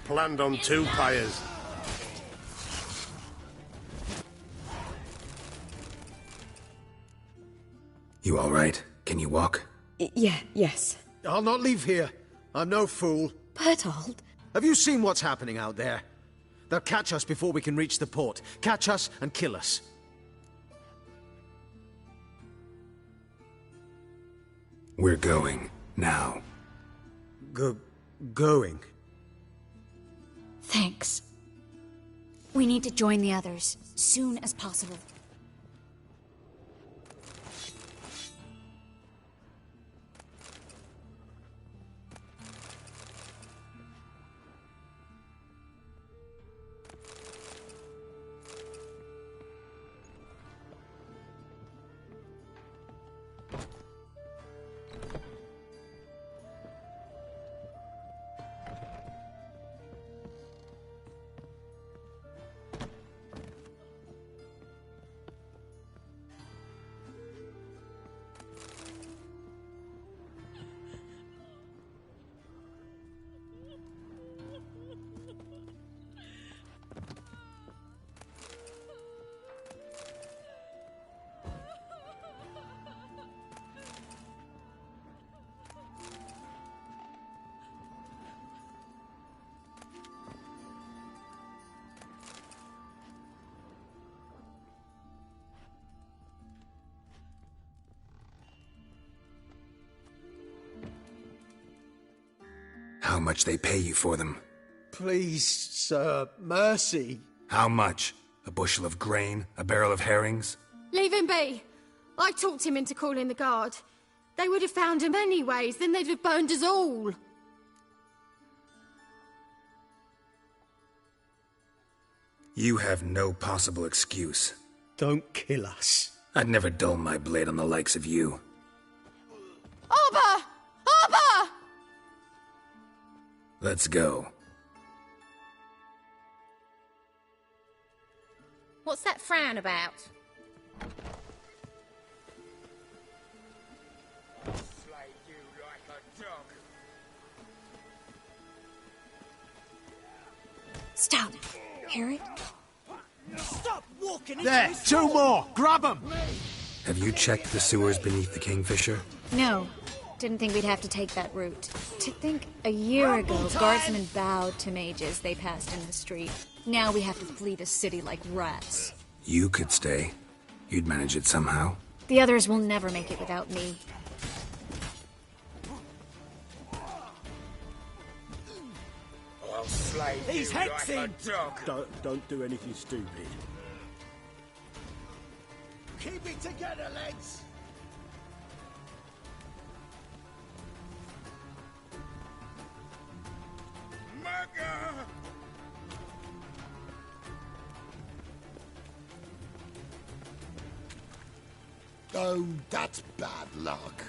Planned on 2 pyres. You all right? Can you walk? Yes. I'll not leave here. I'm no fool. Bertolt? Have you seen what's happening out there? They'll catch us before we can reach the port. Catch us and kill us. We're going. Now. Going? Thanks. We need to join the others, soon as possible. How much they pay you for them? Please, sir, mercy. How much? A bushel of grain? A barrel of herrings? Leave him be. I talked him into calling the guard. They would have found him anyways, then they'd have burned us all. You have no possible excuse. Don't kill us. I'd never dull my blade on the likes of you. Arba! Arba! Let's go. What's that frown about? Stop. Hear it? Stop walking There! 2 more! Grab them! Have you checked the sewers beneath the Kingfisher? No. Didn't think we'd have to take that route. To think a year ago, guardsmen bowed to mages they passed in the street. Now we have to flee the city like rats. You could stay. You'd manage it somehow. The others will never make it without me. I'll slay He's you hexing! like a dog. Don't do anything stupid. Keep it together, lads! Mugger! Oh, that's bad luck.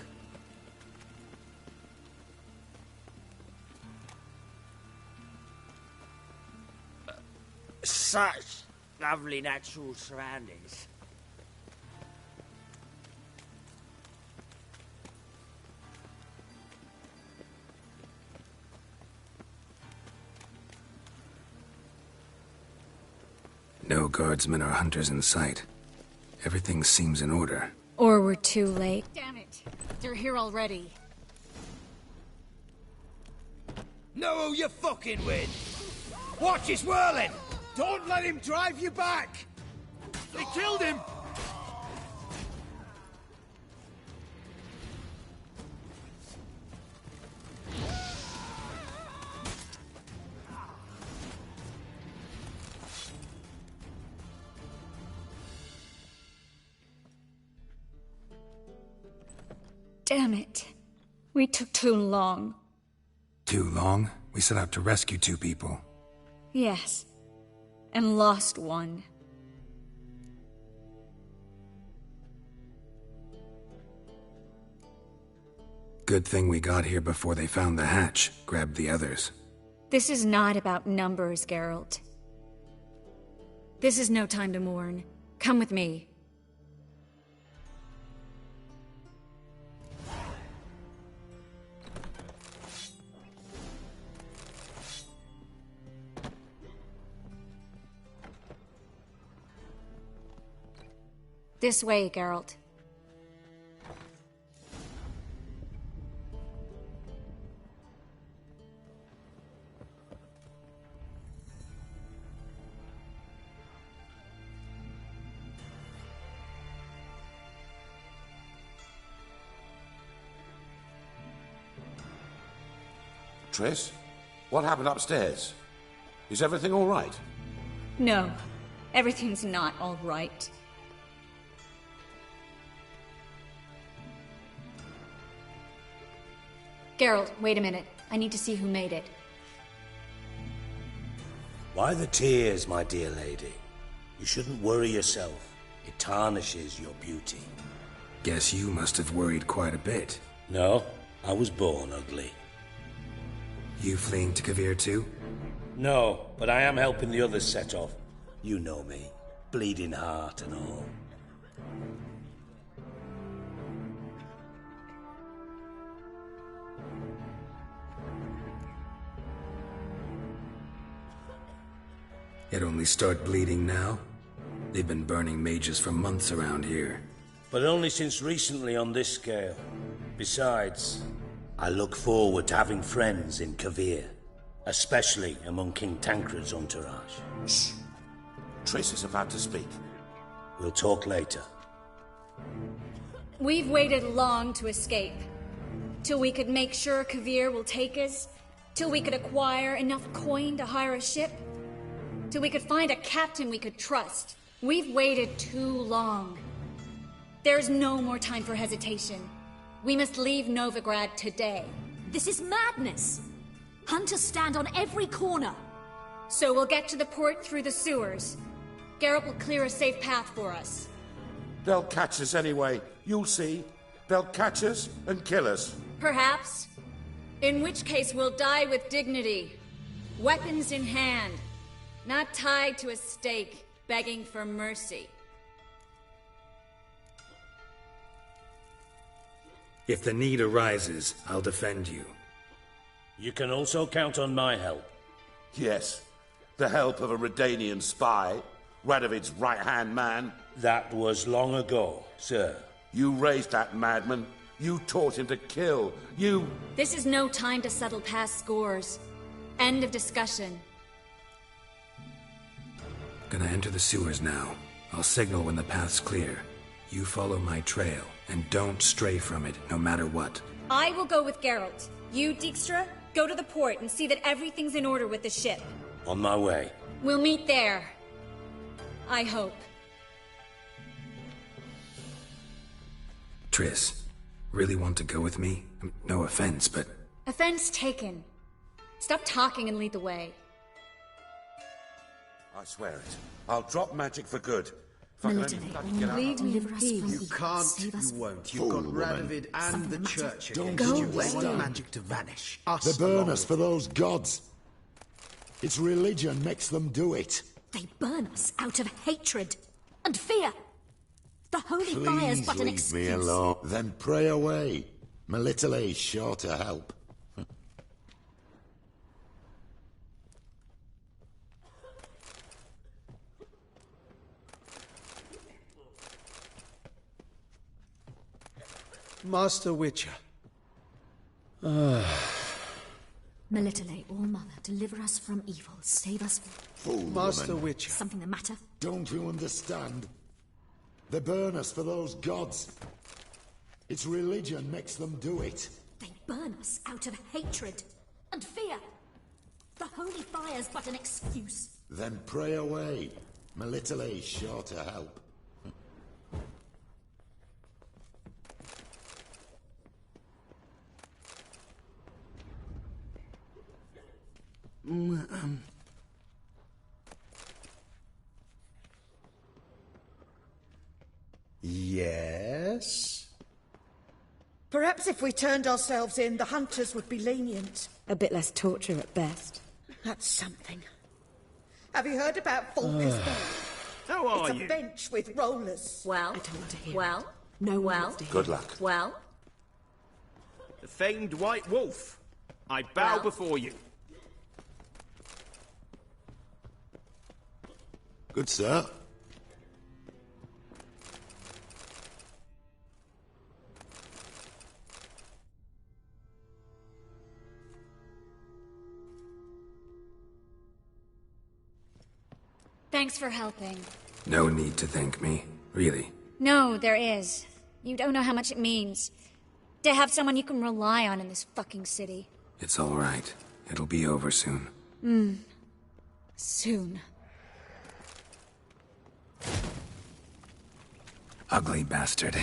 Such lovely natural surroundings. No guardsmen or hunters in sight. Everything seems in order. Or we're too late. Damn it! They're here already. Know who you're fucking with. Watch his whirling. Don't let him drive you back. They killed him. Damn it. We took too long. Too long? We set out to rescue 2 people. Yes. And lost one. Good thing we got here before they found the hatch, grabbed the others. This is not about numbers, Geralt. This is no time to mourn. Come with me. This way, Geralt. Triss, what happened upstairs? Is everything all right? No, everything's not all right. Geralt, wait a minute. I need to see who made it. Why the tears, my dear lady? You shouldn't worry yourself. It tarnishes your beauty. Guess you must have worried quite a bit. No, I was born ugly. You fleeing to Kovir too? No, but I am helping the others set off. You know me. Bleeding heart and all. It only start bleeding now? They've been burning mages for months around here. But only since recently on this scale. Besides, I look forward to having friends in Kovir. Especially among King Tancred's entourage. Shh! Triss is about to speak. We'll talk later. We've waited long to escape. Till we could make sure Kovir will take us. Till we could acquire enough coin to hire a ship. Till we could find a captain we could trust. We've waited too long. There's no more time for hesitation. We must leave Novigrad today. This is madness! Hunters stand on every corner. So we'll get to the port through the sewers. Geralt will clear a safe path for us. They'll catch us anyway. You'll see. They'll catch us and kill us. Perhaps. In which case we'll die with dignity. Weapons in hand. Not tied to a stake, begging for mercy. If the need arises, I'll defend you. You can also count on my help. Yes. The help of a Redanian spy, Radovid's right-hand man. That was long ago, sir. You raised that madman. You taught him to kill. You... This is no time to settle past scores. End of discussion. Gonna enter the sewers now. I'll signal when the path's clear. You follow my trail, and don't stray from it, no matter what. I will go with Geralt. You, Dijkstra, go to the port and see that everything's in order with the ship. On my way. We'll meet there. I hope. Triss, really want to go with me? No offense, but... Offense taken. Stop talking and lead the way. I swear it. I'll drop magic for good. Leave me in peace. You can't, you won't. You've got Radovid and the church against Don't you. you Want understand? magic to vanish. Us They burn along us for those gods. It's religion makes them do it. They burn us out of hatred and fear. The holy fire's but an leave excuse. me alone. Then pray away. Melitele's sure to help. Master Witcher. Melitele, All-Mother, deliver us from evil. Save us from... Master Witcher. Something the matter? Don't you understand? They burn us for those gods. It's religion makes them do it. They burn us out of hatred and fear. The holy fire's but an excuse. Then pray away. Melitele's sure to help. Yes? Perhaps if we turned ourselves in, the hunters would be lenient. A bit less torture at best. That's something. Have you heard about Falker's Bench? How are it's you? a bench with rollers. Well, I don't want to hear well, it. No one well. wants to hear Good it. luck. Well, The famed White Wolf. I bow Well. before you. Good, sir. thanks for helping. No need to thank me, really. No, there is. You don't know how much it means. To have someone you can rely on in this fucking city. It's all right. It'll be over soon. Soon. Ugly bastard.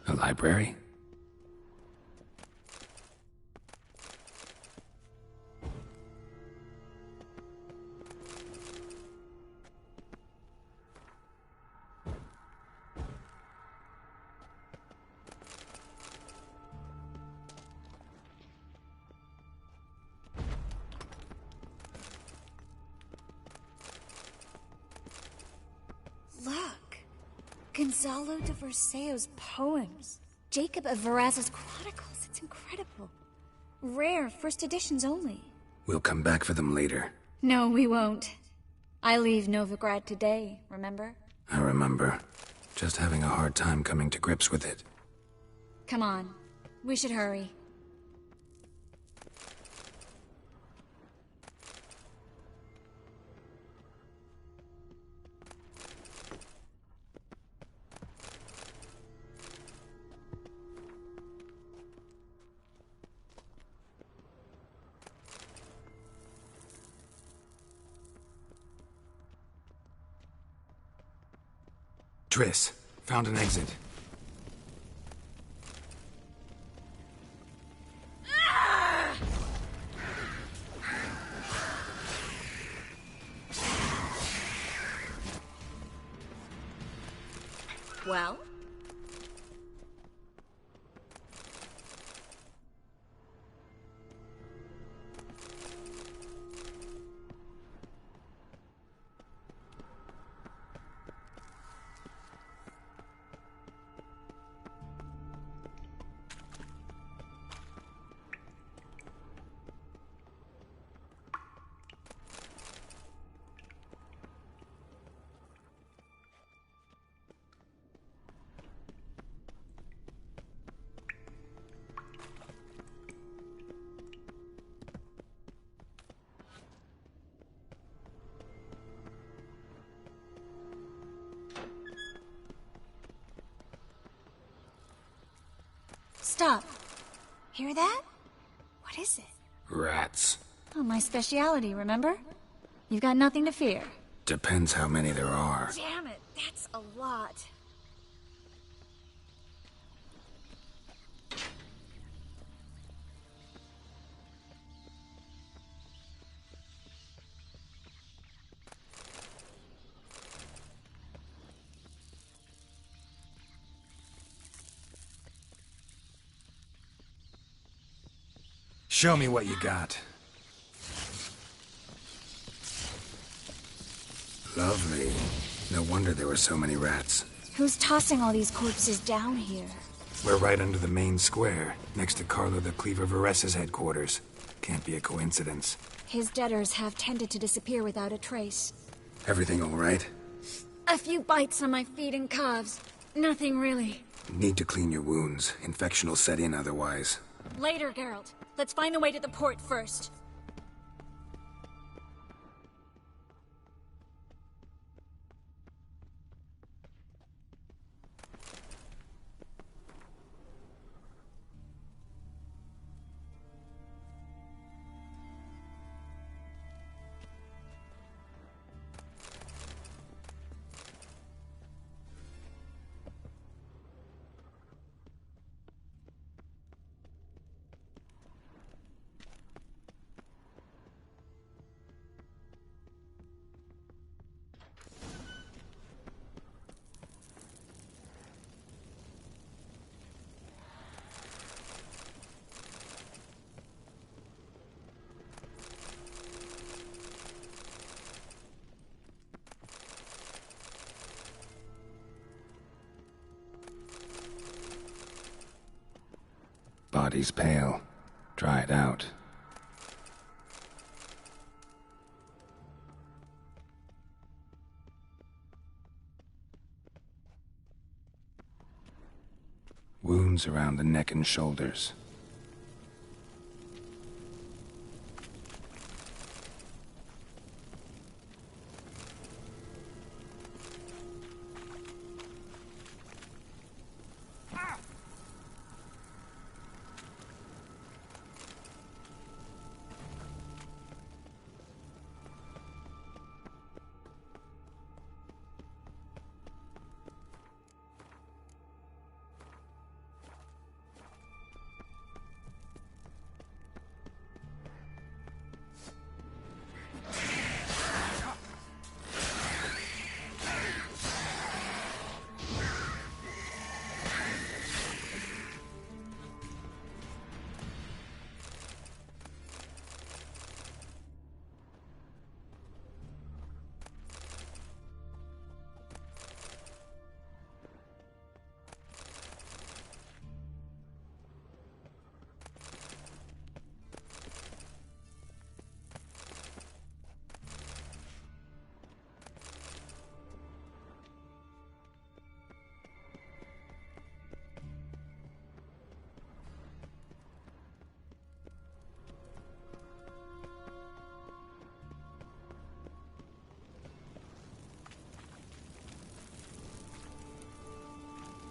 A library? Gonzalo de Verseo's poems. Jacob of Varaz's chronicles. It's incredible. Rare, first editions only. We'll come back for them later. No, we won't. I leave Novigrad today, remember? I remember. Just having a hard time coming to grips with it. Come on. We should hurry. Triss, found an exit. Well? Stop. Hear that? What is it? Rats. Oh, my speciality, remember? You've got nothing to fear. Depends how many there are. Damn it, that's a lot. Show me what you got. Lovely. No wonder there were so many rats. Who's tossing all these corpses down here? We're right under the main square, next to Carlo the Cleaver Vares's headquarters. Can't be a coincidence. His debtors have tended to disappear without a trace. Everything all right? A few bites on my feet and calves. Nothing really. Need to clean your wounds. Infection will set in otherwise. Later, Geralt. Let's find the way to the port first. Body's pale. Dried out. Wounds around the neck and shoulders.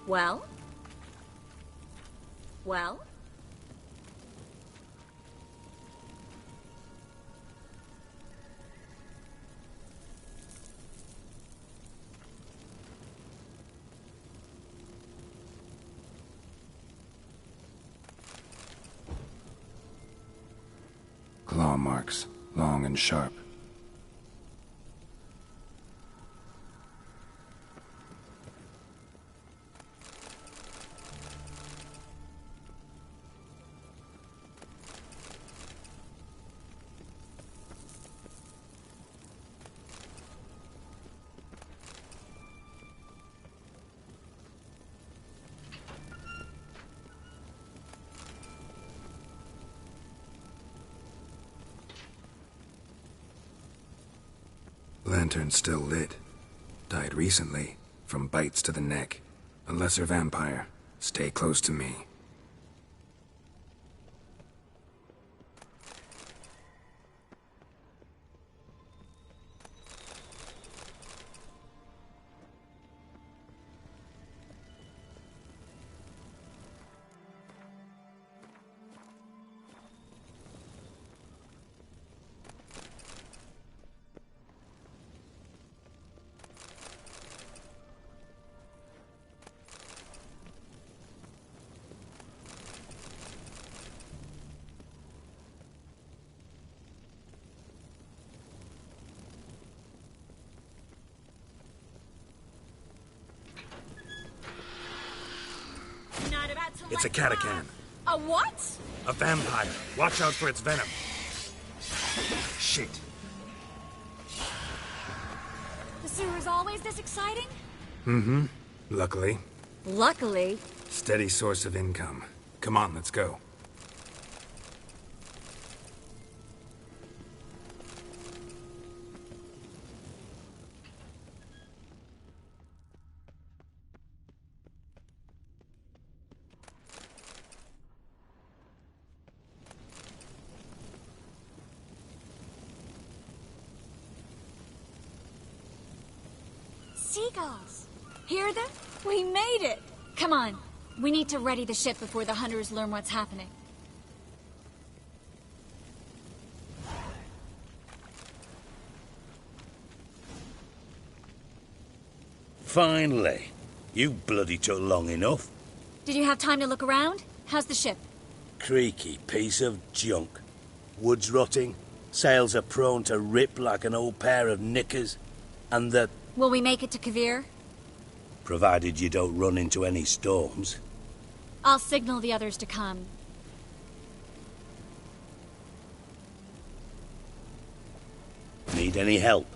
Well? Well? Claw marks, long and sharp. Lantern still lit. Died recently, from bites to the neck. A lesser vampire. Stay close to me. It's a Catachan. A what? A vampire. Watch out for its venom. Shit. The sewer's always this exciting? Mm-hmm. Luckily. Luckily. Steady source of income. Come on, let's go. Seagulls. Hear them? We made it! Come on. We need to ready the ship before the hunters learn what's happening. Finally. You bloody took long enough. Did you have time to look around? How's the ship? Creaky piece of junk. Wood's rotting. Sails are prone to rip like an old pair of knickers. And the... Will we make it to Kavir? Provided you don't run into any storms. I'll signal the others to come. Need any help?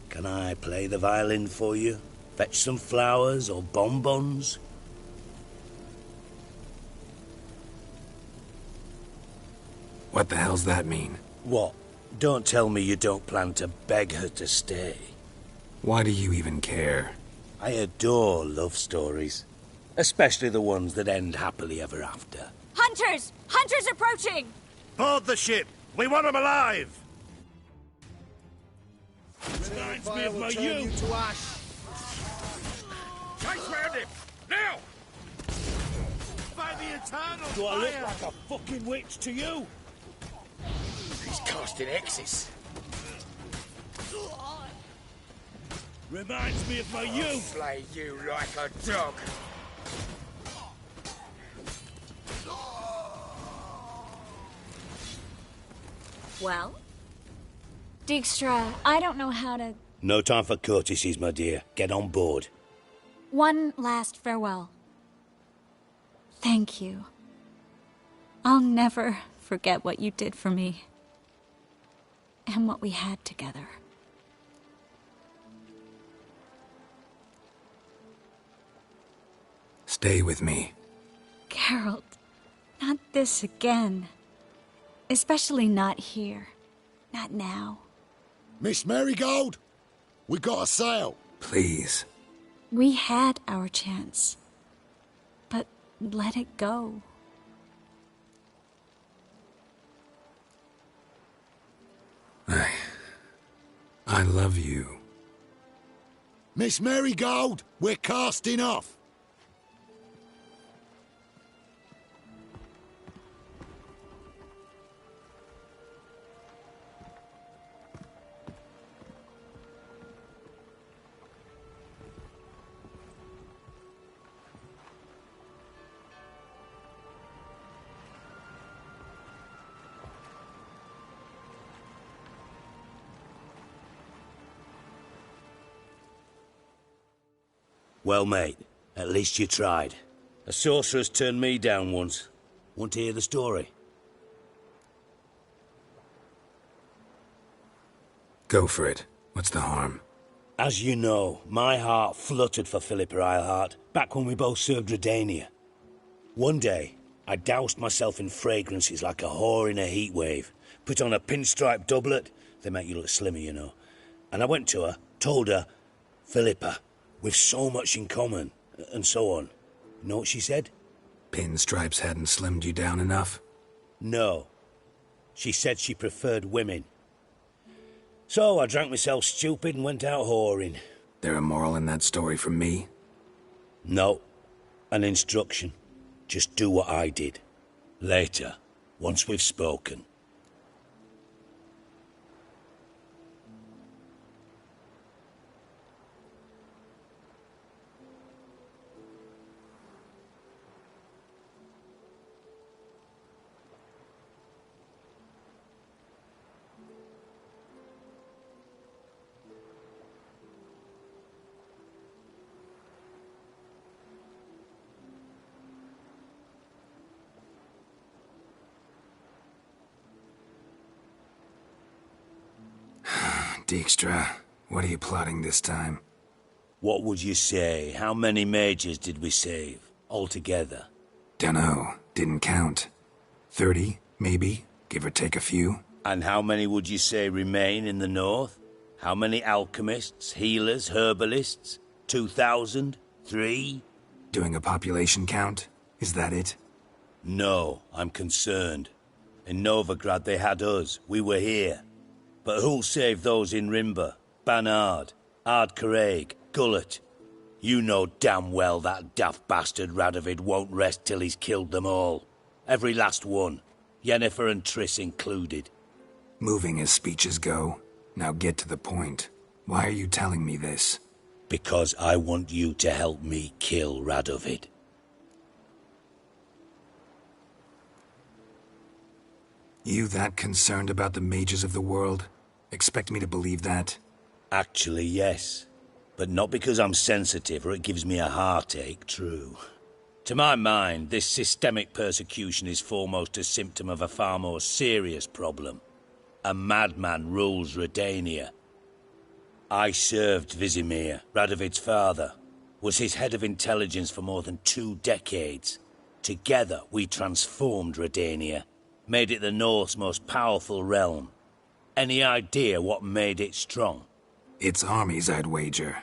Can I play the violin for you? Fetch some flowers or bonbons? What the hell's that mean? What? Don't tell me you don't plan to beg her to stay. Why do you even care? I adore love stories. Especially the ones that end happily ever after. Hunters! Hunters approaching! Board the ship! We want them alive! Reminds me of my youth! To ash. Chase round him! Now! By the eternal Do I look fire. like a fucking witch to you? He's casting X's. Reminds me of my youth. Flay you like a dog. Well? Dijkstra, I don't know how to... No time for courtesies, my dear. Get on board. One last farewell. Thank you. I'll never forget what you did for me. And what we had together. Stay with me. Geralt, not this again. Especially not here. Not now. Miss Marigold, we got a sail. Please. We had our chance. But let it go. I love you. Miss Marigold, we're casting off. Well, mate, at least you tried. A sorcerer's turned me down once. Want to hear the story? Go for it. What's the harm? As you know, my heart fluttered for Philippa Eilhart back when we both served Redania. One day, I doused myself in fragrances like a whore in a heatwave, put on a pinstripe doublet, they make you look slimmer, you know, and I went to her, told her, Philippa, we've so much in common, and so on. You know what she said? Pinstripes hadn't slimmed you down enough? No. She said she preferred women. So I drank myself stupid and went out whoring. There a moral in that story from me? No. An instruction. Just do what I did. Later, once we've spoken. Dijkstra, what are you plotting this time? What would you say? How many mages did we save, altogether? Dunno. Didn't count. 30, maybe? Give or take a few? And how many would you say remain in the north? How many alchemists, healers, herbalists? 2,000? 3? Doing a population count? Is that it? No, I'm concerned. In Novigrad they had us. We were here. But who'll save those in Rimba? Banard, Ardcaraig, Gullet? You know damn well that daft bastard Radovid won't rest till he's killed them all. Every last one. Yennefer and Triss included. Moving as speeches go. Now get to the point. Why are you telling me this? Because I want you to help me kill Radovid. You that concerned about the mages of the world? Expect me to believe that? Actually, yes. But not because I'm sensitive or it gives me a heartache, true. To my mind, this systemic persecution is foremost a symptom of a far more serious problem. A madman rules Redania. I served Vizimir, Radovid's father, was his head of intelligence for more than 2 decades. Together, we transformed Redania, made it the North's most powerful realm. Any idea what made it strong? Its armies, I'd wager.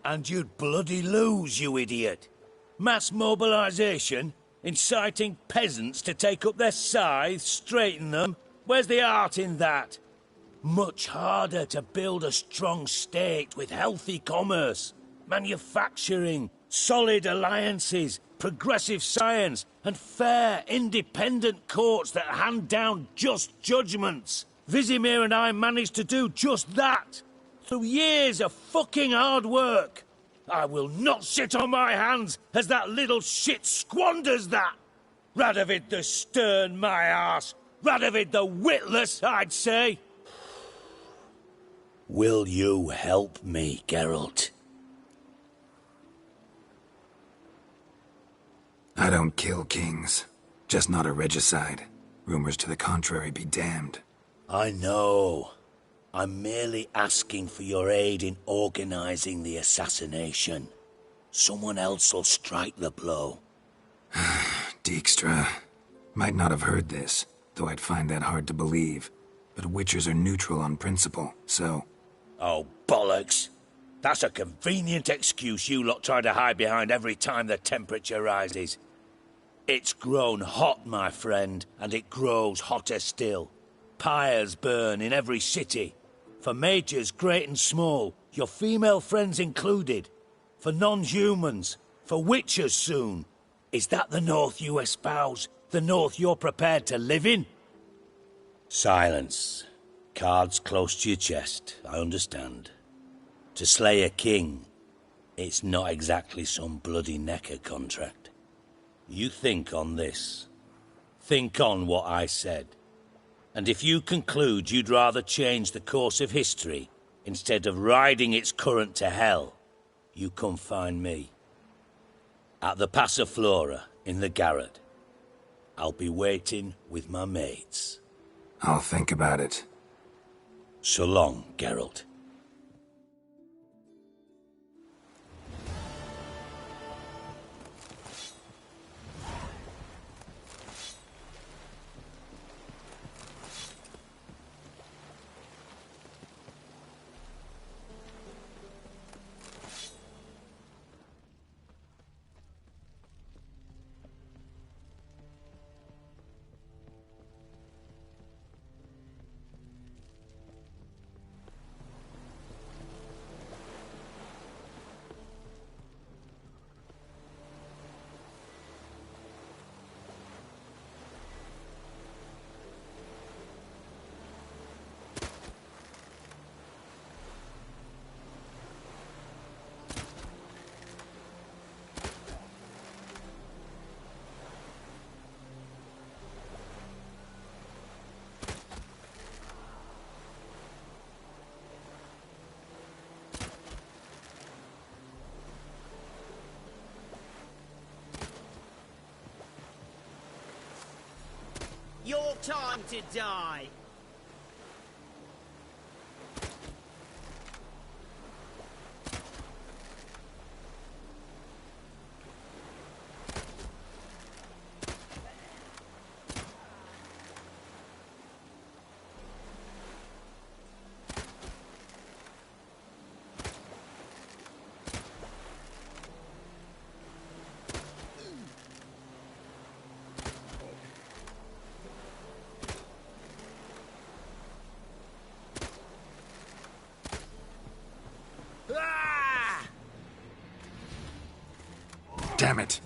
And you'd bloody lose, you idiot. Mass mobilization, inciting peasants to take up their scythes, straighten them. Where's the art in that? Much harder to build a strong state with healthy commerce, manufacturing, solid alliances, progressive science, and fair, independent courts that hand down just judgments. Vizimir and I managed to do just that. Through years of fucking hard work. I will not sit on my hands as that little shit squanders that. Radovid the stern, my arse. Radovid the witless, I'd say. Will you help me, Geralt? I don't kill kings. Just not a regicide. Rumors to the contrary be damned. I know. I'm merely asking for your aid in organizing the assassination. Someone else will strike the blow. Dijkstra. Might not have heard this, though I'd find that hard to believe. But Witchers are neutral on principle, so... Oh, bollocks. That's a convenient excuse you lot try to hide behind every time the temperature rises. It's grown hot, my friend, and it grows hotter still. Pyres burn in every city. For mages great and small, your female friends included. For non-humans, for witchers soon. Is that the North you espouse? The North you're prepared to live in? Silence. Cards close to your chest, I understand. To slay a king, it's not exactly some bloody necker contract. You think on this. Think on what I said. And if you conclude you'd rather change the course of history instead of riding its current to hell, you come find me. At the Passiflora, in the garret. I'll be waiting with my mates. I'll think about it. So long, Geralt. Your time to die. Damn it!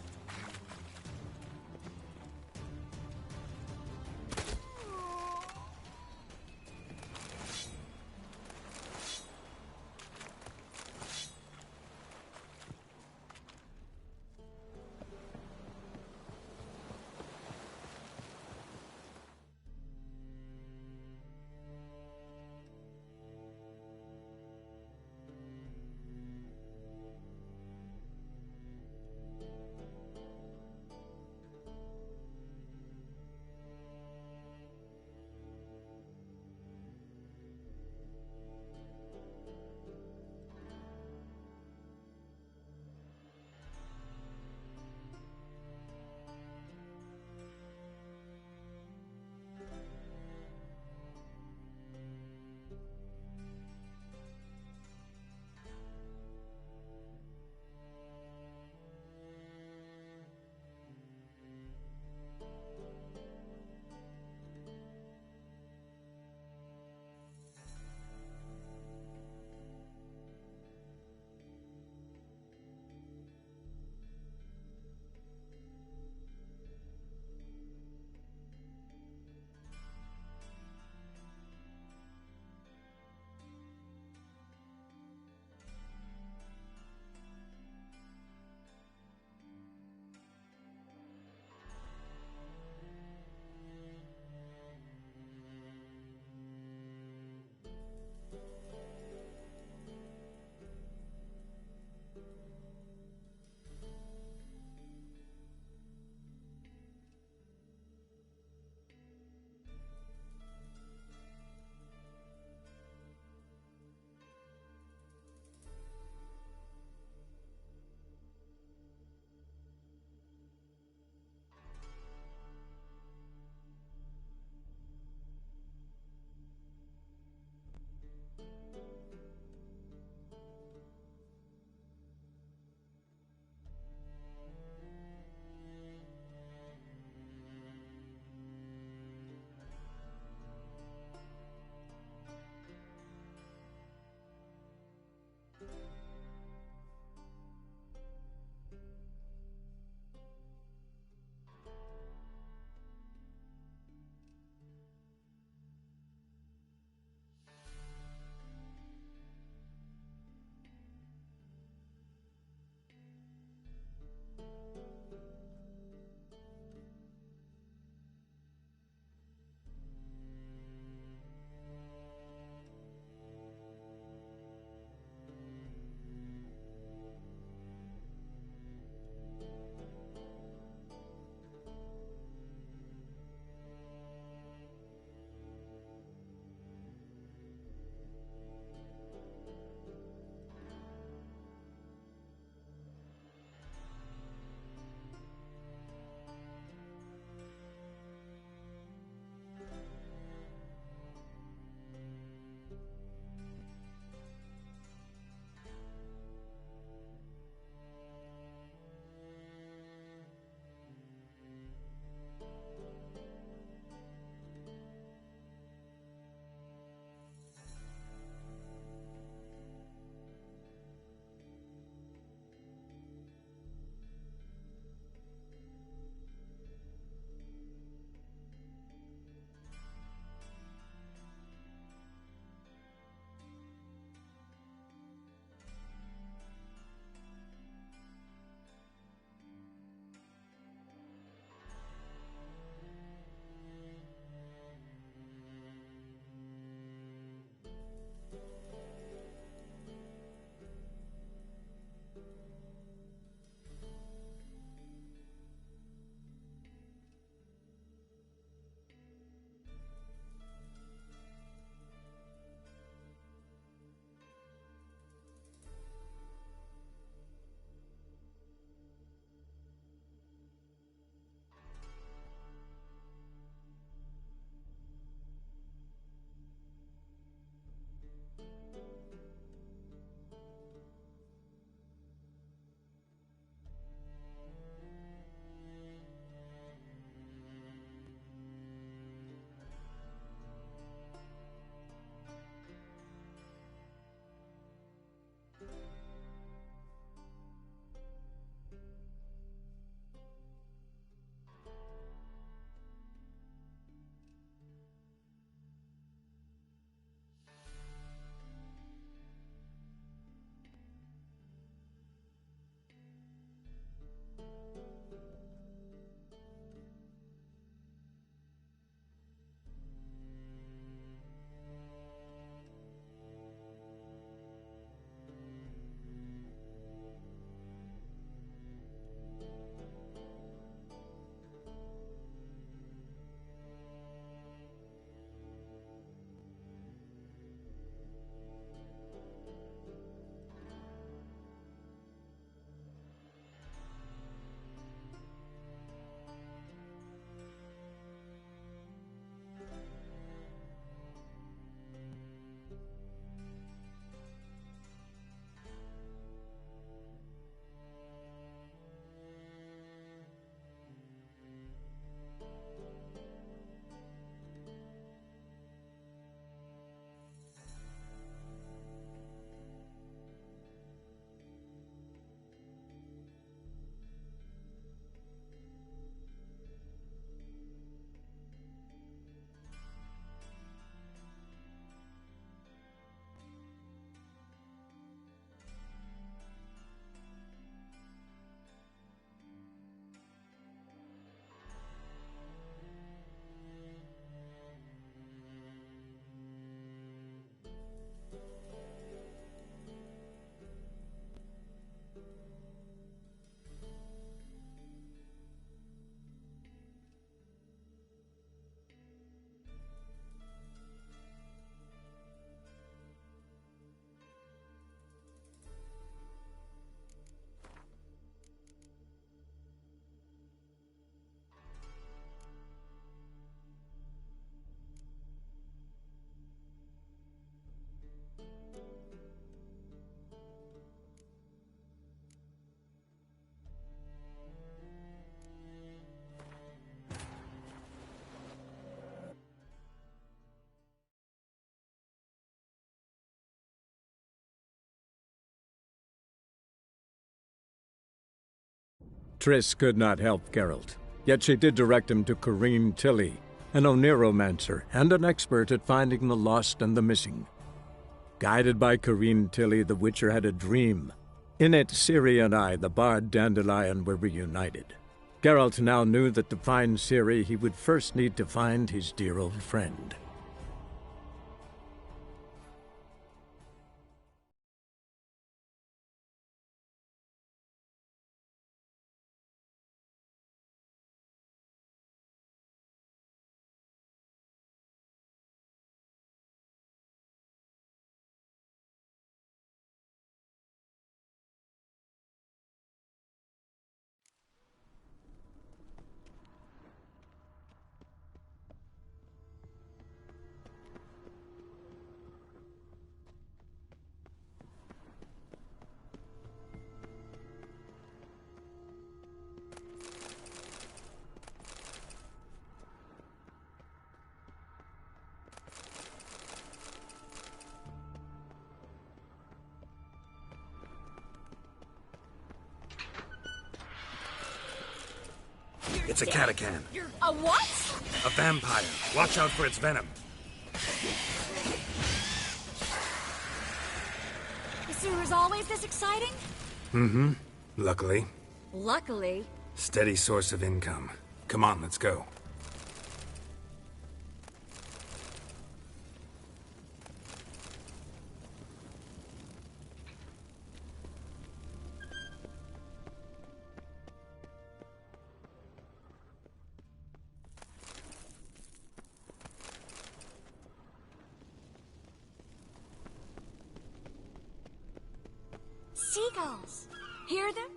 Triss could not help Geralt, yet she did direct him to Corrine Tilly, an Oniromancer and an expert at finding the lost and the missing. Guided by Corrine Tilly, the Witcher had a dream. In it, Ciri and I, the bard Dandelion, were reunited. Geralt now knew that to find Ciri, he would first need to find his dear old friend. It's a Catacan. A what? A vampire. Watch out for its venom. Is sewers always this exciting? Mm-hmm. Luckily. Luckily. Steady source of income. Come on, let's go. Seagulls. Hear them?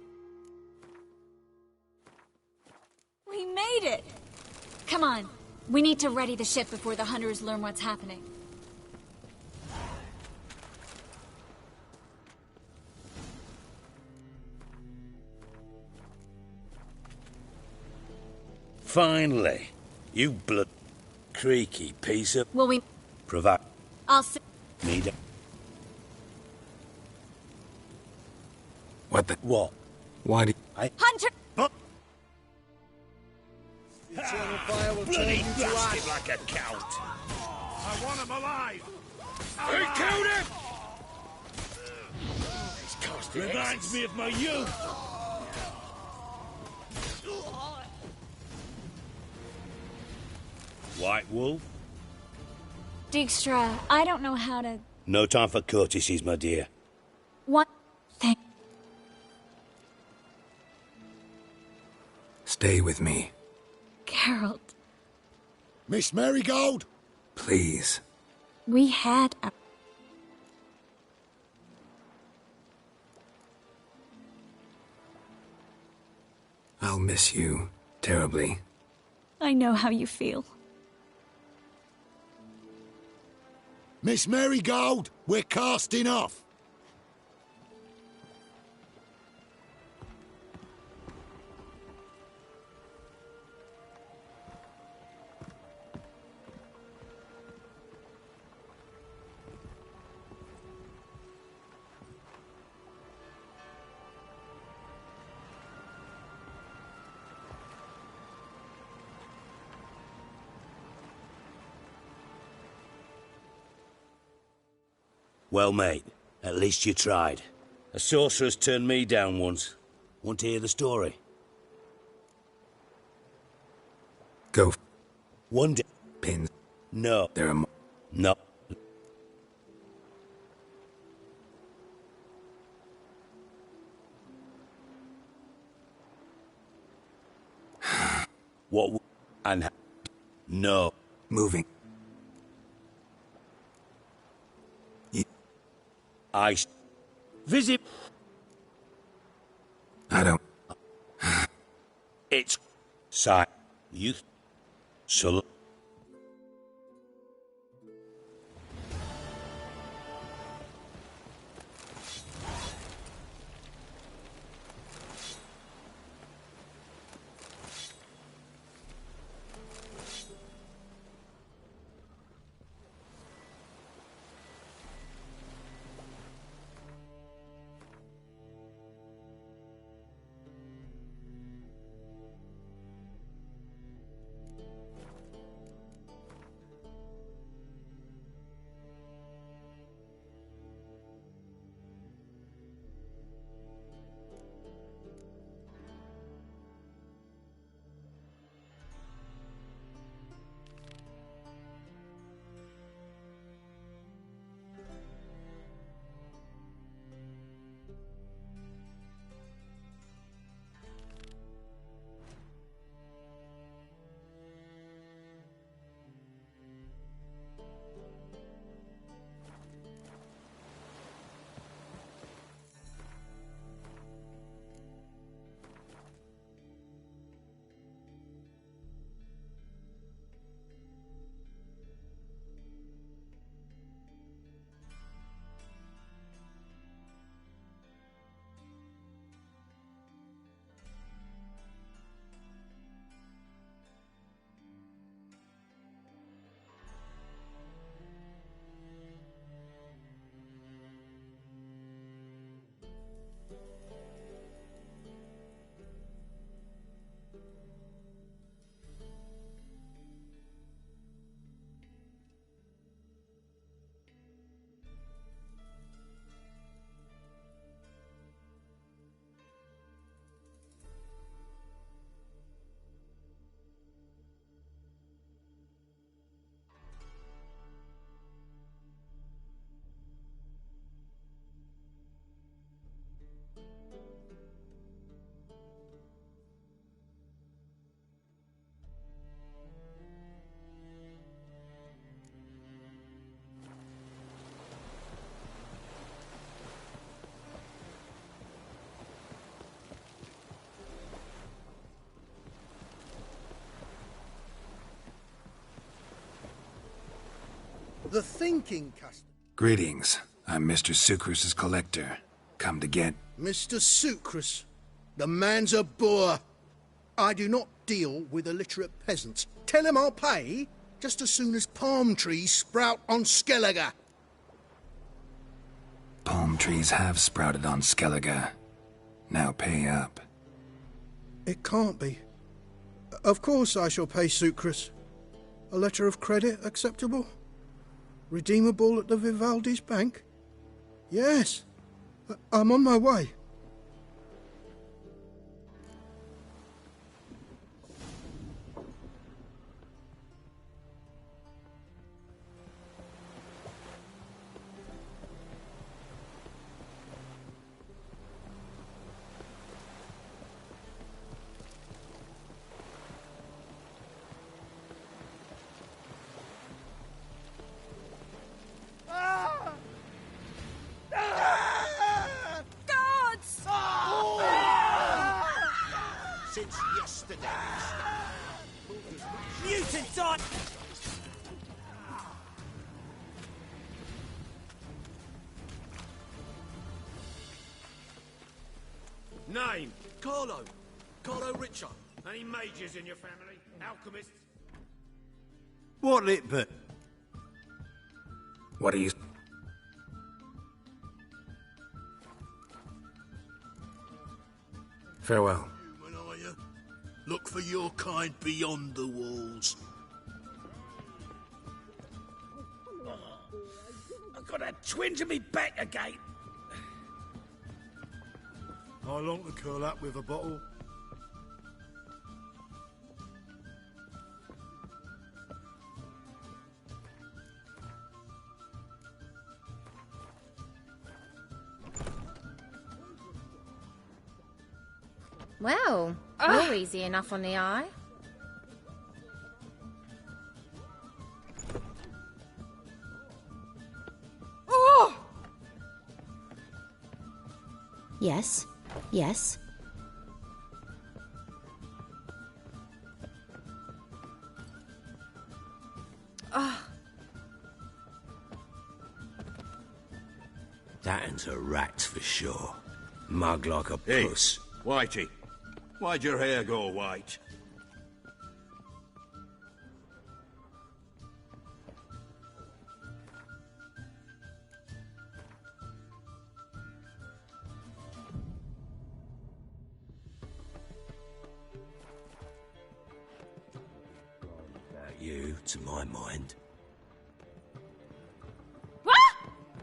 We made it! Come on. We need to ready the ship before the hunters learn what's happening. Finally. You blood creaky piece of... Will we... Provide... I'll sit... Need a... What the... What? Why do... Hunter! Eternal fire will turn Bloody you to blasted ash. like a count. I want him alive! They killed him! Reminds me of my youth. White Wolf? Dijkstra, I don't know how to... No time for courtesies, my dear. What? Thank... Stay with me. Geralt. Miss Marigold? Please. We had a... I'll miss you terribly. I know how you feel. Miss Marigold, we're casting off. Well, mate, at least you tried. A sorceress turned me down once. Want to hear the story? Go. One day... Pins. No. There are more. No. What... And... No. Moving. Visit... I don't... It's... Sight. Youth. So... The thinking customer. Greetings. I'm Mr. Sucrus's collector. Come to get... Mr. Sucrus. The man's a boor. I do not deal with illiterate peasants. Tell him I'll pay just as soon as palm trees sprout on Skellige. Palm trees have sprouted on Skellige. Now pay up. It can't be. Of course I shall pay Sucrus. A letter of credit acceptable? Redeemable at the Vivaldi's bank? Yes. I'm on my way. Guards! Since yesterday. Mutant on! Name? Carlo. Carlo Richer. Any mages in your family? Alchemists? What it but? What are you... Farewell. Human, are you? Look for your kind beyond the walls. I've got a twinge in me back again. I long to curl up with a bottle. Well, you're easy enough on the eye. Oh! Yes, yes. That ends a rat for sure. Mug like a Hey, puss. Whitey. Why'd your hair go white? You, to my mind.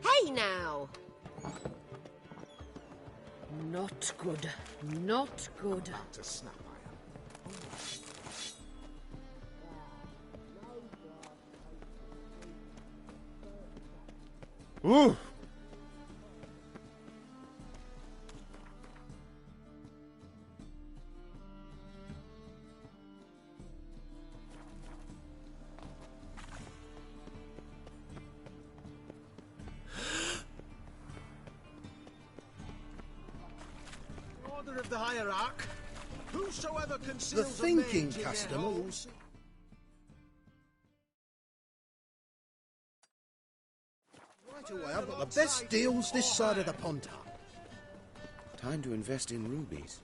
Hey now! Not good. Not good. To snap Ooh! Order of the Hierarch. Whosoever The conceals a thinking mage in their customer home- will see. Right away, I've got the best deals this side of the Pontar. Time to invest in rubies.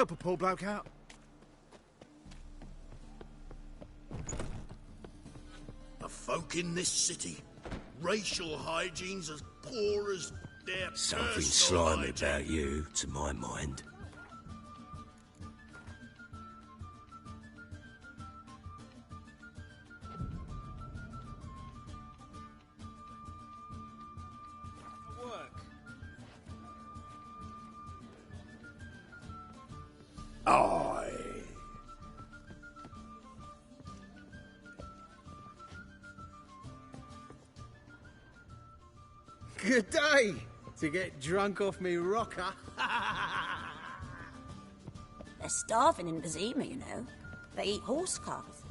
Help a poor bloke out. The folk in this city, racial hygiene's as poor as their Something personal slimy hygiene. about you, to my mind. Aye. Good day to get drunk off me rocker. They're starving in Bazima, you know. They eat horse carcasses.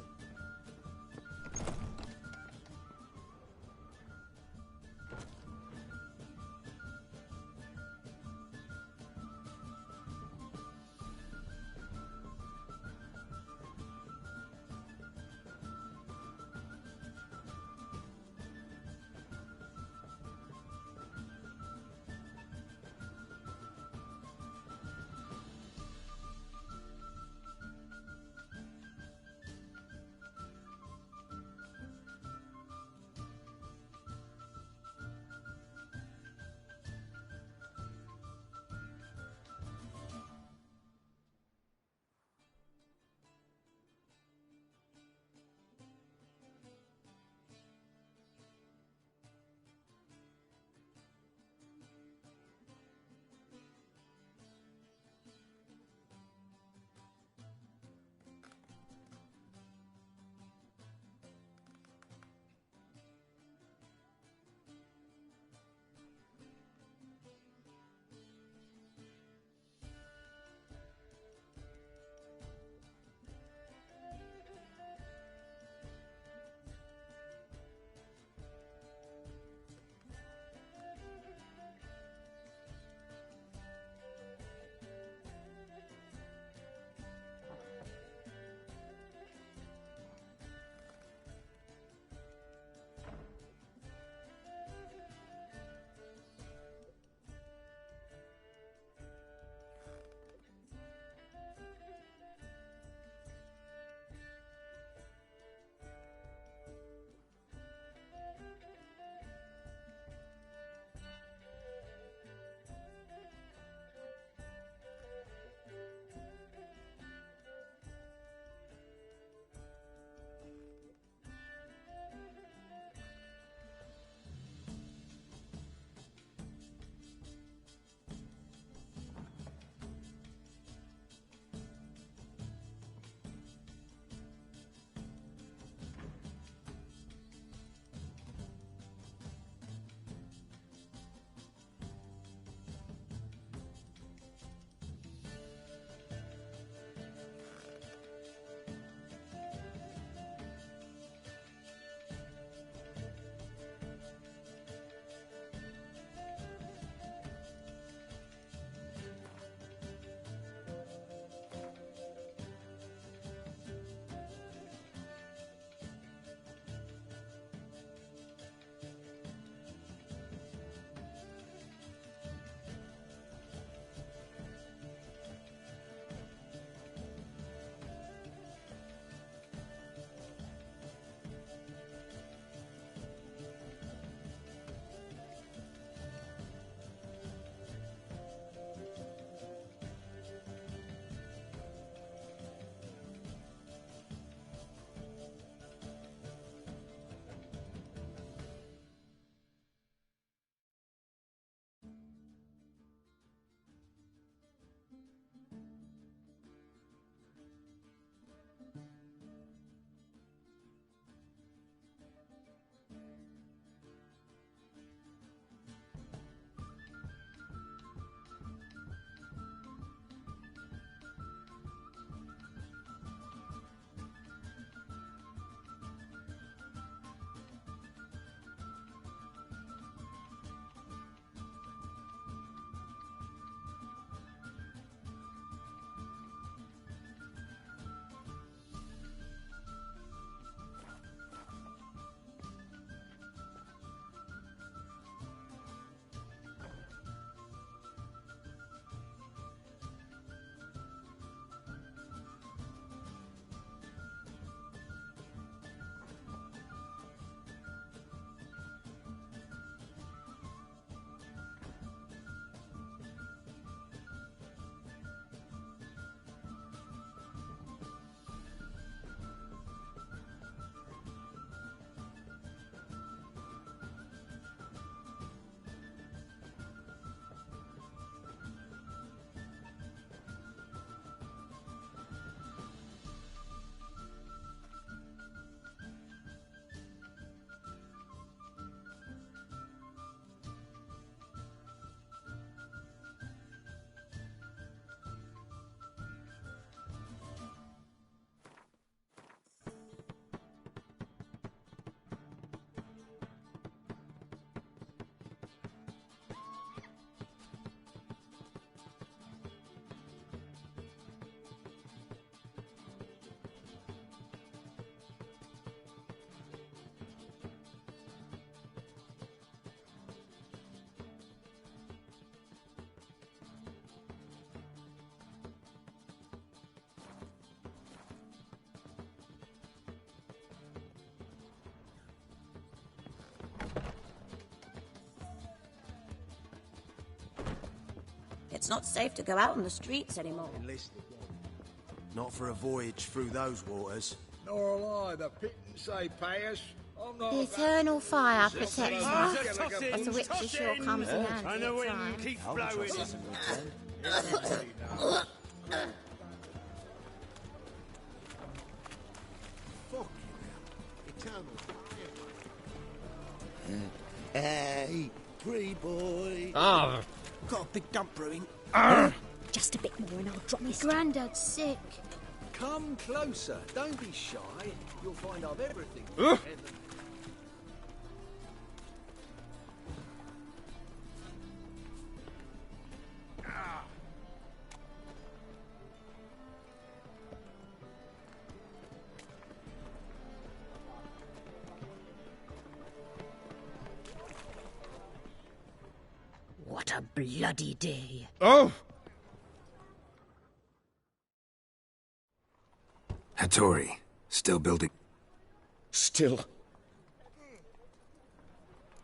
It's not safe to go out on the streets anymore. Not for a voyage through those waters. Nor will I. The pittance they pay us. I'm not The eternal fire protects us, as the witch sure comes in handy I know at when you times. keep blowing. Hey, free boy. Ah. Got a big dump brewing. Just a bit more and I'll drop this. Grandad's sick. Come closer. Don't be shy. You'll find I've everything. What a bloody day. Oh! Hattori, still building. Still.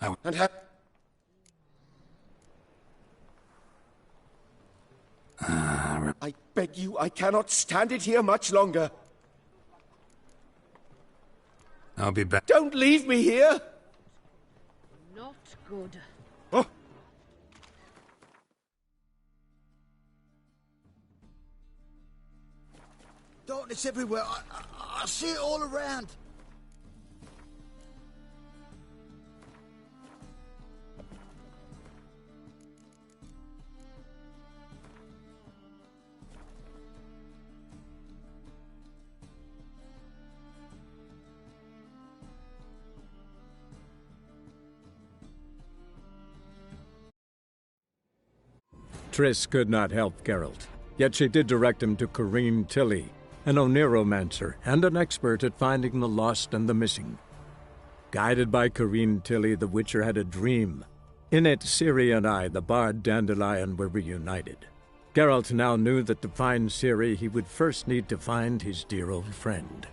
And I beg you, I cannot stand it here much longer. I'll be back. Don't leave me here! Not good. Oh. Darkness everywhere. I see it all around. Triss could not help Geralt, yet she did direct him to Corrine Tilly, an Oneromancer and an expert at finding the lost and the missing. Guided by Corrine Tilly, the Witcher had a dream. In it, Ciri and I, the bard Dandelion, were reunited. Geralt now knew that to find Ciri, he would first need to find his dear old friend.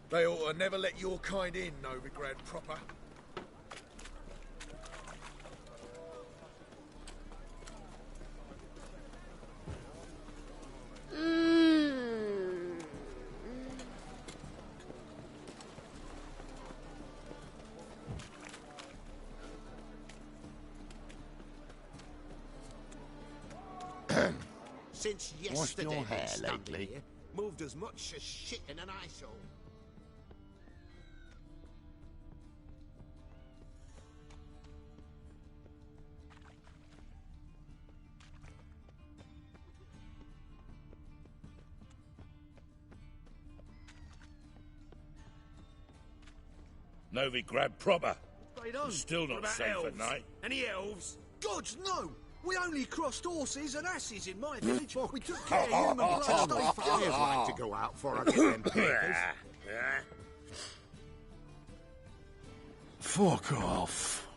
They ought to never let your kind in, Novigrad proper. Since Washed yesterday, your hair they stuck lately? here, moved as much as shit in an eyesore. Novigrad proper. Straight on. Still What not about safe elves? at night. Any elves? Gods, no! We only crossed horses and asses in my village. We took care of human blood. Stay far. I'd like to go out for I get them papers. Fuck off.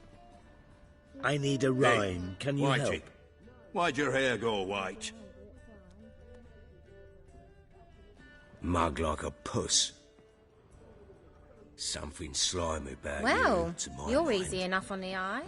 I need a rhyme. Can you Whitey, help? why'd your hair go white? Mug like a puss. Something slimy about Well, you, to my you're mind. easy enough on the eye.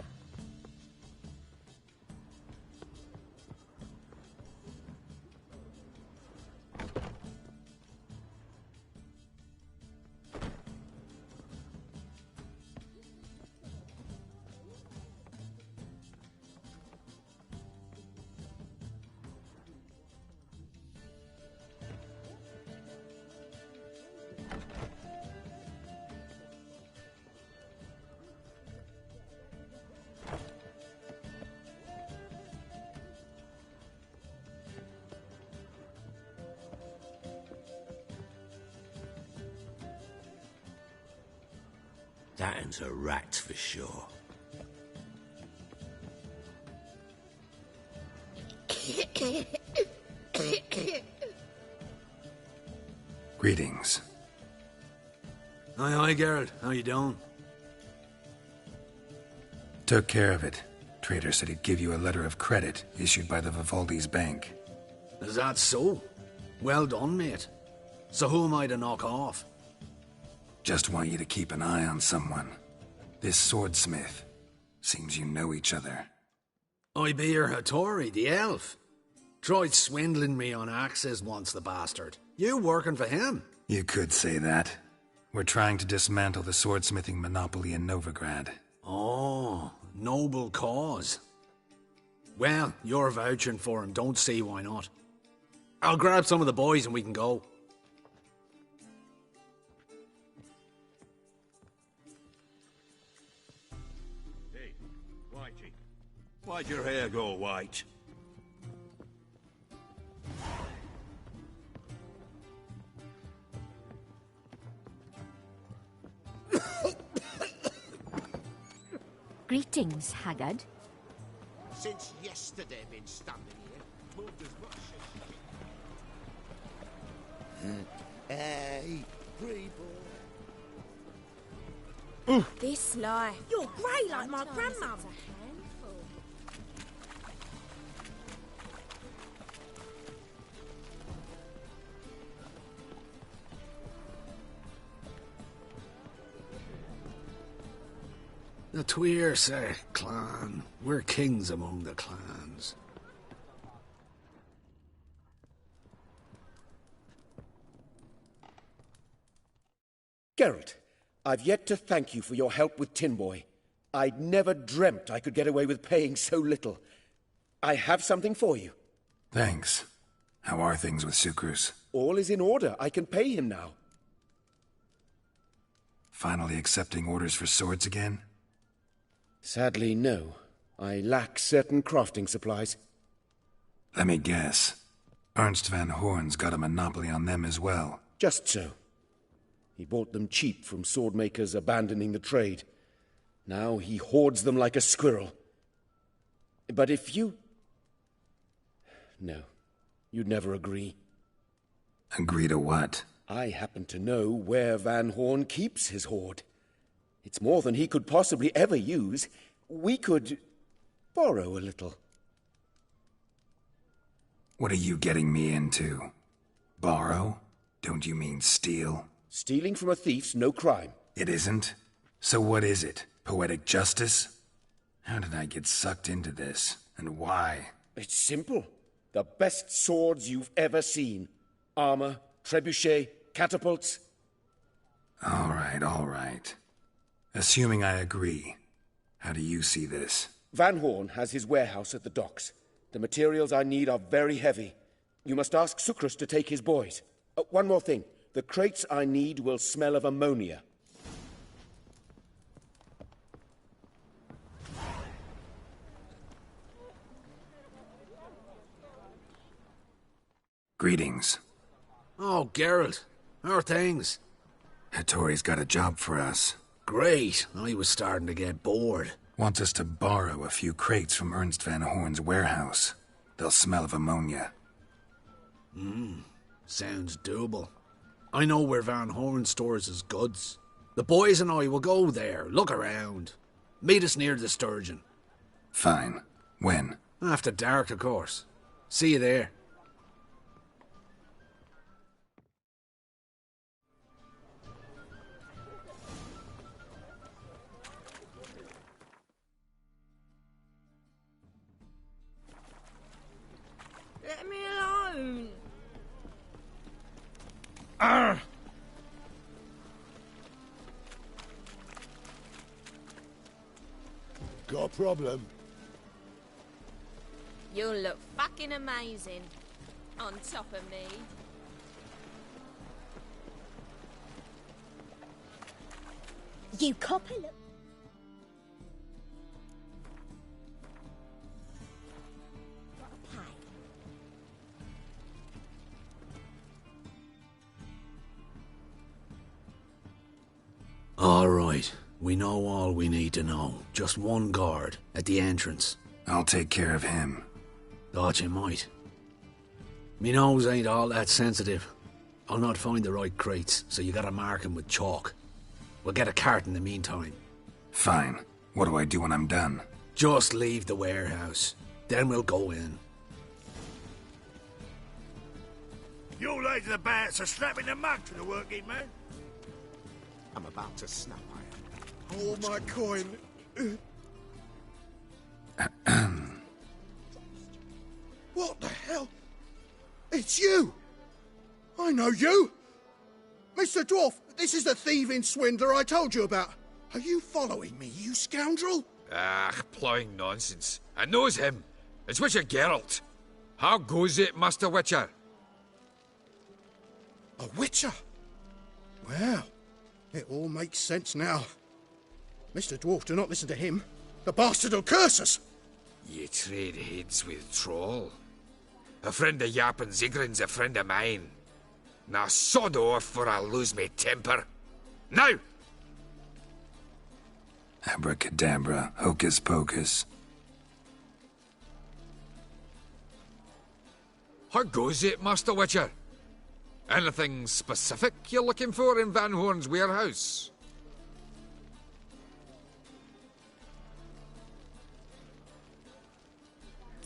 That one's a rat for sure. Greetings. Aye, Geralt. How you doing? Took care of it. Trader said he'd give you a letter of credit issued by the Vivaldi's bank. Is that so? Well done, mate. So who am I to knock off? Just want you to keep an eye on someone. This swordsmith. Seems you know each other. I be your Hattori, the elf. Tried swindling me on axes once, the bastard. You working for him? You could say that. We're trying to dismantle the swordsmithing monopoly in Novigrad. Oh, noble cause. Well, you're vouching for him, don't see why not. I'll grab some of the boys and we can go. Hey, Whitey. Why'd your hair go white? Greetings, Haggard. Since yesterday been standing here, moved as much as... Hey, free boy. This sly. You're grey like my grandmum. The Tweer clan. We're kings among the clans. Geralt, I've yet to thank you for your help with Tin Boy. I'd never dreamt I could get away with paying so little. I have something for you. Thanks. How are things with Sukrus? All is in order. I can pay him now. Finally accepting orders for swords again? Sadly, no. I lack certain crafting supplies. Let me guess. Ernst van Horn's got a monopoly on them as well. Just so. He bought them cheap from swordmakers abandoning the trade. Now he hoards them like a squirrel. But if you... No, you'd never agree. Agree to what? I happen to know where Van Horn keeps his hoard. It's more than he could possibly ever use. We could borrow a little. What are you getting me into? Borrow? Don't you mean steal? Stealing from a thief's no crime. It isn't? So what is it? Poetic justice? How did I get sucked into this? And why? It's simple. The best swords you've ever seen. Armor, trebuchet, catapults. All right. Assuming I agree, how do you see this? Van Horn has his warehouse at the docks. The materials I need are very heavy. You must ask Sukrus to take his boys. One more thing. The crates I need will smell of ammonia. Greetings. Oh, Geralt. How are things? Hattori's got a job for us. Great. I was starting to get bored. Wants us to borrow a few crates from Ernst van Horn's warehouse. They'll smell of ammonia. Sounds doable. I know where Van Horn stores his goods. The boys and I will go there, look around. Meet us near the Sturgeon. Fine. When? After dark, of course. See you there. Let me alone. Arr! Got a problem? You'll look fucking amazing on top of me. You copper look. Got a pie. All right. We know all we need to know. Just one guard at the entrance. I'll take care of him. Thought you might. Me nose ain't all that sensitive. I'll not find the right crates, so you gotta mark 'em with chalk. We'll get a cart in the meantime. Fine. What do I do when I'm done? Just leave the warehouse. Then we'll go in. You lads the bats are snapping the mug to the working man. I'm about to snap iron. Oh, my coin. What the hell? It's you! I know you! Mr. Dwarf, this is the thieving swindler I told you about. Are you following me, you scoundrel? Ah, ploughing nonsense. I knows him. It's Witcher Geralt. How goes it, Master Witcher? A witcher? Well, it all makes sense now. Mr. Dwarf, do not listen to him. The bastard will curse us. Ye trade heads with Troll. A friend of Yap and Zigrin's a friend of mine. Now sod off, for I'll lose me temper. Now! Abracadabra, hocus pocus. How goes it, Master Witcher? Anything specific you're looking for in Van Horn's warehouse?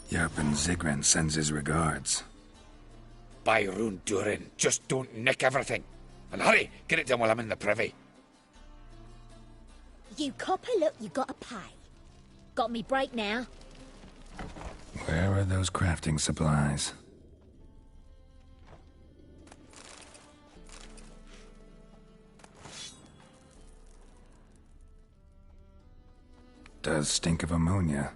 Yarpen Zigrin sends his regards. By Rune Durin, just don't nick everything. And hurry, get it done while I'm in the privy. You copper, look, you gotta pay. Got me break now. Where are those crafting supplies? Does stink of ammonia.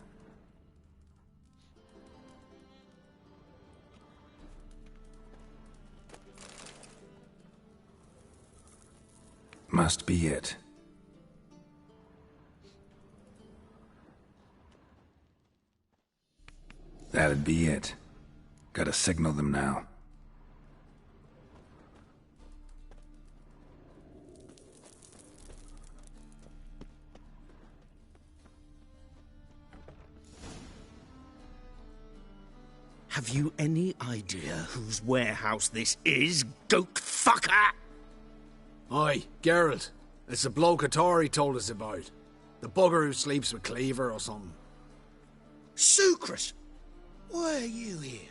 Must be it. That'd be it. Gotta signal them now. Have you any idea whose warehouse this is, goat fucker? Aye, Geralt. It's the bloke Atari told us about. The bugger who sleeps with Cleaver or something. Sucrus! Why are you here?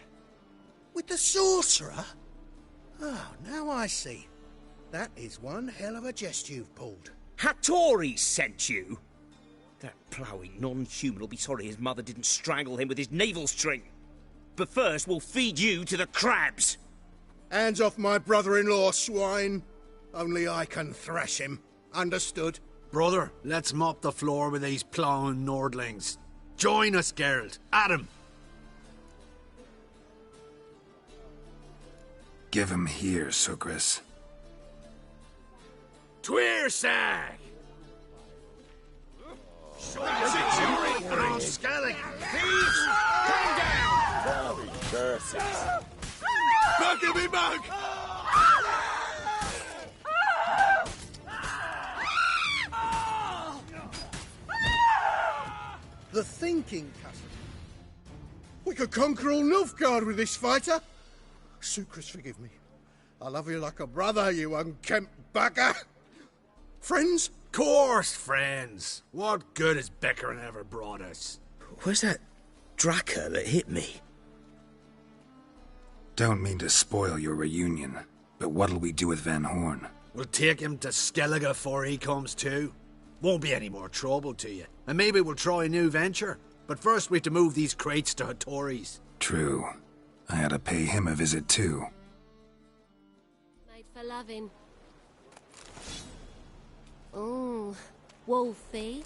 With the sorcerer? Oh, now I see. That is one hell of a jest you've pulled. Hattori sent you? That ploughing non-human will be sorry his mother didn't strangle him with his navel string. But first, we'll feed you to the crabs. Hands off my brother-in-law, swine. Only I can thrash him. Understood? Brother, let's mop the floor with these ploughing Nordlings. Join us, Geralt. At him. Give him here, Sucrus. Tweersag! Skellig! Thieves! Come down! Very curses. Back at me, back! The thinking cousin. We could conquer all Nilfgaard with this fighter. Sucrus, forgive me. I love you like a brother, you unkempt bugger. Friends? Course, friends. What good has Beckerin ever brought us? Where's that Draka that hit me? Don't mean to spoil your reunion, but what'll we do with Van Horn? We'll take him to Skellige before he comes to. Won't be any more trouble to you. And maybe we'll try a new venture. But first we have to move these crates to Hattori's. True. I had to pay him a visit too. Made for loving. Ooh, Wolfie.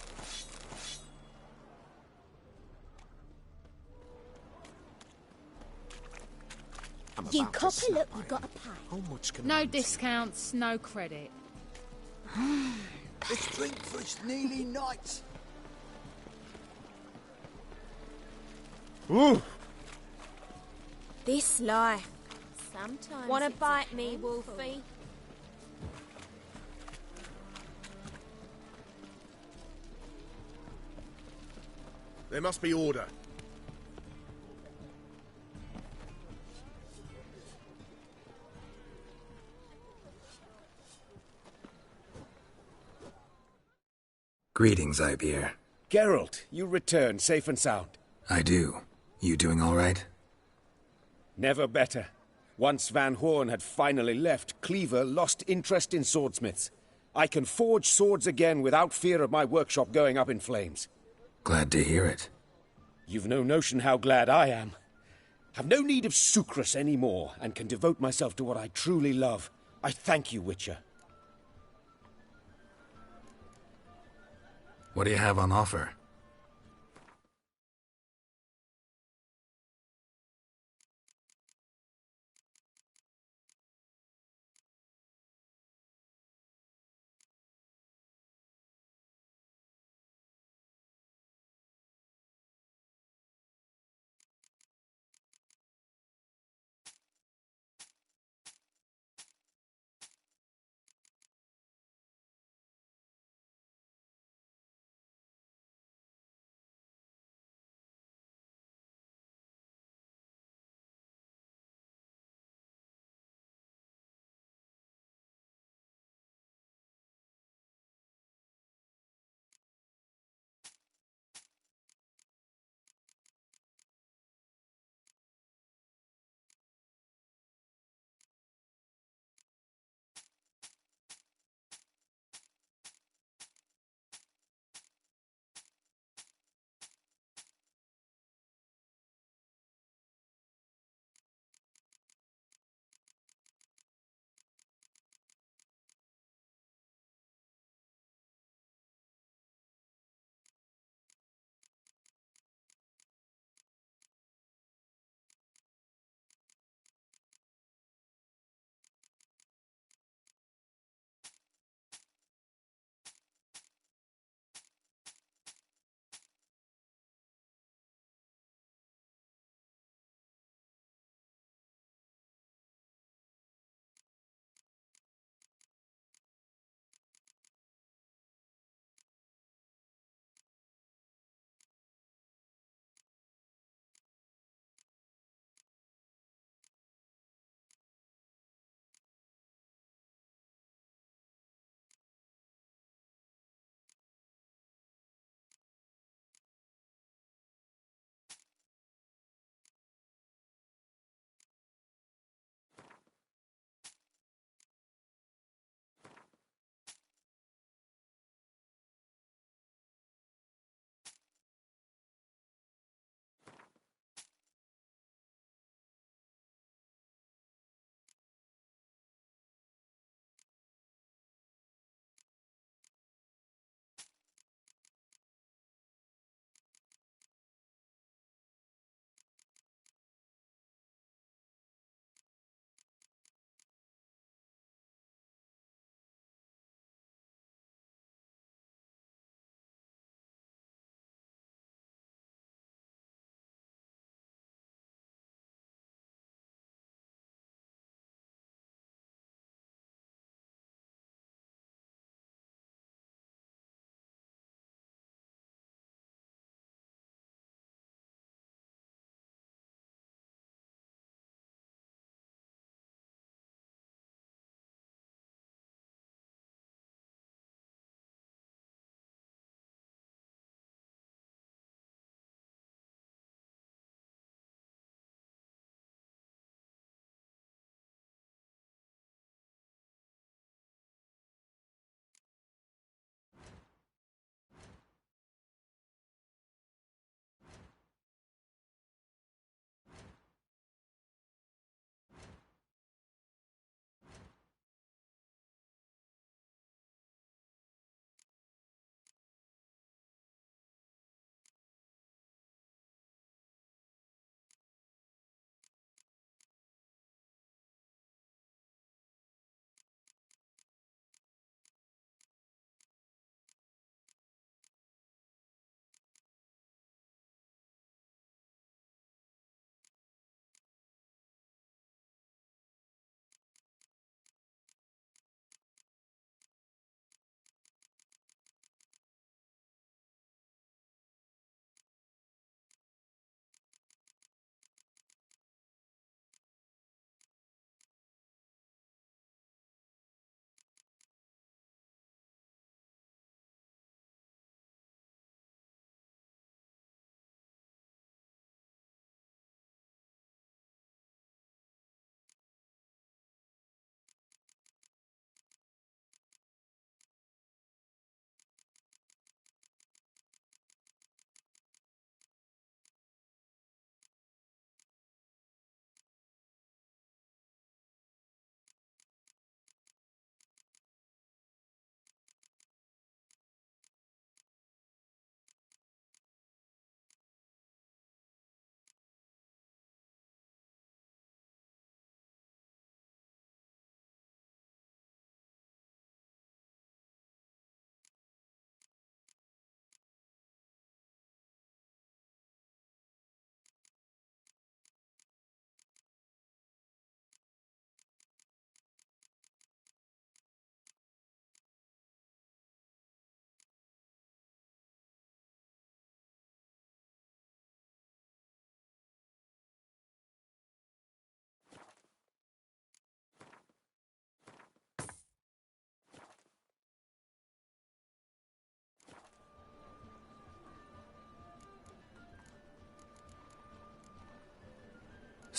You copper, look, you gotta pay. How much can No discounts, no credit. Let's drink for it's nearly night. Ooh. This life. Sometimes. Wanna it's bite a me, handful. Wolfie? There must be order. Greetings, Ibeer. Geralt, you return safe and sound. I do. You doing all right? Never better. Once Van Horn had finally left, Cleaver lost interest in swordsmiths. I can forge swords again without fear of my workshop going up in flames. Glad to hear it. You've no notion how glad I am. Have no need of Sucrus anymore, and can devote myself to what I truly love. I thank you, Witcher. What do you have on offer?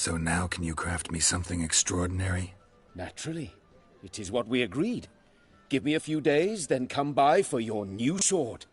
So now can you craft me something extraordinary? Naturally. It is what we agreed. Give me a few days, then come by for your new sword.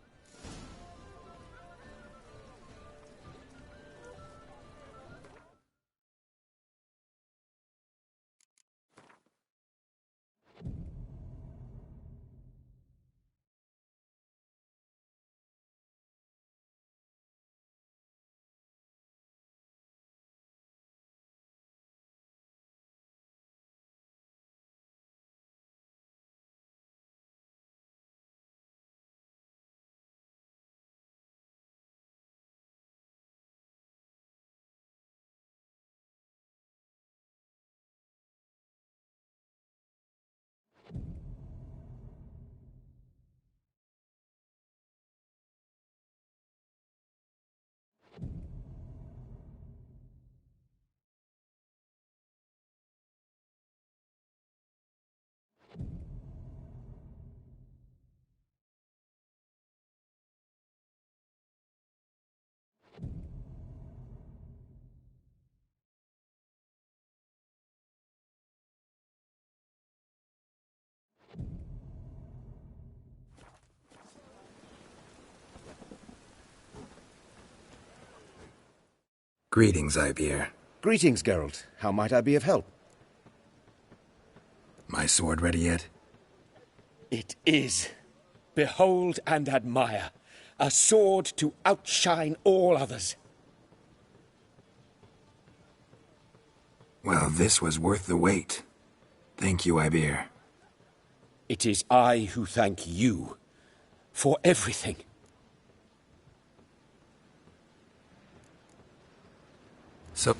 Greetings, Ibeer. Greetings, Geralt. How might I be of help? My sword ready yet? It is. Behold and admire. A sword to outshine all others. Well, this was worth the wait. Thank you, Ibeer. It is I who thank you for everything. So...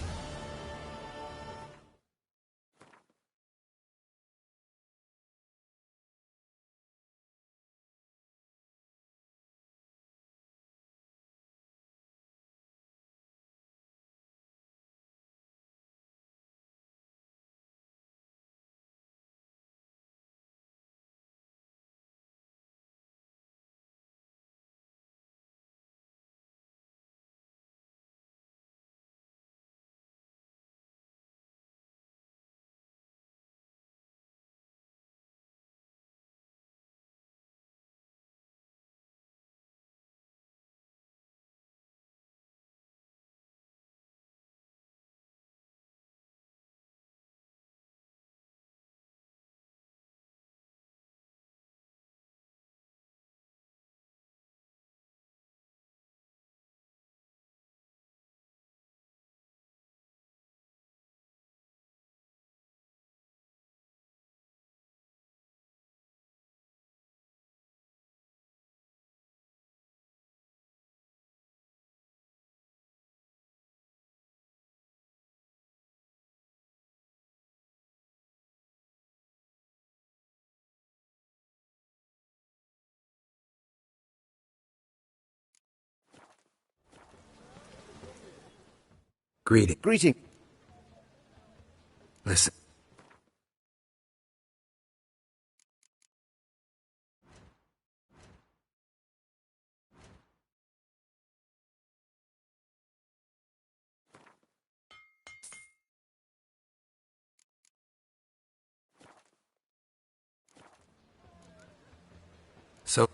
Greeting. Listen. So...